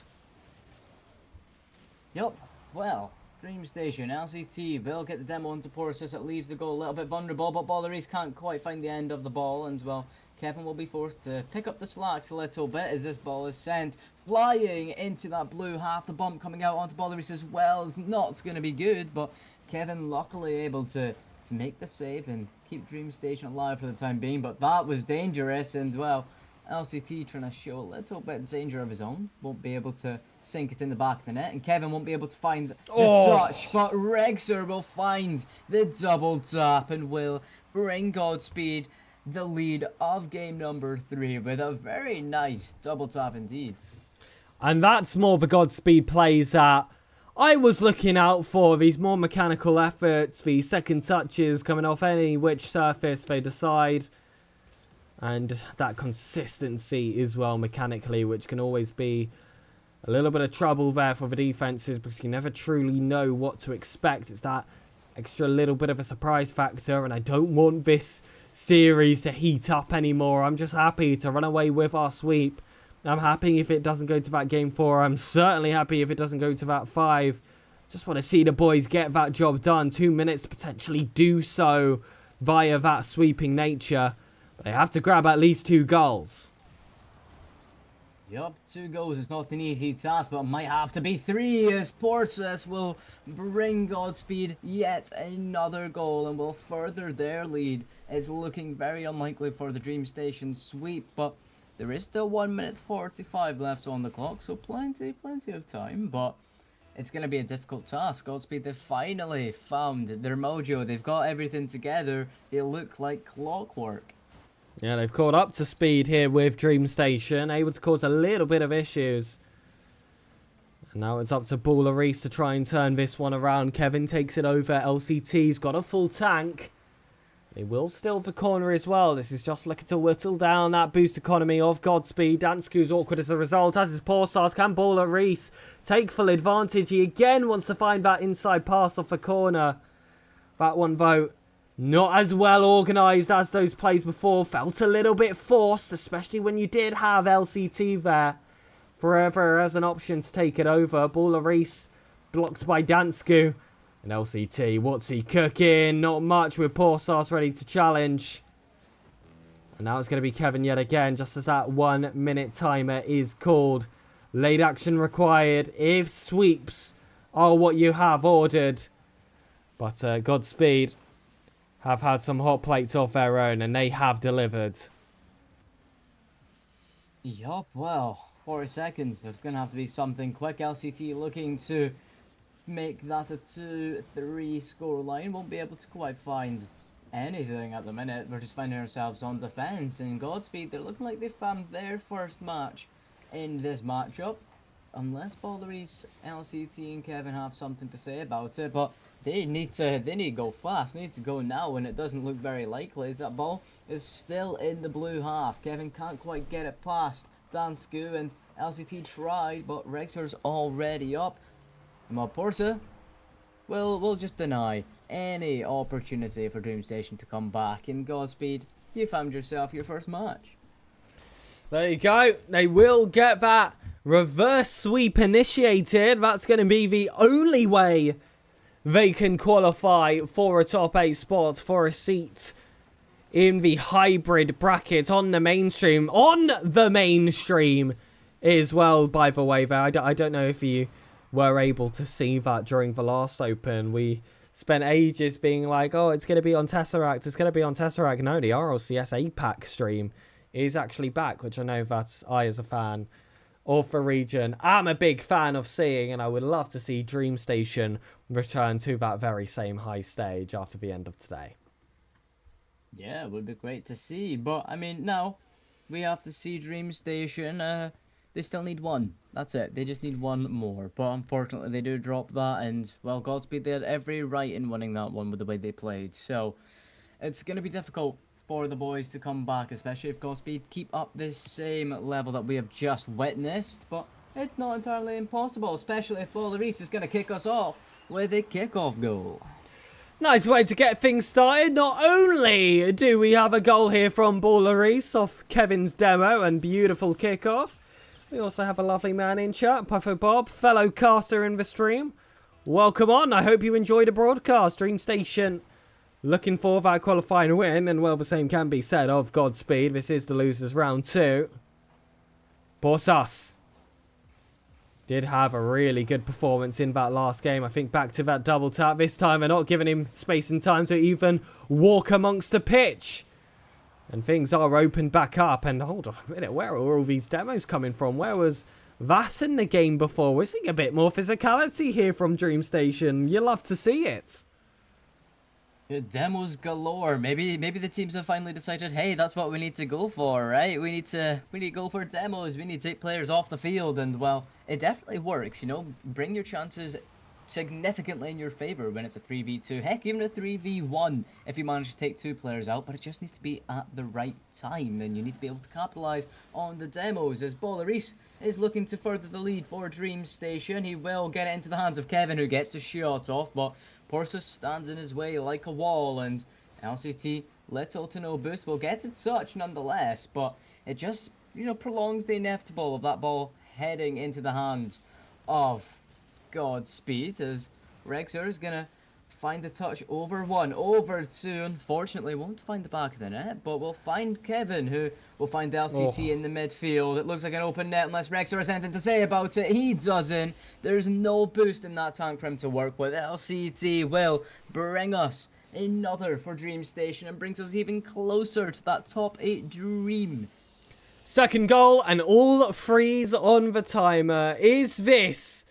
S4: Yup, well, Dreamstation, LCT, they'll get the demo onto Porsus. It leaves the goal a little bit vulnerable, but Balleries can't quite find the end of the ball, and, well, Kevin will be forced to pick up the slacks a little bit as this ball is sent flying into that blue half. The bump coming out onto Balleries as well is not going to be good, but Kevin luckily able to make the save and keep Dreamstation alive for the time being, but that was dangerous, and, well, LCT trying to show a little bit of danger of his own. Won't be able to sink it in the back of the net, and Kevin won't be able to find the touch, but Rexer will find the double tap and will bring Godspeed the lead of game number 3 with a very nice double tap indeed.
S3: And that's more the Godspeed plays that I was looking out for. These more mechanical efforts, these second touches coming off any which surface they decide. And that consistency as well mechanically, which can always be a little bit of trouble there for the defenses because you never truly know what to expect. It's that extra little bit of a surprise factor, and I don't want this series to heat up anymore. I'm just happy to run away with our sweep. I'm happy if it doesn't go to that game 4. I'm certainly happy if it doesn't go to that 5. Just want to see the boys get that job done. 2 minutes to potentially do so via that sweeping nature. But they have to grab at least 2 goals.
S4: Yup, 2 goals is not an easy task, but it might have to be 3 as Porsus will bring Godspeed yet another goal and will further their lead. It's looking very unlikely for the Dreamstation sweep, but There is still 1 minute 45 left on the clock, so plenty of time, but it's going to be a difficult task. Godspeed, they've finally found their mojo. They've got everything together. They look like clockwork.
S3: Yeah, they've caught up to speed here with Dreamstation, able to cause a little bit of issues. And now it's up to Baller Reese to try and turn this one around. Kevin takes it over. LCT's got a full tank. They will steal the corner as well. This is just looking to whittle down that boost economy of Godspeed. Dansku's awkward as a result, as is Porsars. Can Baller Reese take full advantage? He again wants to find that inside pass off the corner. That one, though, not as well organised as those plays before. Felt a little bit forced, especially when you did have LCT there forever as an option to take it over. Baller Reese blocked by Dansku. And LCT, what's he cooking? Not much with Porsars ready to challenge. And now it's going to be Kevin yet again, just as that 1 minute timer is called. Late action required if sweeps are what you have ordered. But Godspeed have had some hot plates of their own, and they have delivered.
S4: Yup, well, 4 seconds. There's going to have to be something quick. LCT looking to make that a 2-3 score line. Won't be able to quite find anything at the minute. We're just finding ourselves on defense. And Godspeed, they're looking like they found their first match in this matchup. Unless Baller Reese, LCT and Kevin have something to say about it. But they need to go fast. They need to go now, and it doesn't look very likely as that ball is still in the blue half. Kevin can't quite get it past Dansku, and LCT tried, but Rexer's already up. Porta will just deny any opportunity for Dreamstation to come back. In Godspeed, you found yourself your first match.
S3: There you go. They will get that reverse sweep initiated. That's going to be the only way they can qualify for a top 8 spot, for a seat in the hybrid bracket on the mainstream. On the mainstream as well, by the way. I don't know if you were able to see that during the last Open. We spent ages being like, oh, it's going to be on Tesseract. It's going to be on Tesseract. No, the RLCS APAC stream is actually back, which I know that I, as a fan of the region, am a big fan of seeing, and I would love to see Dreamstation return to that very same high stage after the end of today.
S4: Yeah, it would be great to see. But, I mean, now we have to see Dreamstation. They still need one. That's it. They just need one more. But unfortunately, they do drop that. And, well, Godspeed, they had every right in winning that one with the way they played. So, it's going to be difficult for the boys to come back, especially if Godspeed keep up this same level that we have just witnessed. But it's not entirely impossible, especially if Baller Reese is going to kick us off with a kickoff goal.
S3: Nice way to get things started. Not only do we have a goal here from Baller Reese off Kevin's demo and beautiful kickoff, we also have a lovely man in chat, Puffo Bob, fellow caster in the stream. Welcome on. I hope you enjoyed the broadcast. Dreamstation looking for that qualifying win, and well, the same can be said of Godspeed. This is the losers round 2. Borsas did have a really good performance in that last game. I think back to that double tap. This time they're not giving him space and time to even walk amongst the pitch. And things are opened back up. And hold on a minute, where are all these demos coming from? Where was that in the game before? We're seeing a bit more physicality here from Dreamstation. You love to see it.
S4: Demos galore. Maybe the teams have finally decided, hey, that's what we need to go for, right? We need to go for demos. We need to take players off the field, and well, it definitely works. You know, bring your chances significantly in your favor when it's a 3v2, heck, even a 3v1 if you manage to take 2 players out, but it just needs to be at the right time, and you need to be able to capitalize on the demos. As Baller Reese is looking to further the lead for Dreamstation, he will get it into the hands of Kevin, who gets the shot off, but Porsus stands in his way like a wall, and LCT, little to no boost, will get a touch nonetheless, but it just, you know, prolongs the inevitable of that ball heading into the hands of Godspeed, as Rexer is going to find the touch over 1, over 2, unfortunately won't find the back of the net, but will find Kevin, who will find LCT in the midfield. It looks like an open net unless Rexer has anything to say about it. He doesn't. There's no boost in that tank for him to work with. LCT will bring us another for Dreamstation and brings us even closer to that top 8 dream.
S3: Second goal, and all freeze on the timer. Is this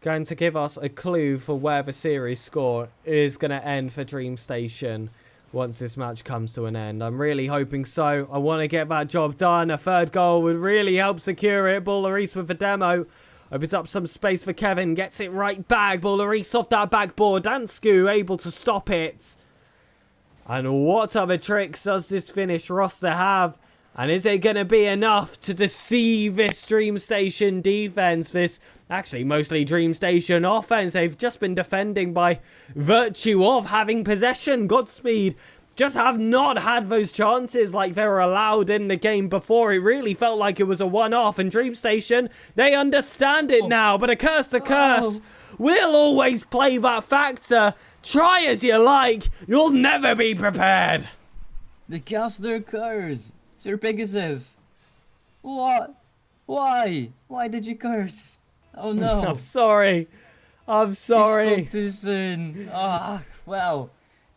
S3: going to give us a clue for where the series score is going to end for Dreamstation once this match comes to an end? I'm really hoping so. I want to get that job done. A third goal would really help secure it. Baller with the demo. Opens up some space for Kevin. Gets it right back. Baller off that backboard. Dansku able to stop it. And what other tricks does this Finnish roster have? And is it going to be enough to deceive this Dreamstation defense? This actually mostly Dreamstation offense. They've just been defending by virtue of having possession. Godspeed just have not had those chances like they were allowed in the game before. It really felt like it was a one-off. And Dreamstation, they understand it now. But a curse will always play that factor. Try as you like, you'll never be prepared.
S4: The caster curse. SirPigasus. What? Why? Why did you curse? Oh no.
S3: I'm sorry. I'm sorry.
S4: You spoke too soon. Well.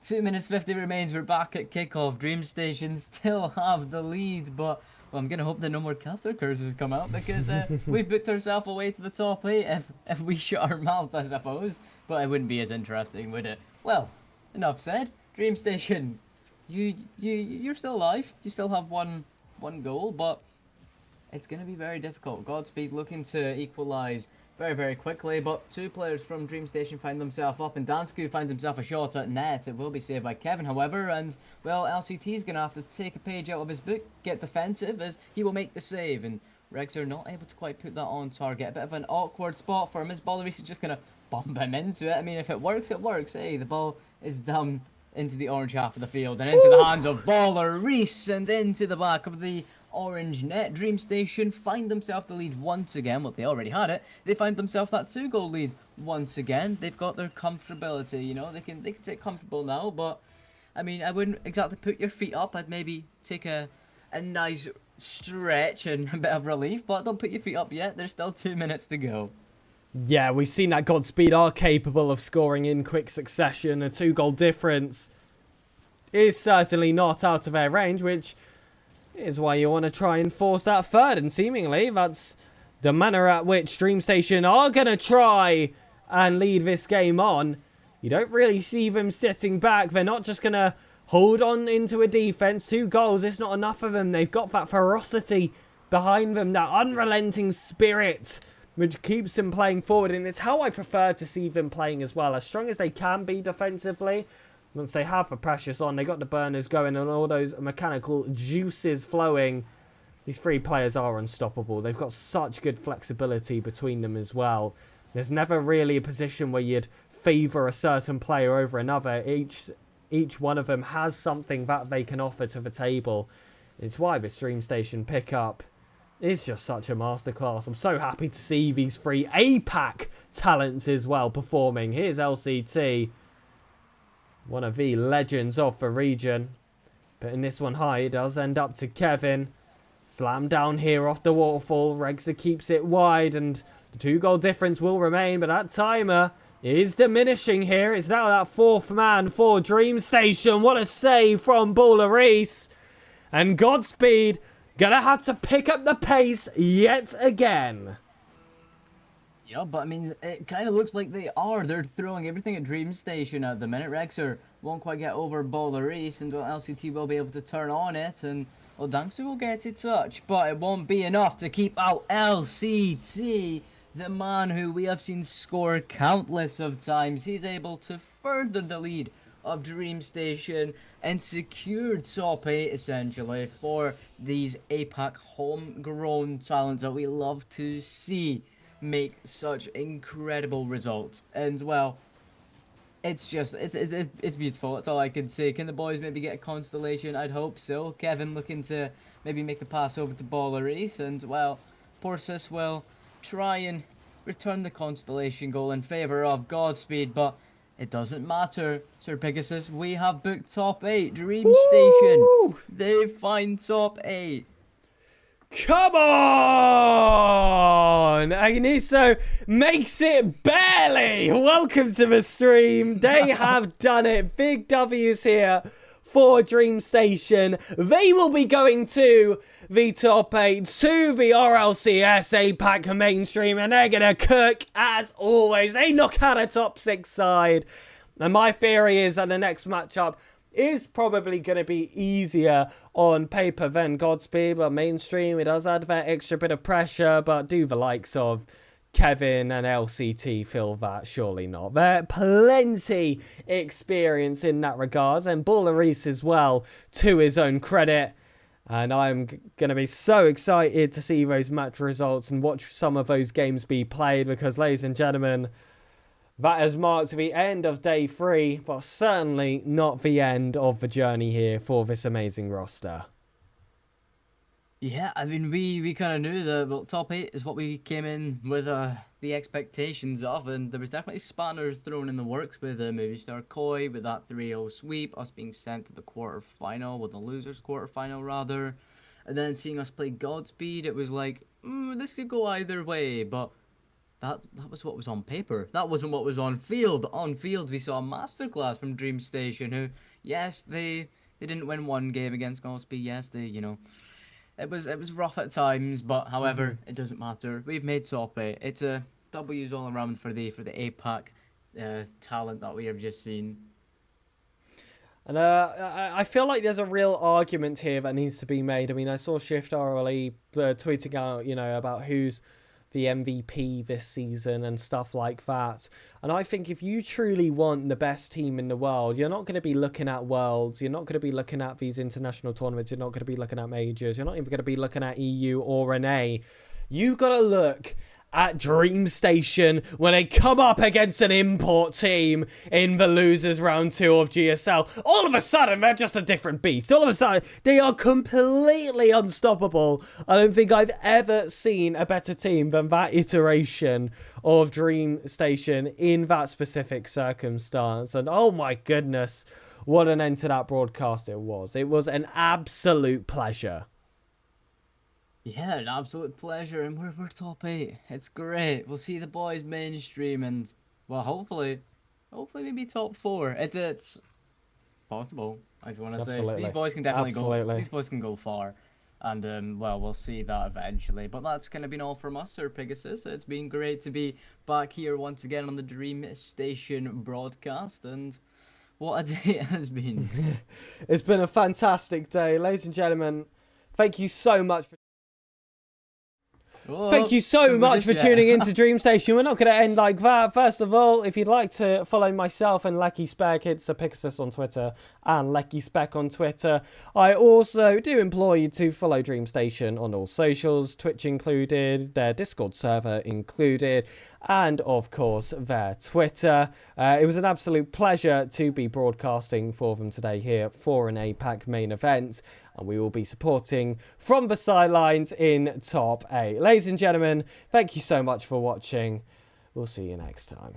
S4: 2 minutes 50 remains. We're back at kickoff. Dreamstation still have the lead, but well, I'm gonna hope that no more caster curses come out because we've booked ourselves away to the top 8 if we shut our mouth, I suppose. But it wouldn't be as interesting, would it? Well, enough said. Dreamstation. You're still alive. You still have one goal, but it's going to be very difficult. Godspeed looking to equalise very, very quickly, but 2 players from Dreamstation find themselves up, and Dansku finds himself a shot at net. It will be saved by Kevin, however, and, well, LCT is going to have to take a page out of his book, get defensive, as he will make the save, and Regs are not able to quite put that on target. A bit of an awkward spot for him, as Baller is just going to bump him into it. I mean, if it works, it works. Hey, the ball is down into the orange half of the field and into the hands of Baller Reese and into the back of the orange net. Dreamstation find themselves the lead once again. Well, they already had it. They find themselves that 2-goal lead once again. They've got their comfortability, you know. They can take comfortable now, but I mean, I wouldn't exactly put your feet up. I'd maybe take a nice stretch and a bit of relief, but don't put your feet up yet. There's still 2 minutes to go.
S3: Yeah, we've seen that Godspeed are capable of scoring in quick succession. A 2-goal difference is certainly not out of their range, which is why you want to try and force that third. And seemingly, that's the manner at which Dreamstation are going to try and lead this game on. You don't really see them sitting back. They're not just going to hold on into a defense. 2 goals, it's not enough of them. They've got that ferocity behind them, that unrelenting spirit, which keeps them playing forward, and it's how I prefer to see them playing as well. As strong as they can be defensively, once they have the pressures on, they got the burners going and all those mechanical juices flowing, these 3 players are unstoppable. They've got such good flexibility between them as well. There's never really a position where you'd favour a certain player over another. Each one of them has something that they can offer to the table. It's why this Dreamstation pickup is just such a masterclass. I'm so happy to see these 3 APAC talents as well performing. Here's LCT, one of the legends of the region. But in this one high, it does end up to Kevin. Slam down here off the waterfall. Regza keeps it wide, and the 2-goal difference will remain. But that timer is diminishing here. It's now that 4th man for Dreamstation. What a save from Baller Reese. And Godspeed gonna have to pick up the pace yet again.
S4: Yeah, but I mean, it kind of looks like they are. They're throwing everything at Dreamstation at the minute. Rexer won't quite get over Baller Reese, and LCT will be able to turn on it, and well, Dangsu will get a touch, but it won't be enough to keep out LCT, the man who we have seen score countless of times. He's able to further the lead of Dreamstation and secure top 8 essentially for these APAC homegrown talents that we love to see make such incredible results. And well, it's just it's beautiful. That's all I can say. Can the boys maybe get a constellation? I'd hope so. Kevin looking to maybe make a pass over to Baller Reese, and well, Porsus will try and return the constellation goal in favour of Godspeed, but it doesn't matter. SirPigasus, we have booked top 8. Dreamstation, they find top 8.
S3: Come on! Agniso makes it barely! Welcome to the stream. They have done it. Big W's here for Dreamstation. They will be going to the top 8, to the RLCS APAC mainstream, and they're going to cook, as always. They knock out a top 6 side. And my theory is that the next matchup is probably going to be easier on paper than Godspeed, but mainstream, it does add that extra bit of pressure, but do the likes of Kevin and LCT feel that? Surely not. They're plenty experience in that regards, and Reese as well, to his own credit. And I'm going to be so excited to see those match results and watch some of those games be played, because, ladies and gentlemen, that has marked the end of day 3, but certainly not the end of the journey here for this amazing roster.
S4: Yeah, I mean, we kind of knew that top 8 is what we came in with the expectations of, and there was definitely spanners thrown in the works with Movistar Koi, with that 3-0 sweep, us being sent to the quarterfinal, well, the losers quarterfinal rather, and then seeing us play Godspeed, it was like, this could go either way, but that was what was on paper. That wasn't what was on field. On field, we saw a masterclass from Dreamstation, who, yes, they didn't win one game against Godspeed. Yes, it was rough at times, but however, it doesn't matter. We've made top 8. It's a W's all around for the APAC talent that we have just seen.
S3: And I feel like there's a real argument here that needs to be made. I mean, I saw Shift RLE tweeting out, about who's the MVP this season and stuff like that. And I think if you truly want the best team in the world, you're not going to be looking at Worlds, you're not going to be looking at these international tournaments, you're not going to be looking at majors, you're not even going to be looking at EU or NA. You got to look at Dreamstation when they come up against an import team in the losers round 2 of GSL. All of a sudden, they're just a different beast. All of a sudden, they are completely unstoppable. I don't think I've ever seen a better team than that iteration of Dreamstation in that specific circumstance. And oh my goodness, what an end to that broadcast it was. It was an absolute pleasure.
S4: Yeah, an absolute pleasure, and we're top 8. It's great. We'll see the boys mainstream, and well, hopefully maybe top 4. It's possible. I want to say these boys can definitely go. These boys can go far, and well, we'll see that eventually. But that's kind of been all from us, SirPigasus. It's been great to be back here once again on the Dreamstation broadcast, and what a day it has been.
S3: It's been a fantastic day, ladies and gentlemen. Thank you so much for. Thank you so much for tuning into Dreamstation. We're not going to end like that. First of all, if you'd like to follow myself and Lecky Spec, it's SirPigasus on Twitter and Lecky Spec on Twitter. I also do implore you to follow Dreamstation on all socials, Twitch included, their Discord server included, and of course their Twitter. It was an absolute pleasure to be broadcasting for them today here for an APAC main event. And we will be supporting from the sidelines in top 8. Ladies and gentlemen, thank you so much for watching. We'll see you next time.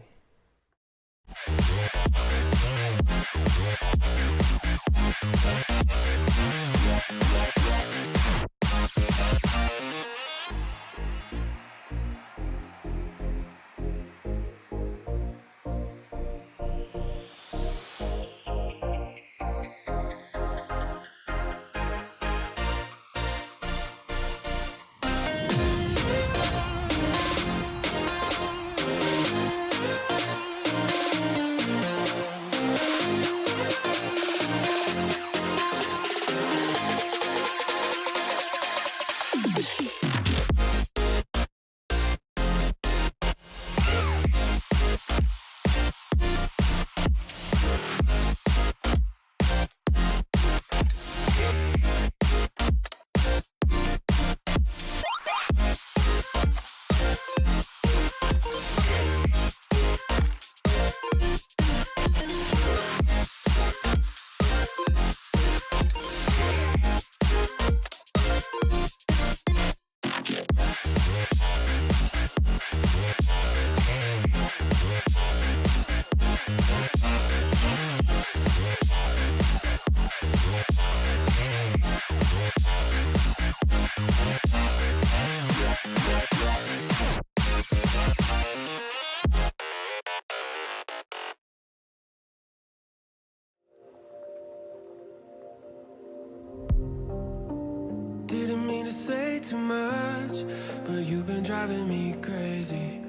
S5: too much, but you've been driving me crazy.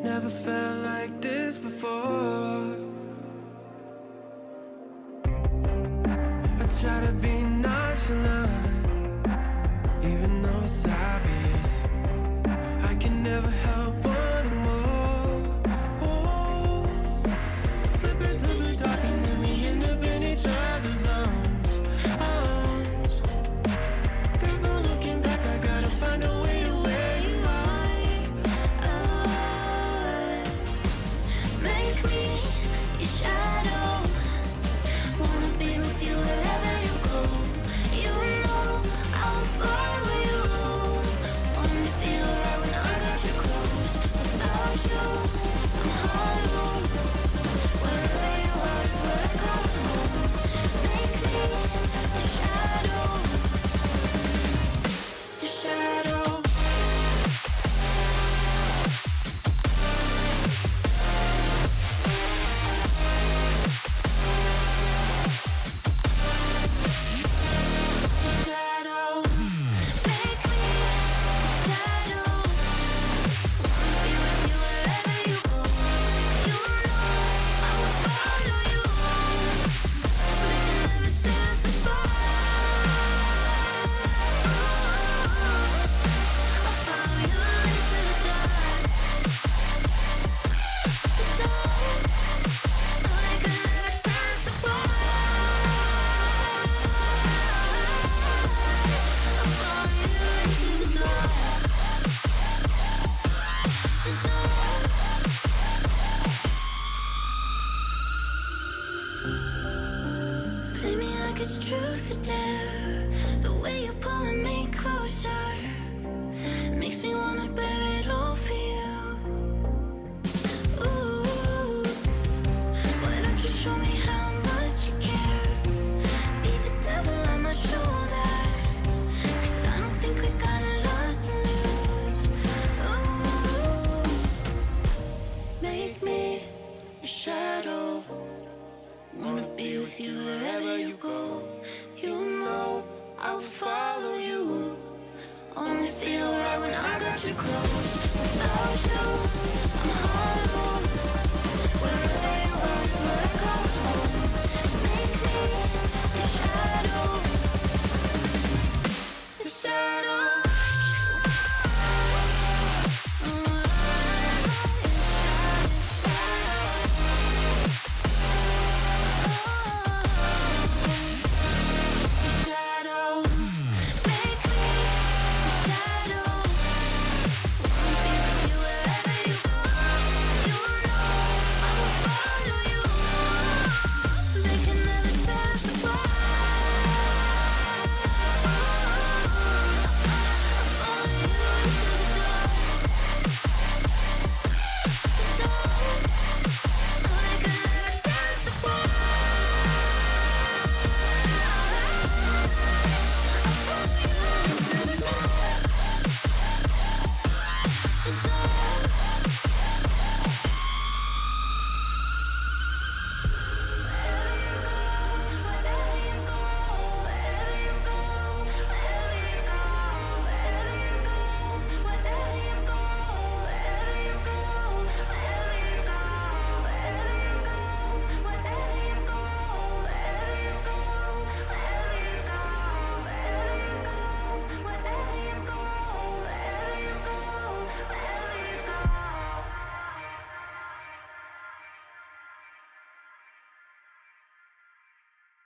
S5: Never felt like this before. I try to be